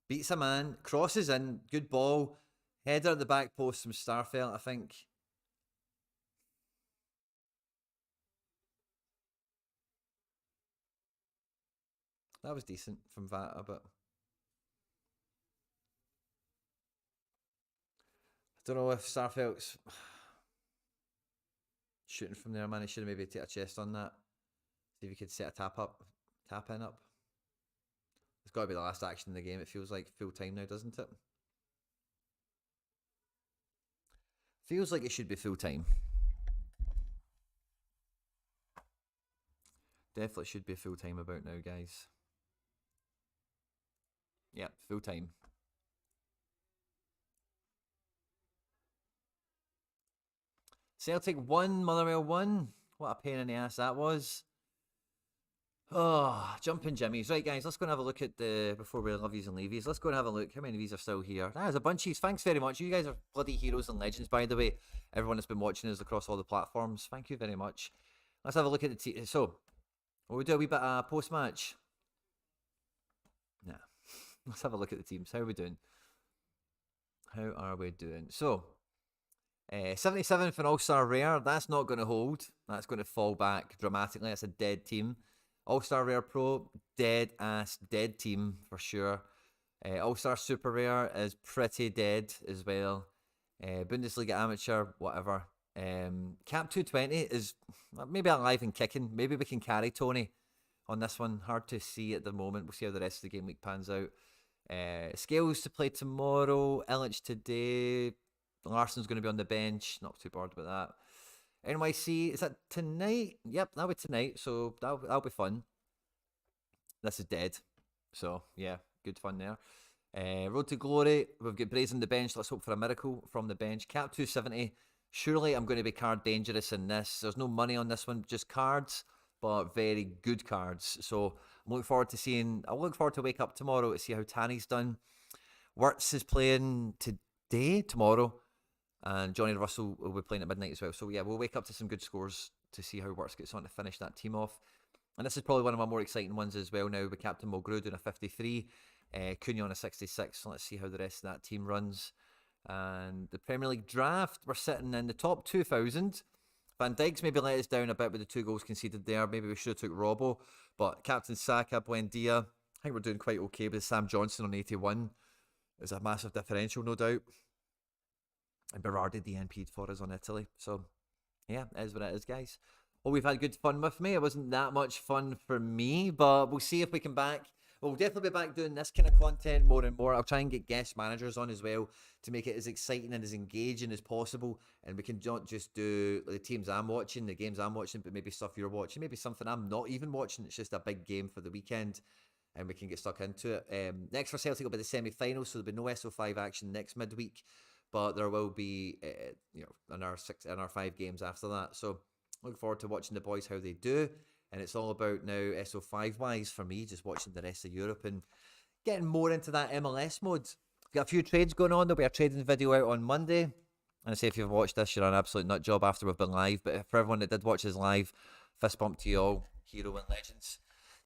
Beats a man. Crosses in. Good ball. Header at the back post from Starfelt, I think. That was decent from Vat a bit. I don't know if Starfelt's shooting from there, man. He should have maybe take a chest on that. See if he could set a tap in up. It's got to be the last action in the game. It feels like full time now, doesn't it? Feels like it should be full time. Definitely should be full time about now, guys. Yeah, full time. Celtic 1, Motherwell 1. What a pain in the ass that was. Oh, jumping jimmies. Right, guys, let's go and have a look at the, before we love yous and leave yous, let's go and have a look. How many of these are still here? There's a bunch of these. Thanks very much. You guys are bloody heroes and legends, by the way. Everyone that's been watching us across all the platforms. Thank you very much. Let's have a look at the team. So, will we do a wee bit of post-match? Nah. Let's have a look at the teams. How are we doing? How are we doing? So, 77 for an All-Star Rare. That's not going to hold. That's going to fall back dramatically. That's a dead team. All-Star Rare Pro, dead-ass dead team for sure. All-Star Super Rare is pretty dead as well. Bundesliga Amateur, whatever. Cap 220 is maybe alive and kicking. Maybe we can carry Tony on this one. Hard to see at the moment. We'll see how the rest of the game week pans out. Scales to play tomorrow. Illich today. Larson's going to be on the bench. Not too bored about that. NYC, is that tonight? Yep, that'll be tonight. So that'll be fun. This is dead. So, yeah, good fun there. Road to Glory, we've got Brazen on the bench. Let's hope for a miracle from the bench. Cap 270. Surely I'm going to be card dangerous in this. There's no money on this one, just cards, but very good cards. So I'm looking forward to seeing, I'll look forward to wake up tomorrow to see how Tanny's done. Wirtz is playing tomorrow. And Johnny Russell will be playing at midnight as well. So yeah, we'll wake up to some good scores to see how Wirtz gets on to finish that team off. And this is probably one of my more exciting ones as well now, with Captain Mulgrew doing a 53, Quinny on a 66. So let's see how the rest of that team runs. And the Premier League draft, we're sitting in the top 2,000. Van Dijk's maybe let us down a bit with the 2 goals conceded there. Maybe we should have took Robbo. But Captain Saka, Buendia, I think we're doing quite okay with Sam Johnson on 81. There's a massive differential, no doubt. And Berardi DNP'd for us on Italy. So, yeah, it is what it is, guys. Well, we've had good fun with me. It wasn't that much fun for me, but we'll see if we can back. We'll definitely be back doing this kind of content more and more. I'll try and get guest managers on as well to make it as exciting and as engaging as possible. And we can not just do the teams I'm watching, the games I'm watching, but maybe stuff you're watching. Maybe something I'm not even watching. It's just a big game for the weekend. And we can get stuck into it. Next for Celtic will be the semi-final, so there'll be no SO5 action next midweek. but there will be in our 5 games after that. So look forward to watching the boys how they do, and it's all about now SO5 wise for me, just watching the rest of Europe and getting more into that MLS mode. Got a few trades going on. There'll be a trading video out on Monday. And I say if you've watched this, you're an absolute nut job after we've been live. But for everyone that did watch us live, fist bump to you all, hero and legends.